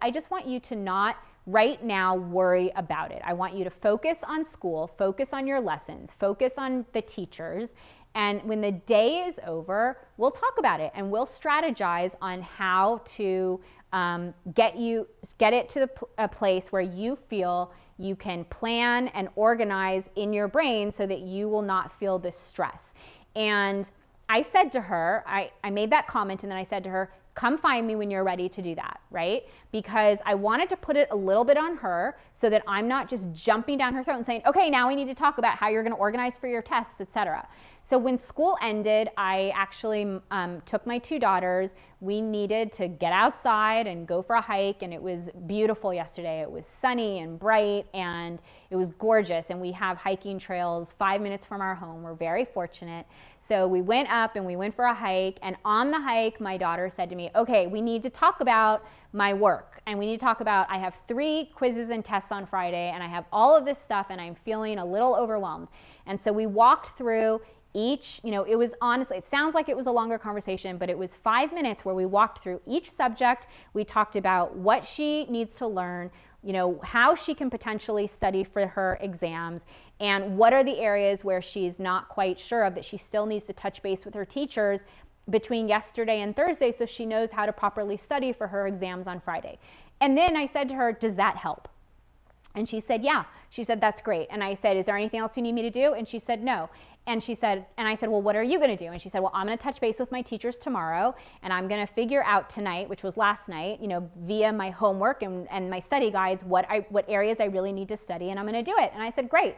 [SPEAKER 4] I just want you to not right now worry about it. I want you to focus on school, focus on your lessons, focus on the teachers. And when the day is over, we'll talk about it and we'll strategize on how to get it to a place where you feel you can plan and organize in your brain so that you will not feel this stress. And I said to her, I made that comment, and then I said to her, come find me when you're ready to do that, right? Because I wanted to put it a little bit on her so that I'm not just jumping down her throat and saying, okay, now we need to talk about how you're going to organize for your tests, etc. So when school ended, I actually took my two daughters. We needed to get outside and go for a hike, and it was beautiful yesterday. It was sunny and bright, and it was gorgeous, and we have hiking trails 5 minutes from our home. We're very fortunate. So we went up and we went for a hike, and on the hike, my daughter said to me, okay, we need to talk about my work, and we need to talk about, I have 3 quizzes and tests on Friday, and I have all of this stuff, and I'm feeling a little overwhelmed. And so we walked through each, it was honestly, it sounds like it was a longer conversation, but it was 5 minutes where we walked through each subject. We talked about what she needs to learn, how she can potentially study for her exams, and what are the areas where she's not quite sure of, that she still needs to touch base with her teachers between yesterday and Thursday so she knows how to properly study for her exams on Friday. And then I said to her, does that help? And she said, yeah. She said, that's great. And I said, is there anything else you need me to do? And she said, no. And I said, well, what are you going to do? And she said, well, I'm going to touch base with my teachers tomorrow, and I'm going to figure out tonight, which was last night, via my homework and my study guides, what areas I really need to study, and I'm going to do it. And I said, great.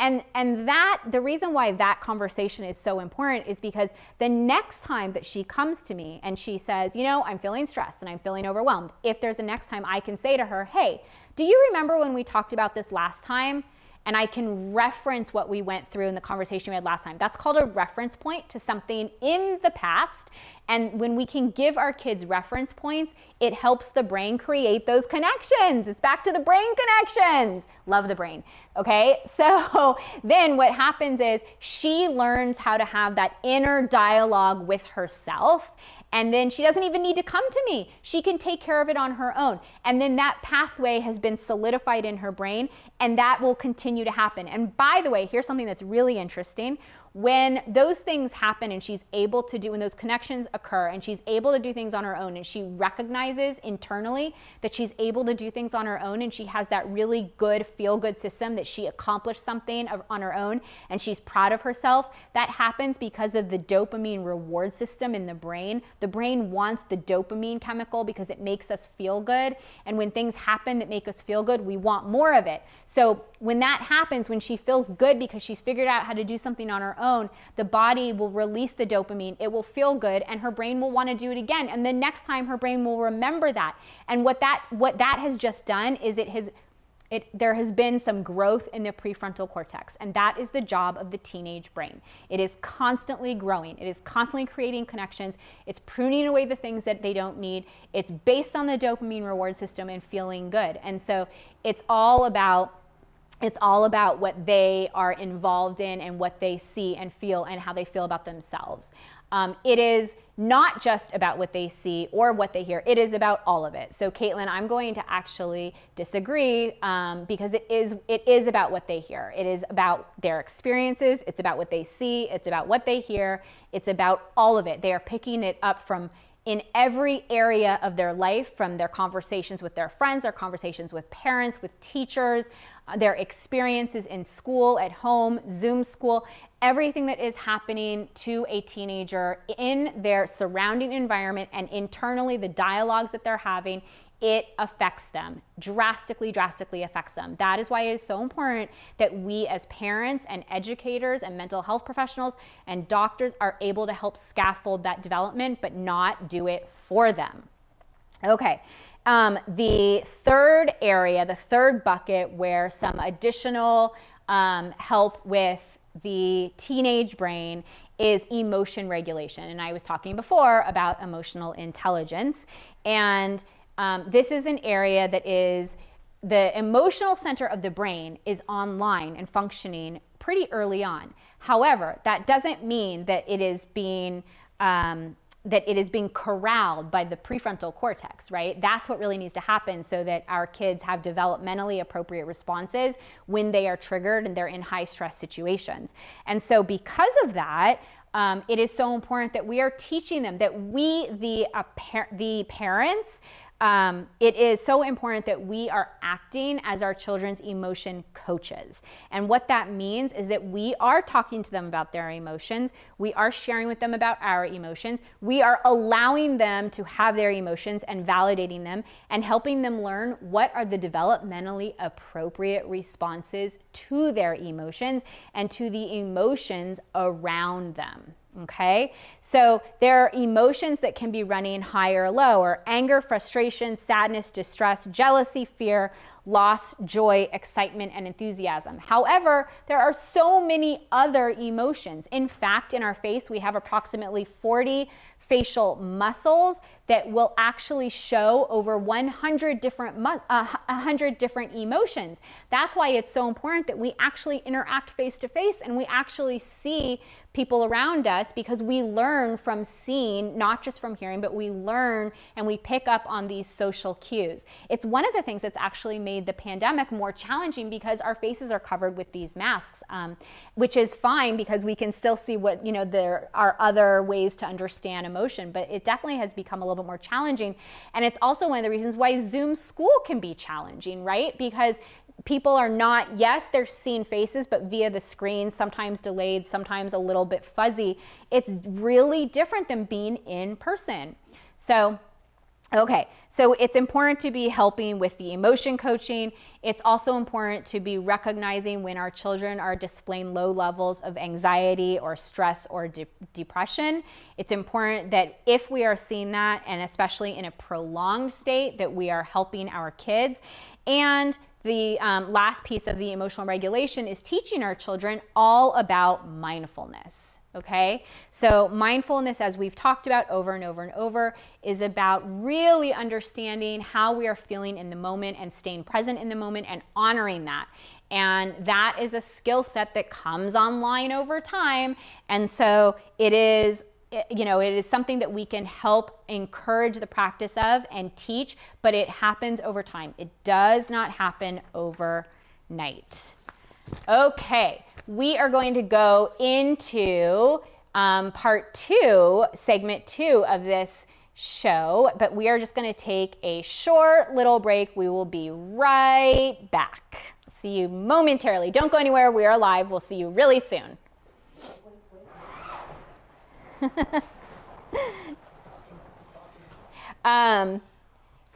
[SPEAKER 4] And that, the reason why that conversation is so important is because the next time that she comes to me and she says, I'm feeling stressed and I'm feeling overwhelmed, if there's a next time, I can say to her, hey, do you remember when we talked about this last time? And I can reference what we went through in the conversation we had last time. That's called a reference point to something in the past. And when we can give our kids reference points, it helps the brain create those connections. It's back to the brain connections. Love the brain. Okay, so then what happens is she learns how to have that inner dialogue with herself. And then she doesn't even need to come to me. She can take care of it on her own. And then that pathway has been solidified in her brain, and that will continue to happen. And by the way, here's something that's really interesting. When those things happen and she's able to do, when those connections occur and she's able to do things on her own, and she recognizes internally that she's able to do things on her own, and she has that really good feel-good system that she accomplished something on her own and she's proud of herself, that happens because of the dopamine reward system in the brain. The brain wants the dopamine chemical because it makes us feel good. And when things happen that make us feel good, we want more of it. So when that happens, when she feels good because she's figured out how to do something on her own, the body will release the dopamine, it will feel good, and her brain will want to do it again. And the next time her brain will remember that. And what that has just done is there has been some growth in the prefrontal cortex, and that is the job of the teenage brain. It is constantly growing. It is constantly creating connections. It's pruning away the things that they don't need. It's based on the dopamine reward system and feeling good. And so it's all about what they are involved in and what they see and feel and how they feel about themselves. It is not just about what they see or what they hear. It is about all of it. So Caitlin, I'm going to actually disagree because it is about what they hear. It is about their experiences. It's about what they see. It's about what they hear. It's about all of it. They are picking it up from in every area of their life, from their conversations with their friends, their conversations with parents, with teachers, their experiences in school, at home, Zoom school, everything that is happening to a teenager in their surrounding environment and internally, the dialogues that they're having, it affects them, drastically affects them. That is why it is so important that we as parents and educators and mental health professionals and doctors are able to help scaffold that development, but not do it for them. Okay. The third area, the third bucket where some additional help with the teenage brain is emotion regulation. And I was talking before about emotional intelligence. And this is an area that is, the emotional center of the brain is online and functioning pretty early on. However, that doesn't mean that it is being corralled by the prefrontal cortex, right? That's what really needs to happen so that our kids have developmentally appropriate responses when they are triggered and they're in high stress situations. And so because of that, it is so important that we are teaching them, that we, the parents, it is so important that we are acting as our children's emotion coaches. And what that means is that we are talking to them about their emotions. We are sharing with them about our emotions. We are allowing them to have their emotions and validating them and helping them learn what are the developmentally appropriate responses to their emotions and to the emotions around them. Okay, so there are emotions that can be running high or low, or anger, frustration, sadness, distress, jealousy, fear, loss, joy, excitement, and enthusiasm. However, there are so many other emotions. In fact, in our face, we have approximately 40 facial muscles that will actually show over 100 different emotions. That's why it's so important that we actually interact face to face and we actually see people around us, because we learn from seeing, not just from hearing, but we learn and we pick up on these social cues. It's one of the things that's actually made the pandemic more challenging because our faces are covered with these masks, which is fine because we can still see what, there are other ways to understand emotion, but it definitely has become a little bit more challenging. And it's also one of the reasons why Zoom school can be challenging, right? Because people are not, yes, they're seeing faces, but via the screen, sometimes delayed, sometimes a little bit fuzzy. It's really different than being in person. So, okay, so it's important to be helping with the emotion coaching. It's also important to be recognizing when our children are displaying low levels of anxiety or stress or depression. It's important that if we are seeing that, and especially in a prolonged state, that we are helping our kids. And the last piece of the emotional regulation is teaching our children all about mindfulness. Okay, so mindfulness, as we've talked about over and over and over, is about really understanding how we are feeling in the moment and staying present in the moment and honoring that. And that is a skill set that comes online over time. And so it is it is something that we can help encourage the practice of and teach, but it happens over time. It does not happen overnight. Okay, we are going to go into part 2, segment 2 of this show, but we are just going to take a short little break. We will be right back. See you momentarily. Don't go anywhere. We are live. We'll see you really soon.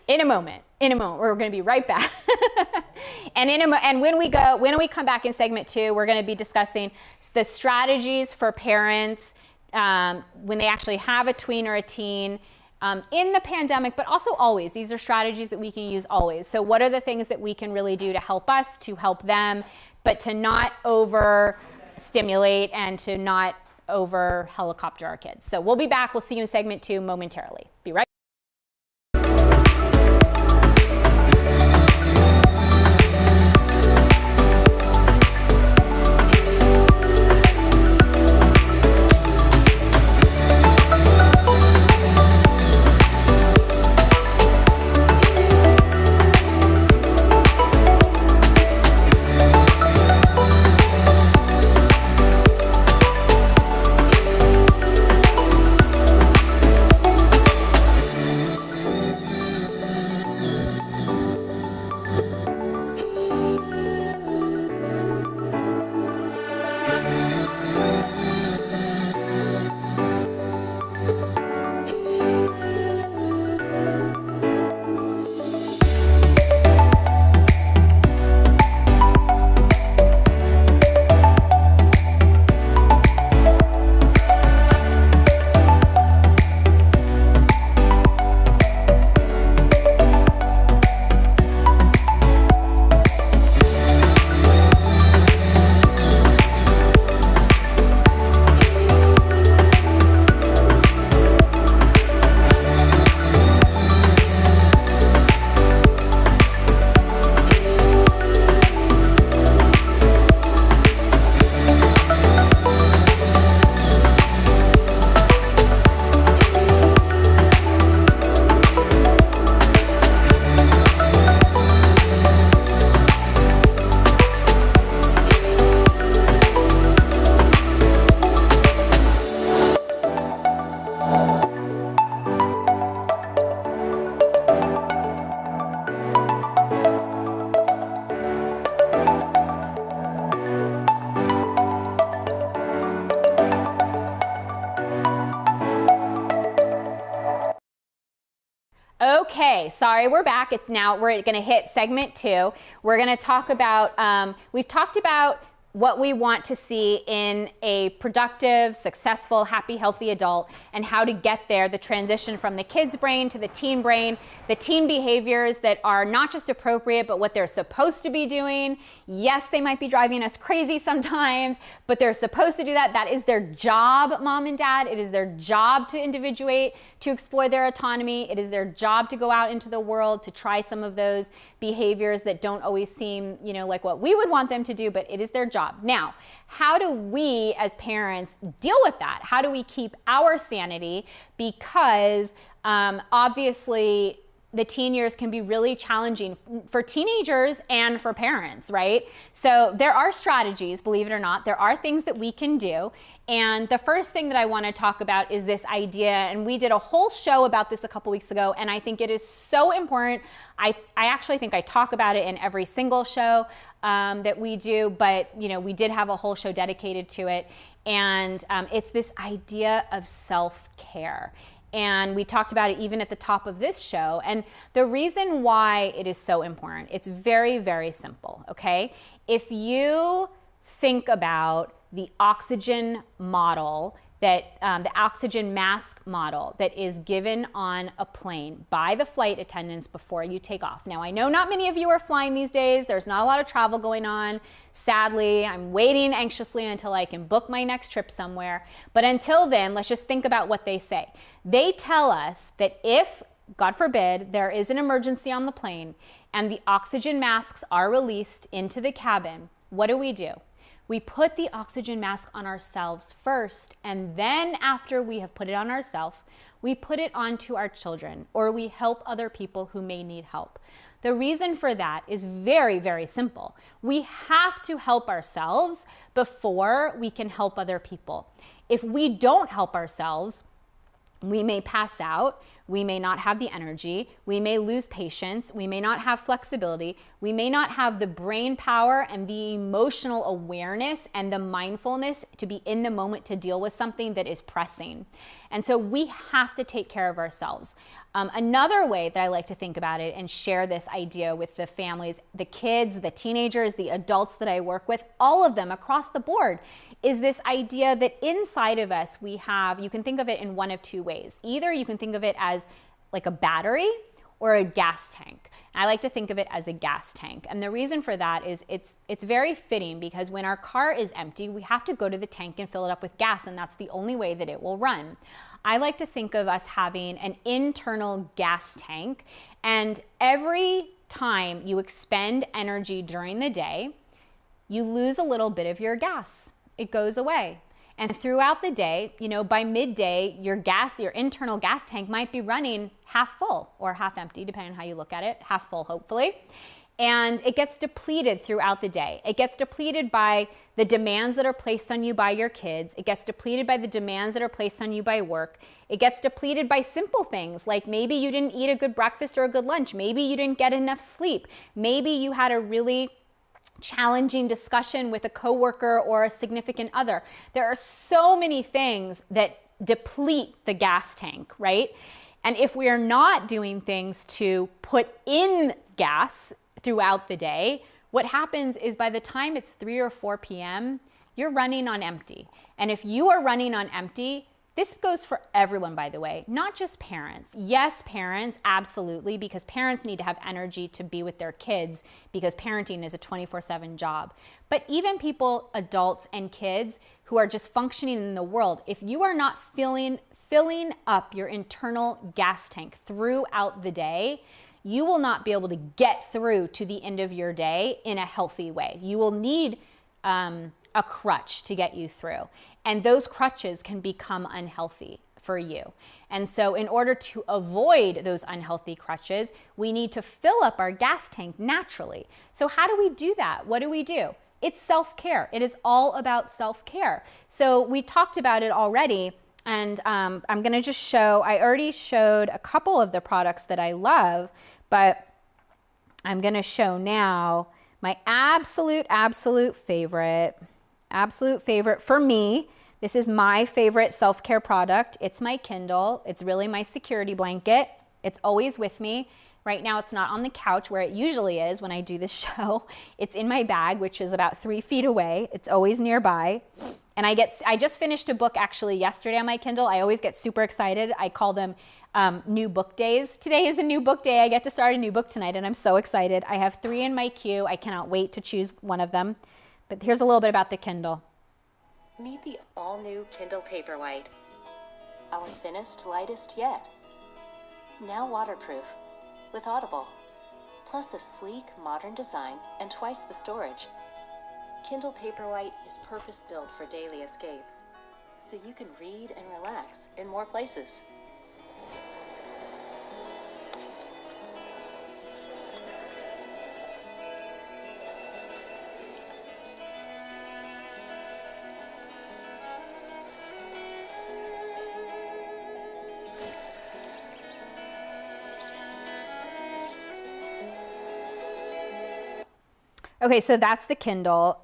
[SPEAKER 4] In a moment, we're going to be right back. and when we come back in segment 2, we're going to be discussing the strategies for parents when they actually have a tween or a teen in the pandemic, but also always. These are strategies that we can use always. So what are the things that we can really do to help us, to help them, but to not overstimulate and to not over helicopter our kids. So we'll be back. We'll see you in segment 2 momentarily. Be right back. Okay, sorry, we're back. We're going to hit segment 2. We're going to talk about, we've talked about what we want to see in a productive, successful, happy, healthy adult and how to get there, the transition from the kid's brain to the teen brain, the teen behaviors that are not just appropriate, but what they're supposed to be doing. Yes, they might be driving us crazy sometimes, but they're supposed to do that. That is their job, mom and dad. It is their job to individuate, to explore their autonomy. It is their job to go out into the world, to try some of those behaviors that don't always seem, like what we would want them to do, but it is their job. Now, how do we as parents deal with that? How do we keep our sanity? Because obviously the teen years can be really challenging for teenagers and for parents, right? So there are strategies, believe it or not. There are things that we can do. And the first thing that I want to talk about is this idea, and we did a whole show about this a couple weeks ago, and I think it is so important. I actually think I talk about it in every single show that we do, but we did have a whole show dedicated to it. And it's this idea of self-care. And we talked about it even at the top of this show. And the reason why it is so important, it's very, very simple, okay? If you think about the oxygen model, that the oxygen mask model that is given on a plane by the flight attendants before you take off. Now, I know not many of you are flying these days. There's not a lot of travel going on. Sadly, I'm waiting anxiously until I can book my next trip somewhere. But until then, let's just think about what they say. They tell us that if, God forbid, there is an emergency on the plane and the oxygen masks are released into the cabin, what do? We put the oxygen mask on ourselves first, and then after we have put it on ourselves, we put it onto our children, or we help other people who may need help. The reason for that is very, very simple. We have to help ourselves before we can help other people. If we don't help ourselves, we may pass out, we may not have the energy, we may lose patience, we may not have flexibility, we may not have the brain power and the emotional awareness and the mindfulness to be in the moment to deal with something that is pressing. And so we have to take care of ourselves. Another way that I like to think about it and share this idea with the families, the kids, the teenagers, the adults that I work with, all of them across the board, is this idea that inside of us we have, you can think of it in one of two ways. Either you can think of it as like a battery or a gas tank. I like to think of it as a gas tank. And the reason for that is it's very fitting, because when our car is empty, we have to go to the tank and fill it up with gas, and that's the only way that it will run. I like to think of us having an internal gas tank, and every time you expend energy during the day, you lose a little bit of your gas. It goes away. And throughout the day, by midday, your internal gas tank might be running half full or half empty, depending on how you look at it, half full, hopefully. And it gets depleted throughout the day. It gets depleted by the demands that are placed on you by your kids. It gets depleted by the demands that are placed on you by work. It gets depleted by simple things like maybe you didn't eat a good breakfast or a good lunch. Maybe you didn't get enough sleep. Maybe you had a really challenging discussion with a coworker or a significant other. There are so many things that deplete the gas tank, right? And if we are not doing things to put in gas throughout the day, what happens is by the time it's 3 or 4 p.m., you're running on empty. And if you are running on empty, this goes for everyone, by the way, not just parents. Yes, parents, absolutely, because parents need to have energy to be with their kids, because parenting is a 24/7 job. But even people, adults and kids who are just functioning in the world, if you are not filling up your internal gas tank throughout the day, you will not be able to get through to the end of your day in a healthy way. You will need a crutch to get you through. And those crutches can become unhealthy for you. And so in order to avoid those unhealthy crutches, we need to fill up our gas tank naturally. So how do we do that? What do? It's self-care. It is all about self-care. So we talked about it already, and I'm gonna just show, I already showed a couple of the products that I love, but I'm gonna show now my absolute favorite for me. This is my favorite self-care product. It's my Kindle. It's really my security blanket. It's always with me. Right now it's not on the couch where it usually is when I do this show. It's in my bag, which is about 3 feet away. It's always nearby. And I just finished a book actually yesterday on my Kindle. I always get super excited. I call them new book days. Today is a new book day. I get to start a new book tonight, and I'm so excited. I have 3 in my queue. I cannot wait to choose one of them. But here's a little bit about the Kindle.
[SPEAKER 7] Meet the all-new Kindle Paperwhite. Our thinnest, lightest yet. Now waterproof, with Audible. Plus a sleek, modern design and twice the storage. Kindle Paperwhite is purpose-built for daily escapes, so you can read and relax in more places.
[SPEAKER 4] Okay, so that's the Kindle.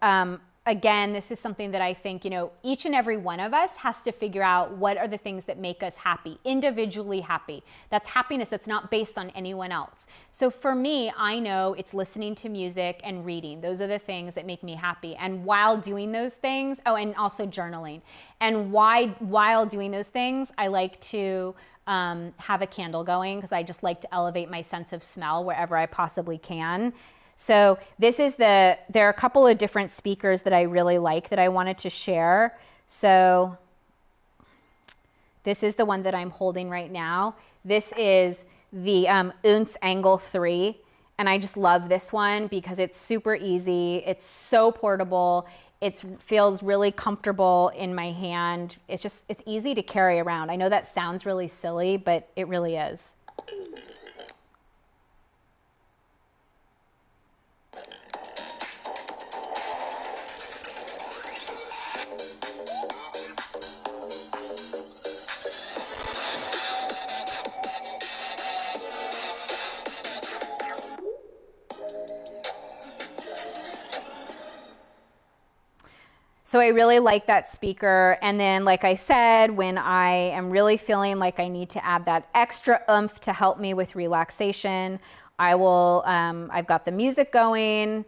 [SPEAKER 4] Again, this is something that I think, each and every one of us has to figure out what are the things that make us happy, individually happy. That's happiness that's not based on anyone else. So for me, I know it's listening to music and reading. Those are the things that make me happy. And while doing those things, and also journaling. And while doing those things, I like to have a candle going, because I just like to elevate my sense of smell wherever I possibly can. So there are a couple of different speakers that I really like that I wanted to share. So this is the one that I'm holding right now. This is the Unz Angle 3. And I just love this one because it's super easy. It's so portable. It feels really comfortable in my hand. It's easy to carry around. I know that sounds really silly, but it really is. So I really like that speaker. And then, like I said, when I am really feeling like I need to add that extra oomph to help me with relaxation, I will, I've got the music going.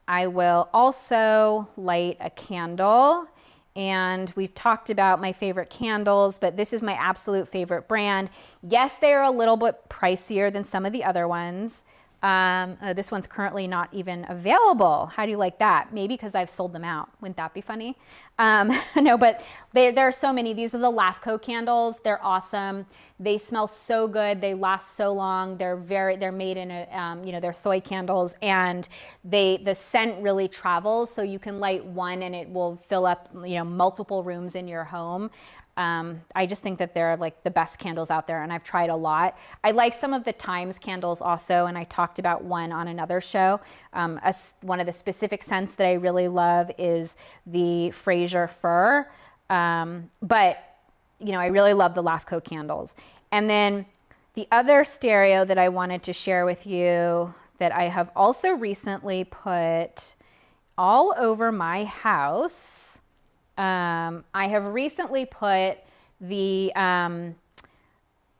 [SPEAKER 4] I will also light a candle. And we've talked about my favorite candles, but this is my absolute favorite brand. Yes, they are a little bit pricier than some of the other ones. This one's currently not even available. How do you like that? Maybe because I've sold them out. Wouldn't that be funny? No, but there are so many. These are the LAFCO candles. They're awesome. They smell so good. They last so long. They're made in a, they're soy candles, and the scent really travels. So you can light one and it will fill up, multiple rooms in your home. I just think that they're like the best candles out there, and I've tried a lot. I like some of the Times candles also, and I talked about one on another show. One of the specific scents that I really love is the Fraser Fir, but I really love the LAFCO candles. And then the other stereo that I wanted to share with you that I have also recently put all over my house. I have recently put the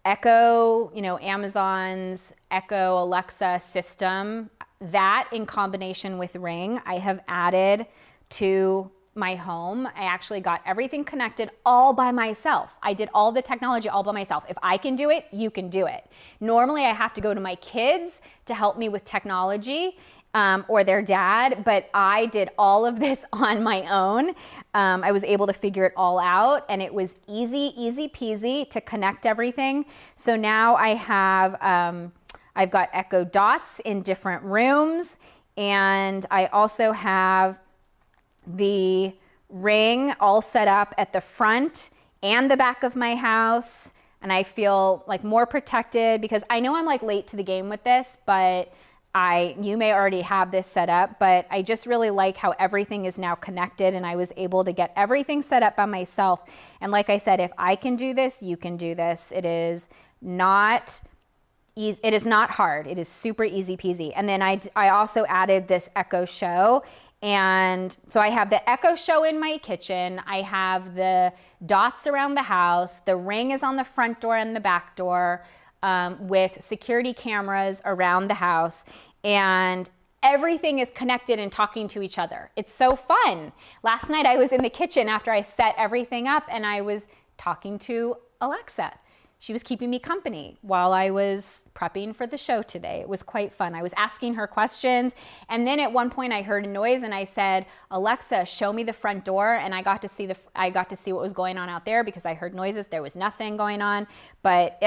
[SPEAKER 4] Echo, Amazon's Echo Alexa system, that in combination with Ring, I have added to my home. I actually got everything connected all by myself. I did all the technology all by myself. If I can do it, you can do it. Normally I have to go to my kids to help me with technology. Or their dad, but I did all of this on my own. I was able to figure it all out, and it was easy peasy to connect everything. So now I have, I've got Echo Dots in different rooms, and I also have the Ring all set up at the front and the back of my house, and I feel like more protected because I know I'm like late to the game with this, but you may already have this set up, but I just really like how everything is now connected, and I was able to get everything set up by myself. And like I said, if I can do this, you can do this. It is not easy. It is not hard. It is super easy peasy. And then I also added this Echo Show. And so I have the Echo Show in my kitchen. I have the dots around the house. The Ring is on the front door and the back door. With security cameras around the house, and everything is connected and talking to each other. It's so fun. Last night I was in the kitchen after I set everything up, and I was talking to Alexa. She was keeping me company while I was prepping for the show today. It was quite fun. I was asking her questions, and then at one point I heard a noise, and I said, "Alexa, show me the front door." And I got to see what was going on out there because I heard noises. There was nothing going on, but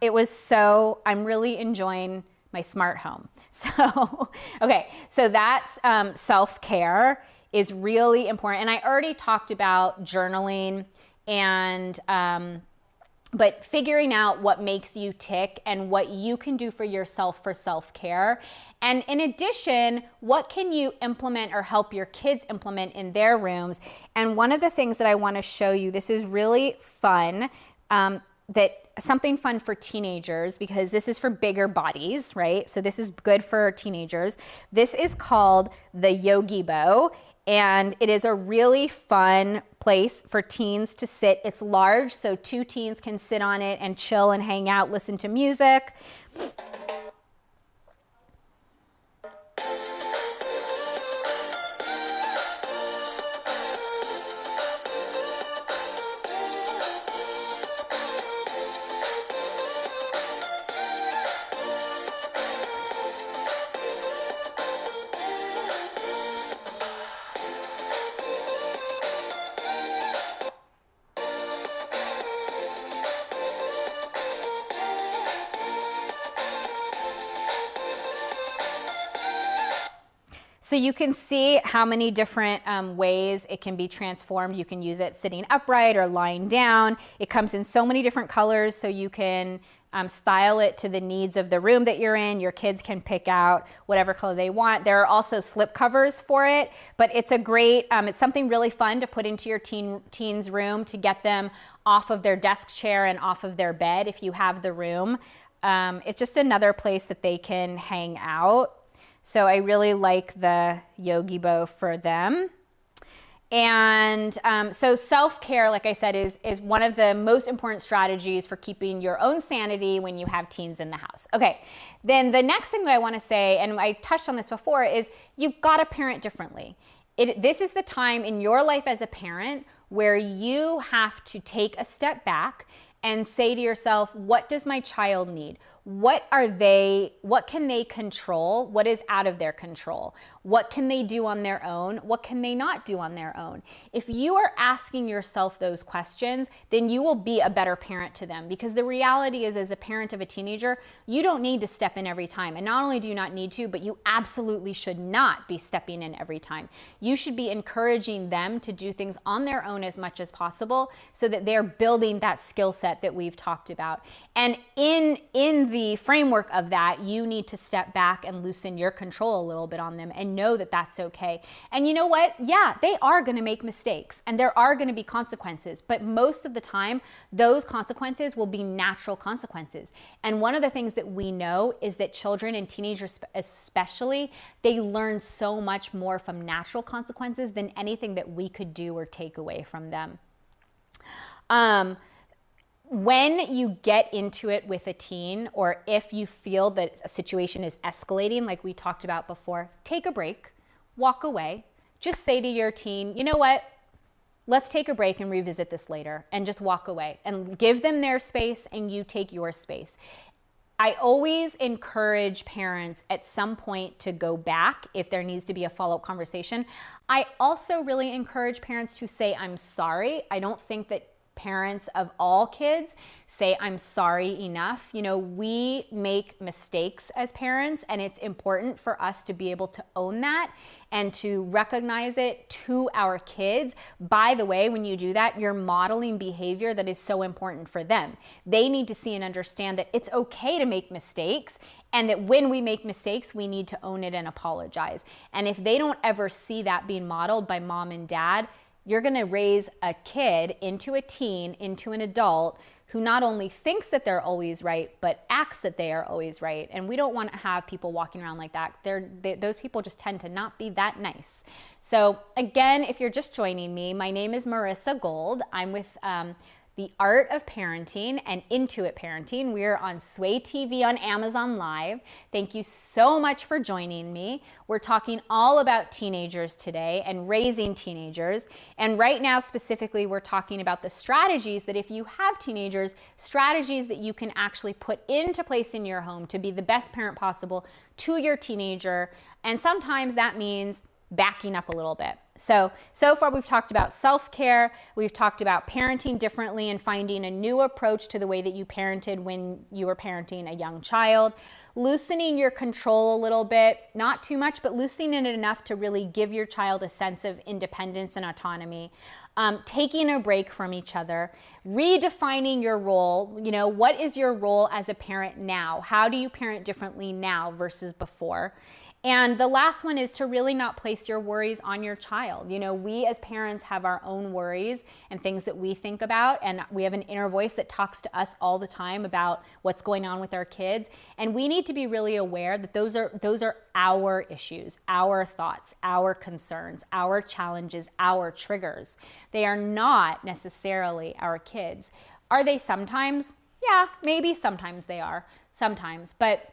[SPEAKER 4] it was so. I'm really enjoying my smart home. So okay, so that's self-care is really important, and I already talked about journaling and. But figuring out what makes you tick and what you can do for yourself for self-care. And in addition, what can you implement or help your kids implement in their rooms? And one of the things that I want to show you, this is really fun, something fun for teenagers, because this is for bigger bodies, right? So this is good for teenagers. This is called the Yogi Bow. And it is a really fun place for teens to sit. It's large, so 2 teens can sit on it and chill and hang out, listen to music. So you can see how many different ways it can be transformed. You can use it sitting upright or lying down. It comes in so many different colors, so you can style it to the needs of the room that you're in. Your kids can pick out whatever color they want. There are also slip covers for it, but it's a great, it's something really fun to put into your teen's room to get them off of their desk chair and off of their bed if you have the room. It's just another place that they can hang out. So I really like the Yogibo for them. And so self-care, like I said, is one of the most important strategies for keeping your own sanity when you have teens in the house. Okay, then the next thing that I want to say, and I touched on this before, is you've got to parent differently. This is the time in your life as a parent where you have to take a step back and say to yourself, what does my child need? What can they control? What is out of their control? What can they do on their own? What can they not do on their own? If you are asking yourself those questions, then you will be a better parent to them, because the reality is, as a parent of a teenager, you don't need to step in every time. And not only do you not need to, but you absolutely should not be stepping in every time. You should be encouraging them to do things on their own as much as possible so that they're building that skill set that we've talked about. And in the framework of that, you need to step back and loosen your control a little bit on them and know that that's okay. And you know what? Yeah, they are going to make mistakes and there are going to be consequences, but most of the time, those consequences will be natural consequences. And one of the things that we know is that children and teenagers especially, they learn so much more from natural consequences than anything that we could do or take away from them. When you get into it with a teen, or if you feel that a situation is escalating, like we talked about before, take a break, walk away. Just say to your teen, you know what? Let's take a break and revisit this later, and just walk away and give them their space and you take your space. I always encourage parents at some point to go back if there needs to be a follow-up conversation. I also really encourage parents to say, I'm sorry. I don't think that parents of all kids say I'm sorry enough. You know, we make mistakes as parents, and it's important for us to be able to own that and to recognize it to our kids. By the way, when you do that, you're modeling behavior that is so important for them. They need to see and understand that it's okay to make mistakes, and that when we make mistakes, we need to own it and apologize. And if they don't ever see that being modeled by mom and dad, you're going to raise a kid into a teen, into an adult who not only thinks that they're always right, but acts that they are always right. And we don't want to have people walking around like that. Those people just tend to not be that nice. So again, if you're just joining me, my name is Marissa Gold. I'm with The Art of Parenting and Intuit Parenting. We're on Sway TV on Amazon Live. Thank you so much for joining me. We're talking all about teenagers today and raising teenagers. And right now, specifically, we're talking about the strategies that if you have teenagers, strategies that you can actually put into place in your home to be the best parent possible to your teenager. And sometimes that means backing up a little bit. So far we've talked about self-care, we've talked about parenting differently and finding a new approach to the way that you parented when you were parenting a young child, loosening your control a little bit, not too much, but loosening it enough to really give your child a sense of independence and autonomy, taking a break from each other, redefining your role. You know, what is your role as a parent now? How do you parent differently now versus before? And the last one is to really not place your worries on your child. You know, we as parents have our own worries and things that we think about, and we have an inner voice that talks to us all the time about what's going on with our kids. And we need to be really aware that those are our issues, our thoughts, our concerns, our challenges, our triggers. They are not necessarily our kids. Are they sometimes? Yeah, maybe sometimes they are, sometimes, but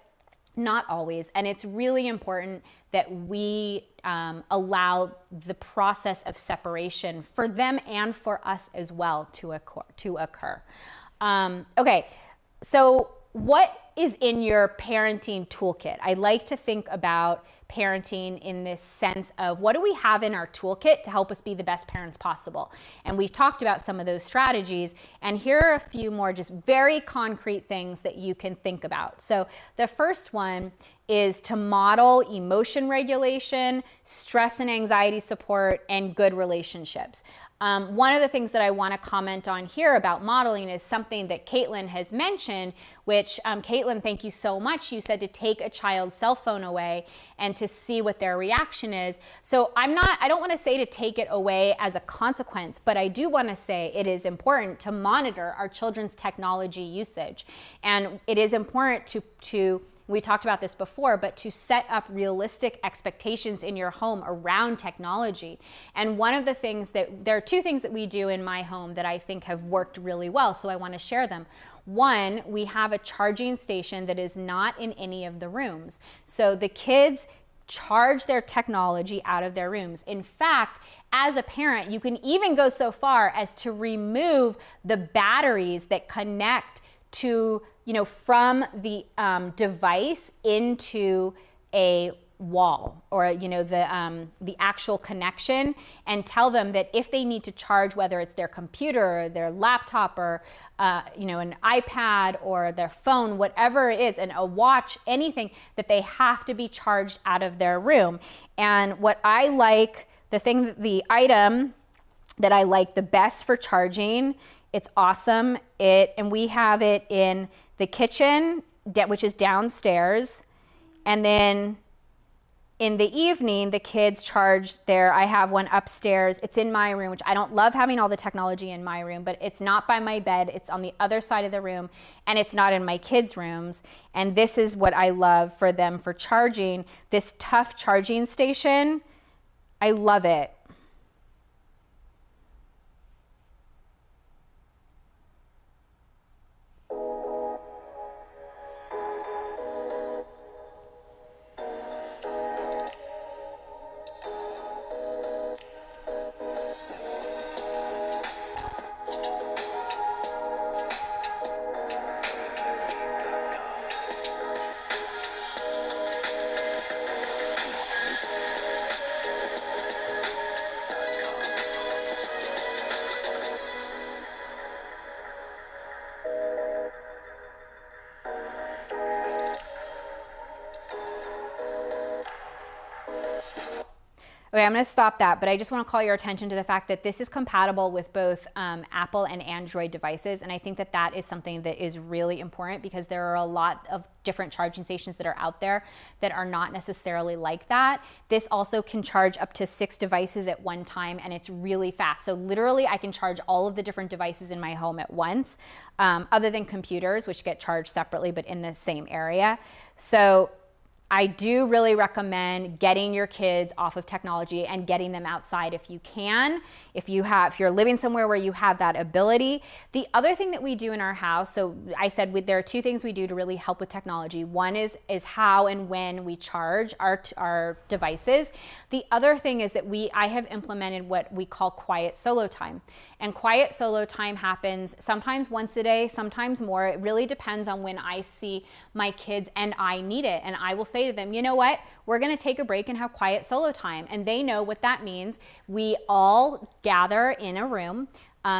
[SPEAKER 4] not always. And it's really important that we allow the process of separation for them and for us as well to occur. Okay, so what is in your parenting toolkit? I like to think about parenting in this sense of what do we have in our toolkit to help us be the best parents possible? And we've talked about some of those strategies, and here are a few more just very concrete things that you can think about. So the first one is to model emotion regulation, stress and anxiety support, and good relationships. One of the things that I want to comment on here about modeling is something that Caitlin has mentioned, which Caitlin, thank you so much. You said to take a child's cell phone away and to see what their reaction is. So I don't want to say to take it away as a consequence, but I do want to say it is important to monitor our children's technology usage. And it is important to we talked about this before, but to set up realistic expectations in your home around technology. And one of the things there are two things that we do in my home that I think have worked really well, so I want to share them. One, we have a charging station that is not in any of the rooms. So the kids charge their technology out of their rooms. In fact, as a parent, you can even go so far as to remove the batteries that connect to, from the device into a wall, or the actual connection, and tell them that if they need to charge, whether it's their computer or their laptop or an iPad or their phone, whatever it is, and a watch, anything, that they have to be charged out of their room. And what I like, the item that I like the best for charging, it's awesome. And we have it in the kitchen, which is downstairs. And then in the evening, the kids charge I have one upstairs. It's in my room, which I don't love having all the technology in my room, but it's not by my bed. It's on the other side of the room, and it's not in my kids' rooms. And this is what I love for them for charging. This Tough charging station, I love it. Okay, I'm going to stop that, but I just want to call your attention to the fact that this is compatible with both Apple and Android devices, and I think that is something that is really important, because there are a lot of different charging stations that are out there that are not necessarily like that. This also can charge up to 6 devices at one time, and it's really fast. So literally I can charge all of the different devices in my home at once, other than computers, which get charged separately but in the same area. So I do really recommend getting your kids off of technology and getting them outside if you can, if you're living somewhere where you have that ability. The other thing that we do in our house, so I said there are 2 things we do to really help with technology. One is how and when we charge our devices. The other thing is that I have implemented what we call quiet solo time. And quiet solo time happens sometimes once a day, sometimes more. It really depends on when I see my kids and I need it. And I will say to them, you know what? We're going to take a break and have quiet solo time. And they know what that means. We all gather in a room.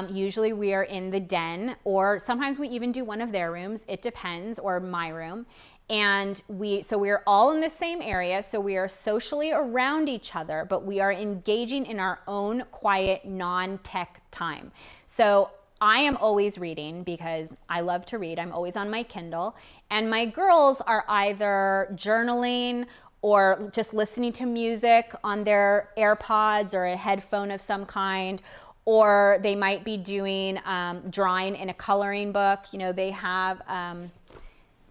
[SPEAKER 4] Usually we are in the den, or sometimes we even do one of their rooms. It depends, or my room. And we're all in the same area, so we are socially around each other, but we are engaging in our own quiet, non-tech time. So I am always reading, because I love to read. I'm always on my Kindle, and my girls are either journaling or just listening to music on their AirPods or a headphone of some kind, or they might be doing drawing in a coloring book. They have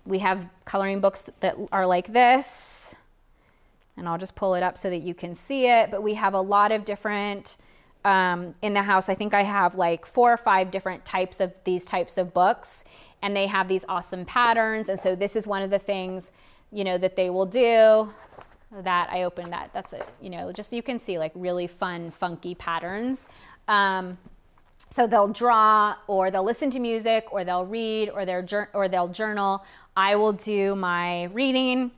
[SPEAKER 4] we have coloring books that are like this, and I'll just pull it up so that you can see it. But we have a lot of different, in the house, I think I have like 4 or 5 different types of these types of books, and they have these awesome patterns. And so this is one of the things, that they will do. That I opened that, that's it, just so you can see like really fun, funky patterns. So they'll draw, or they'll listen to music, or they'll read, or they'll journal. I will do my reading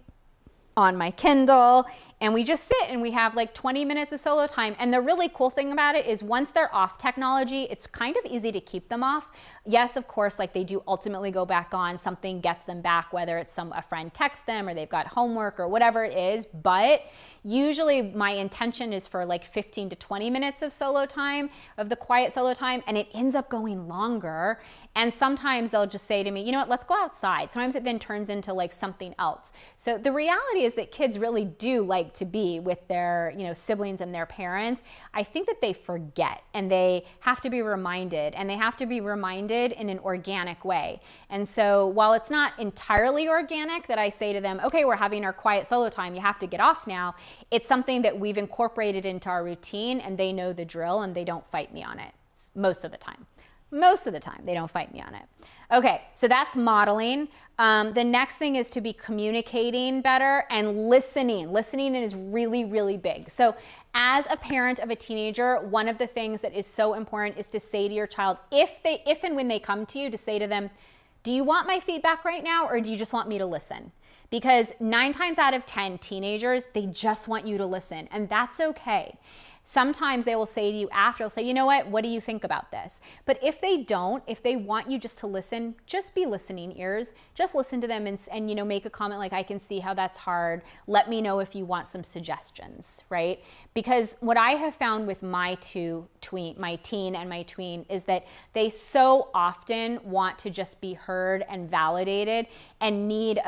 [SPEAKER 4] on my Kindle, and we just sit and we have like 20 minutes of solo time. And the really cool thing about it is once they're off technology, it's kind of easy to keep them off. Yes, of course, like they do ultimately go back on, something gets them back, whether it's a friend texts them or they've got homework or whatever it is. But usually my intention is for like 15 to 20 minutes of solo time, of the quiet solo time, and it ends up going longer. And sometimes they'll just say to me, you know what, let's go outside. Sometimes it then turns into like something else. So the reality is that kids really do like to be with their, siblings and their parents. I think that they forget, and they have to be reminded, and they have to be reminded in an organic way. And so while it's not entirely organic that I say to them, okay, we're having our quiet solo time, you have to get off now, it's something that we've incorporated into our routine, and they know the drill and they don't fight me on it most of the time. Most of the time, they don't fight me on it. Okay, so that's modeling. The next thing is to be communicating better and listening. Listening is really, really big. So as a parent of a teenager, one of the things that is so important is to say to your child, if and when they come to you, to say to them, do you want my feedback right now, or do you just want me to listen? Because 9 times out of 10 teenagers, they just want you to listen, and that's okay. Sometimes they will say to you after, they'll say, you know what do you think about this? But if they don't, if they want you just to listen, just be listening ears. Just listen to them and make a comment like, I can see how that's hard. Let me know if you want some suggestions, right? Because what I have found with my teen and my tween is that they so often want to just be heard and validated and need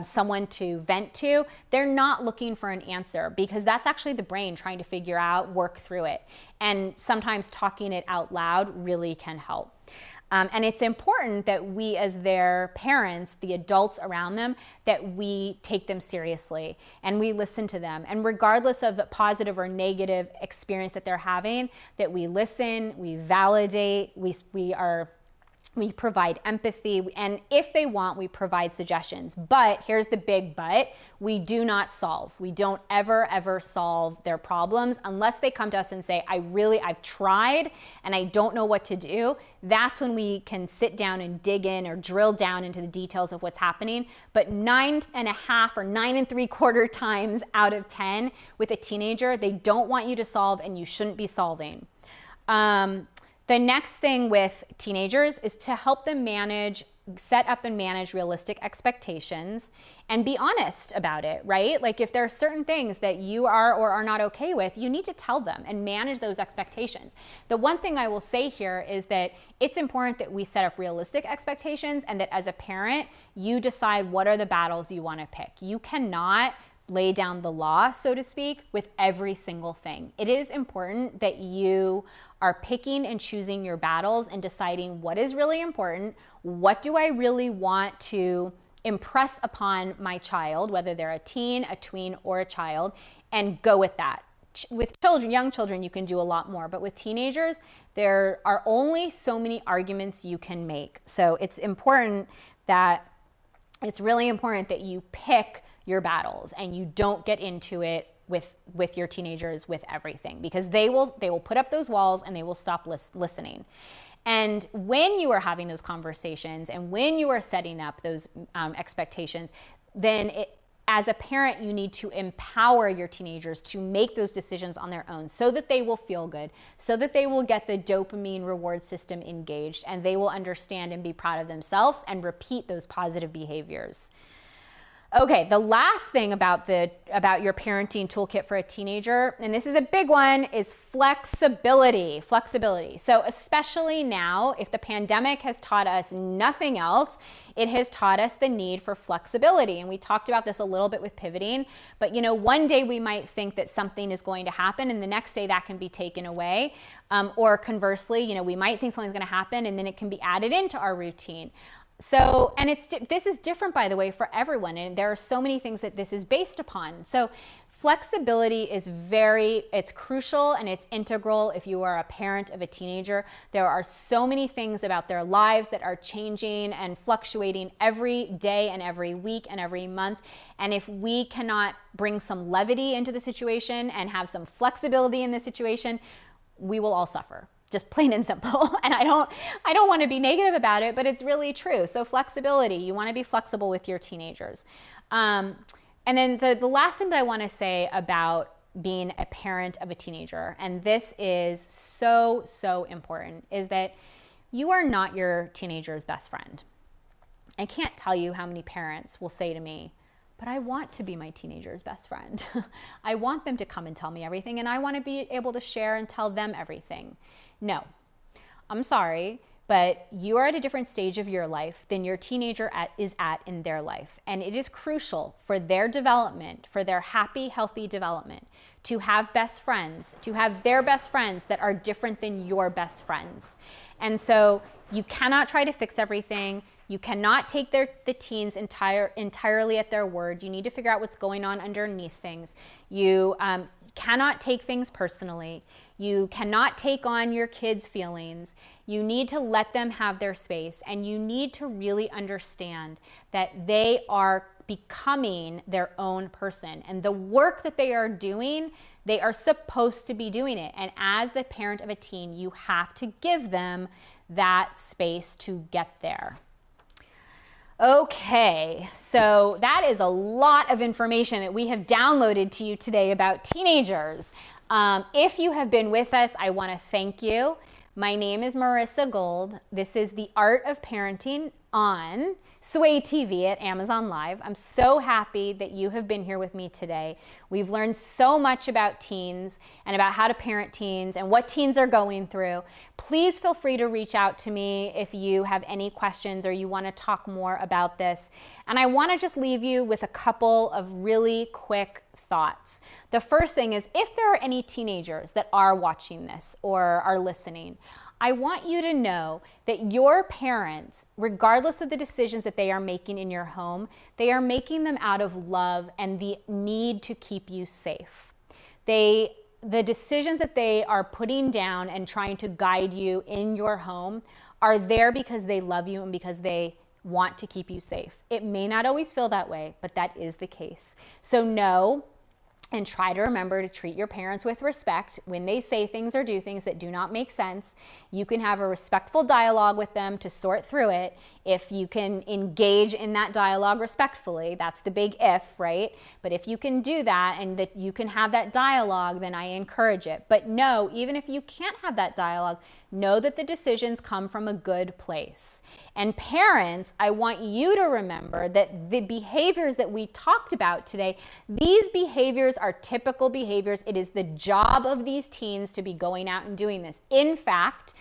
[SPEAKER 4] someone to vent to. They're not looking for an answer, because that's actually the brain trying to figure out, work through it. And sometimes talking it out loud really can help. And it's important that we, as their parents, the adults around them, that we take them seriously and we listen to them. And regardless of the positive or negative experience that they're having, that we listen, we validate, we provide empathy, and if they want, we provide suggestions. But here's the big but: we do not solve. We don't ever solve their problems unless they come to us and say, I've tried and I don't know what to do. That's when we can sit down and dig in or drill down into the details of what's happening. But 9.5 or 9 3/4 times out of 10 with a teenager, they don't want you to solve, and you shouldn't be solving. The next thing with teenagers is to help them set up and manage realistic expectations and be honest about it, right? Like if there are certain things that you are or are not okay with, you need to tell them and manage those expectations. The one thing I will say here is that it's important that we set up realistic expectations, and that as a parent, you decide what are the battles you want to pick. You cannot lay down the law, so to speak, with every single thing. It is important that you are picking and choosing your battles and deciding what is really important, what do I really want to impress upon my child, whether they're a teen, a tween, or a child, and go with that. With children, young children, you can do a lot more, but with teenagers, there are only so many arguments you can make. So it's really important that you pick your battles and you don't get into it with your teenagers with everything, because they will put up those walls and they will stop listening. And when you are having those conversations and when you are setting up those expectations, then as a parent, you need to empower your teenagers to make those decisions on their own, so that they will feel good, so that they will get the dopamine reward system engaged, and they will understand and be proud of themselves and repeat those positive behaviors. Okay, the last thing about your parenting toolkit for a teenager, and this is a big one, is flexibility. Flexibility. So especially now, if the pandemic has taught us nothing else, it has taught us the need for flexibility. And we talked about this a little bit with pivoting, but one day we might think that something is going to happen and the next day that can be taken away. Or conversely, we might think something's going to happen and then it can be added into our routine. So, and this is different, by the way, for everyone. And there are so many things that this is based upon. So flexibility is it's crucial and it's integral if you are a parent of a teenager. There are so many things about their lives that are changing and fluctuating every day and every week and every month. And if we cannot bring some levity into the situation and have some flexibility in the situation, we will all suffer. Just plain and simple. And I don't want to be negative about it, but it's really true. So flexibility, you want to be flexible with your teenagers. And then the last thing that I want to say about being a parent of a teenager, and this is so, so important, is that you are not your teenager's best friend. I can't tell you how many parents will say to me, but I want to be my teenager's best friend. I want them to come and tell me everything, and I want to be able to share and tell them everything. No, I'm sorry, but you are at a different stage of your life than your teenager is at in their life. And it is crucial for their development, for their happy, healthy development, to have best friends, to have their best friends that are different than your best friends. And so you cannot try to fix everything. You cannot take the teens entirely at their word. You need to figure out what's going on underneath things. You cannot take things personally. You cannot take on your kids' feelings. You need to let them have their space, and you need to really understand that they are becoming their own person, and the work that they are doing, they are supposed to be doing it. And as the parent of a teen, you have to give them that space to get there. Okay, so that is a lot of information that we have downloaded to you today about teenagers. If you have been with us, I want to thank you. My name is Marissa Gold. This is The Art of Parenting on Sway TV at Amazon Live. I'm so happy that you have been here with me today. We've learned so much about teens and about how to parent teens and what teens are going through. Please feel free to reach out to me if you have any questions or you want to talk more about this. And I want to just leave you with a couple of really quick thoughts. The first thing is, if there are any teenagers that are watching this or are listening, I want you to know that your parents, regardless of the decisions that they are making in your home, they are making them out of love and the need to keep you safe. The decisions that they are putting down and trying to guide you in your home are there because they love you and because they want to keep you safe. It may not always feel that way, but that is the case. So know and try to remember to treat your parents with respect when they say things or do things that do not make sense. You can have a respectful dialogue with them to sort through it. If you can engage in that dialogue respectfully, that's the big if, right? But if you can do that and that you can have that dialogue, then I encourage it. But no, even if you can't have that dialogue, know that the decisions come from a good place. And parents, I want you to remember that the behaviors that we talked about today, these behaviors are typical behaviors. It is the job of these teens to be going out and doing this. In fact,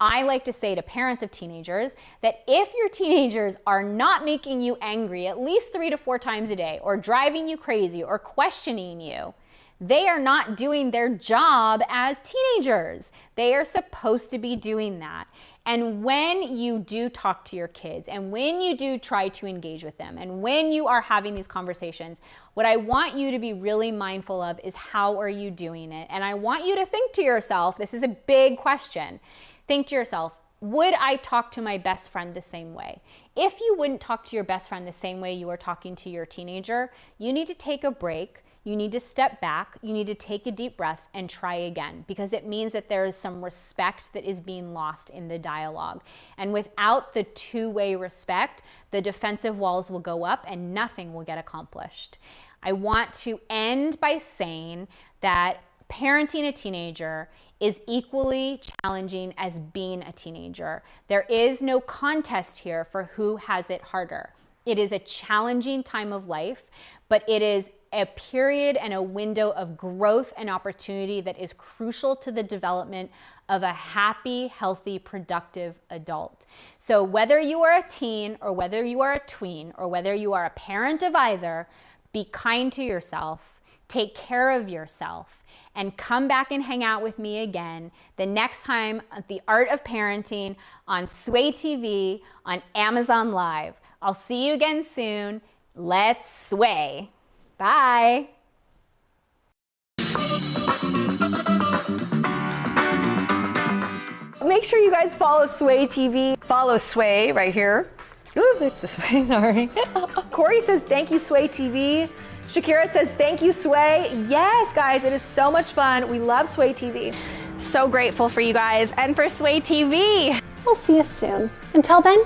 [SPEAKER 4] I like to say to parents of teenagers that if your teenagers are not making you angry at least 3 to 4 times a day, or driving you crazy, or questioning you, they are not doing their job as teenagers. They are supposed to be doing that. And when you do talk to your kids, and when you do try to engage with them, and when you are having these conversations, what I want you to be really mindful of is, how are you doing it? And I want you to think to yourself, this is a big question. Think to yourself, would I talk to my best friend the same way? If you wouldn't talk to your best friend the same way you are talking to your teenager, you need to take a break. You need to step back, you need to take a deep breath and try again, because it means that there is some respect that is being lost in the dialogue. And without the two-way respect, the defensive walls will go up and nothing will get accomplished. I want to end by saying that parenting a teenager is equally challenging as being a teenager. There is no contest here for who has it harder. It is a challenging time of life, but it is a period and a window of growth and opportunity that is crucial to the development of a happy, healthy, productive adult. So whether you are a teen or whether you are a tween or whether you are a parent of either, be kind to yourself, take care of yourself, and come back and hang out with me again the next time at The Art of Parenting on Sway TV on Amazon Live. I'll see you again soon. Let's sway. Bye.
[SPEAKER 5] Make sure you guys follow Sway TV. Follow Sway right here. Ooh, it's this way, sorry. Corey says, thank you, Sway TV. Shakira says, thank you, Sway. Yes, guys, it is so much fun. We love Sway TV.
[SPEAKER 3] So grateful for you guys and for Sway TV.
[SPEAKER 1] We'll see you soon. Until then,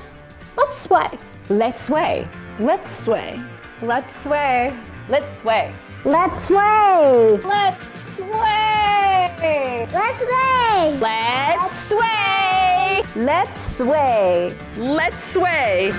[SPEAKER 1] let's sway.
[SPEAKER 5] Let's sway.
[SPEAKER 1] Let's sway.
[SPEAKER 5] Let's sway. Let's sway.
[SPEAKER 1] Let's sway.
[SPEAKER 4] Let's sway.
[SPEAKER 1] Let's sway.
[SPEAKER 4] Let's sway.
[SPEAKER 5] Let's sway.
[SPEAKER 2] Let's sway.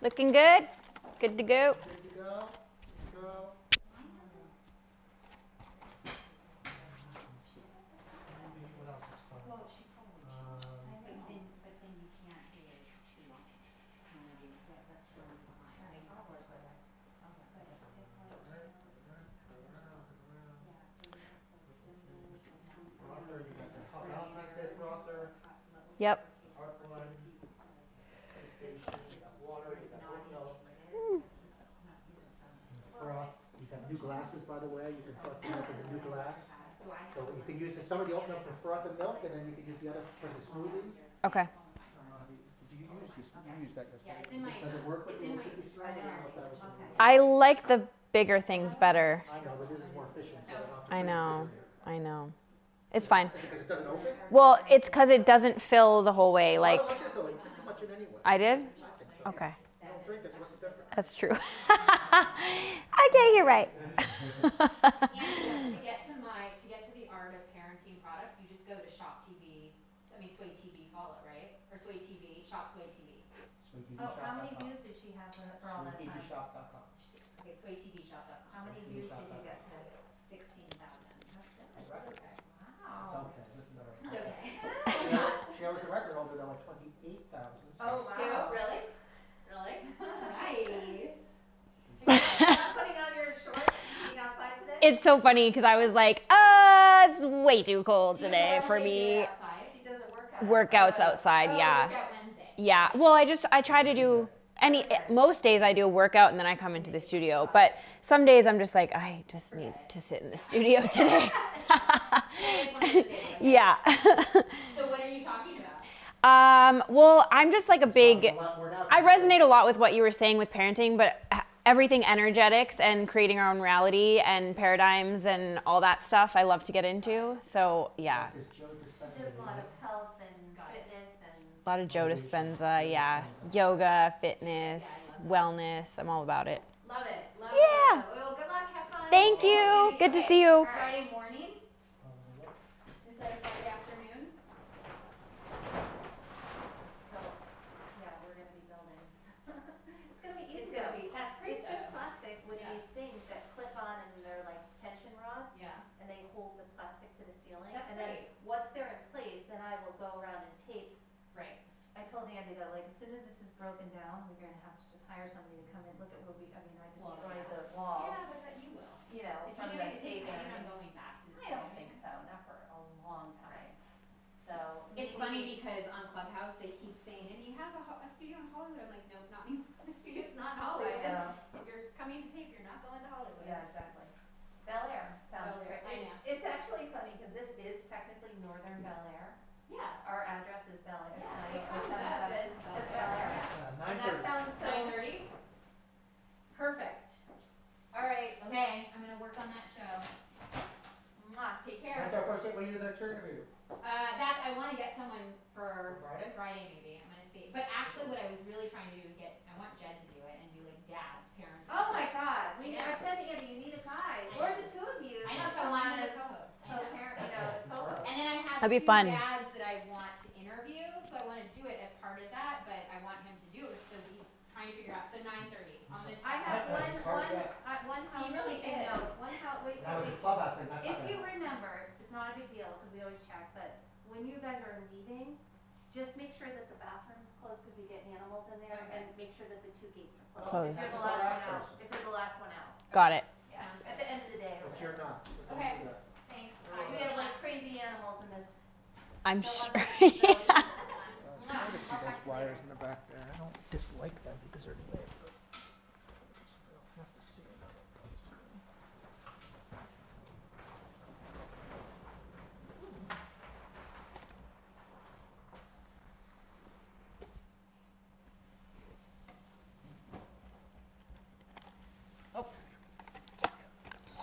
[SPEAKER 4] Looking good? Good to go? Yep.
[SPEAKER 8] Froth. You have new glasses, by the way. You can froth the milk in the new glass. So you can use some of the open up to froth the milk, and then you can use the other for the smoothie.
[SPEAKER 4] Okay.
[SPEAKER 8] You use that yesterday. Does it work with the sugar straw? I don't know if that was
[SPEAKER 4] I like the bigger things better.
[SPEAKER 8] I know, but this is more efficient. So
[SPEAKER 4] I know. I know. It's fine.
[SPEAKER 8] Is it because it doesn't open?
[SPEAKER 4] Well, it's because it doesn't fill the whole way. Like,
[SPEAKER 8] I don't want you to fill it. You put too much in anyway.
[SPEAKER 4] I did?
[SPEAKER 8] I think so.
[SPEAKER 4] Okay.
[SPEAKER 8] You don't drink it, so what's the difference?
[SPEAKER 4] That's true. Okay, you're right.
[SPEAKER 9] To get to the art of parenting products, you just go to Shop TV. I mean, Sway TV, follow, right? Or Sway TV, Shop Sway TV.
[SPEAKER 7] Oh, how many views did she have for all that time?
[SPEAKER 8] SwayTVshop.com.
[SPEAKER 9] Okay, SwayTVshop.com.
[SPEAKER 7] How many views did you get today?
[SPEAKER 9] 16,000.
[SPEAKER 7] Wow.
[SPEAKER 8] Okay, this is all right.
[SPEAKER 9] It's okay.
[SPEAKER 8] She was the record holder though at 28,000.
[SPEAKER 7] Oh, wow.
[SPEAKER 9] Really? Really? Nice.
[SPEAKER 7] Putting on your shorts, being outside today?
[SPEAKER 4] It's so funny because I was like, it's way too cold today for me.
[SPEAKER 7] She does a workout.
[SPEAKER 4] Workouts outside, yeah.
[SPEAKER 9] Workout Wednesday.
[SPEAKER 4] Yeah. Well, I try to do most days I do a workout and then I come into the studio. But some days I'm just like, I just need to sit in the studio today. Yeah.
[SPEAKER 9] So what are you talking about?
[SPEAKER 4] Well, I'm just like I resonate a lot with what you were saying with parenting, but everything energetics and creating our own reality and paradigms and all that stuff I love to get into. So yeah.
[SPEAKER 7] There's a lot of health and fitness and
[SPEAKER 4] A lot of Joe Dispenza, yeah. Yoga, fitness, wellness. I'm all about it.
[SPEAKER 9] Love it. Love
[SPEAKER 4] Yeah.
[SPEAKER 9] it. Well, good luck. Have fun.
[SPEAKER 4] Thank you. Good to see you.
[SPEAKER 9] Friday morning? Instead of Friday afternoon?
[SPEAKER 7] so, yeah, we're gonna be building. It's gonna be easy
[SPEAKER 9] It's gonna
[SPEAKER 7] though.
[SPEAKER 9] be- that's great
[SPEAKER 7] It's just
[SPEAKER 9] though.
[SPEAKER 7] plastic with
[SPEAKER 9] Yeah.
[SPEAKER 7] these things that clip on and they're like tension rods.
[SPEAKER 9] Yeah.
[SPEAKER 7] And they hold the plastic to the ceiling.
[SPEAKER 9] That's
[SPEAKER 7] And then
[SPEAKER 9] great.
[SPEAKER 7] once they're in place, then I will go around and tape.
[SPEAKER 9] Right.
[SPEAKER 7] I told Andy that like as soon as this is broken down, we're gonna have to just hire somebody to come in, look at what I destroyed the walls.
[SPEAKER 9] Yeah, but you will.
[SPEAKER 7] You know,
[SPEAKER 9] Is he
[SPEAKER 7] from
[SPEAKER 9] gonna,
[SPEAKER 7] the
[SPEAKER 9] is he
[SPEAKER 7] taping.
[SPEAKER 9] planning on going back to the
[SPEAKER 7] I don't
[SPEAKER 9] studio?
[SPEAKER 7] think so, not for a long time. So.
[SPEAKER 9] It's
[SPEAKER 7] maybe-
[SPEAKER 9] funny because on Clubhouse, they keep saying, and he has a studio in Hollywood. I'm like, nope, not me. The studio's not in Hollywood.
[SPEAKER 7] I know.
[SPEAKER 9] If you're coming to tape, you're not going to Hollywood.
[SPEAKER 7] Yeah, exactly. Bel Air sounds
[SPEAKER 9] Bel Air,
[SPEAKER 7] great.
[SPEAKER 9] I know.
[SPEAKER 7] It's actually funny because this is technically Northern Bel Air.
[SPEAKER 9] Yeah.
[SPEAKER 7] Our address is Bel Air.
[SPEAKER 9] Yeah,
[SPEAKER 7] It's
[SPEAKER 9] it comes up as Bel
[SPEAKER 7] It's
[SPEAKER 9] Air.
[SPEAKER 7] Bel Air.
[SPEAKER 9] Yeah.
[SPEAKER 7] And that sounds so.
[SPEAKER 9] 9:30? Perfect.
[SPEAKER 7] All right.
[SPEAKER 9] Okay, I'm gonna work on that show.
[SPEAKER 7] Mwah.
[SPEAKER 9] Take care.
[SPEAKER 8] That's our first date. When you do that interview?
[SPEAKER 9] I wanna get someone for
[SPEAKER 8] Friday?
[SPEAKER 9] maybe. I'm gonna see. But actually what I was really trying to do is I want Jed to do it and do like dad's parents.
[SPEAKER 7] Oh my God.
[SPEAKER 9] Yeah.
[SPEAKER 7] I said to Andy, you need a guy.
[SPEAKER 9] I
[SPEAKER 7] Or
[SPEAKER 9] know.
[SPEAKER 7] the two of you.
[SPEAKER 9] I know,
[SPEAKER 7] to
[SPEAKER 9] so I
[SPEAKER 7] come
[SPEAKER 9] wanted
[SPEAKER 7] on
[SPEAKER 9] a
[SPEAKER 7] as
[SPEAKER 9] co-host. I know.
[SPEAKER 7] co-parent, co-host.
[SPEAKER 9] And then I have
[SPEAKER 4] That'd be
[SPEAKER 9] two
[SPEAKER 4] fun.
[SPEAKER 9] dads that I want to interview, so I want to do it as part of that, but I want him to do it, so he's trying to figure out. So 9:30. I'm gonna.
[SPEAKER 7] I have
[SPEAKER 8] It's hard to get.
[SPEAKER 7] one
[SPEAKER 9] He really
[SPEAKER 7] housekeeping
[SPEAKER 9] is.
[SPEAKER 7] note. One house, wait,
[SPEAKER 8] Now with
[SPEAKER 7] wait.
[SPEAKER 8] this clubhouse thing, that's not
[SPEAKER 7] If you
[SPEAKER 8] gonna happen.
[SPEAKER 7] remember, it's not a big deal because we always check, but when you guys are leaving, just make sure that the bathroom's closed because we get animals in there
[SPEAKER 9] Okay.
[SPEAKER 7] and make sure that the two gates are
[SPEAKER 4] Closed.
[SPEAKER 7] If you're the
[SPEAKER 8] That's what
[SPEAKER 7] last
[SPEAKER 8] I
[SPEAKER 7] one out,
[SPEAKER 8] asked
[SPEAKER 7] if you're the last one out.
[SPEAKER 4] Got it.
[SPEAKER 7] Yeah.
[SPEAKER 9] Sounds
[SPEAKER 7] At
[SPEAKER 9] good.
[SPEAKER 7] the end of the day. or
[SPEAKER 8] But you're
[SPEAKER 7] whatever.
[SPEAKER 8] not. So don't
[SPEAKER 9] Okay.
[SPEAKER 8] do that.
[SPEAKER 9] Thanks.
[SPEAKER 7] Because we have like crazy animals in this.
[SPEAKER 4] I'm
[SPEAKER 7] so
[SPEAKER 4] sure.
[SPEAKER 7] wonderful.
[SPEAKER 8] I can see those wires in the back there. I don't dislike them because they're lit. but I'll have to see another place.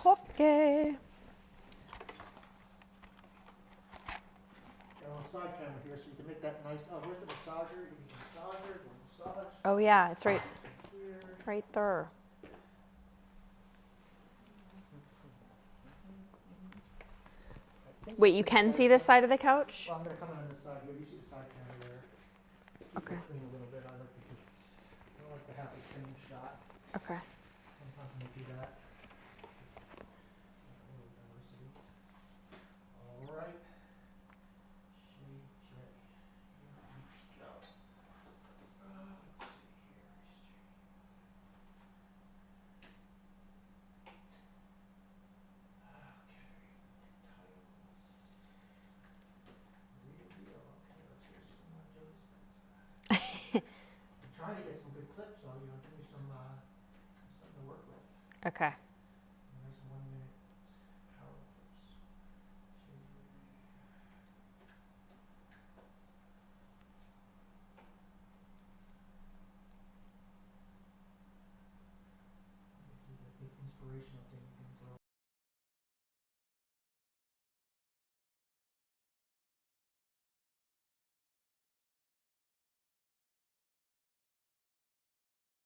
[SPEAKER 4] Okay.
[SPEAKER 8] Got a little side camera here so you can make that nice. Oh, where's the massager? You need a massager, a massage
[SPEAKER 4] Oh yeah, it's right
[SPEAKER 8] here.
[SPEAKER 4] right there. Wait, you can see this side of the couch?
[SPEAKER 8] Well, I'm gonna come in on this side here. You see the side camera there. Keep it
[SPEAKER 4] Okay.
[SPEAKER 8] clean a little bit on it because I don't like to have have the same shot.
[SPEAKER 4] Okay.
[SPEAKER 8] Sometimes when we do that. A little diversity. All right. Shade J. Here we go. Let's see here. Okay. Titles. Reveal. Okay, let's hear some more Joe Dispenza. I'm trying to get some good clips, so give me some something to work with.
[SPEAKER 4] Okay.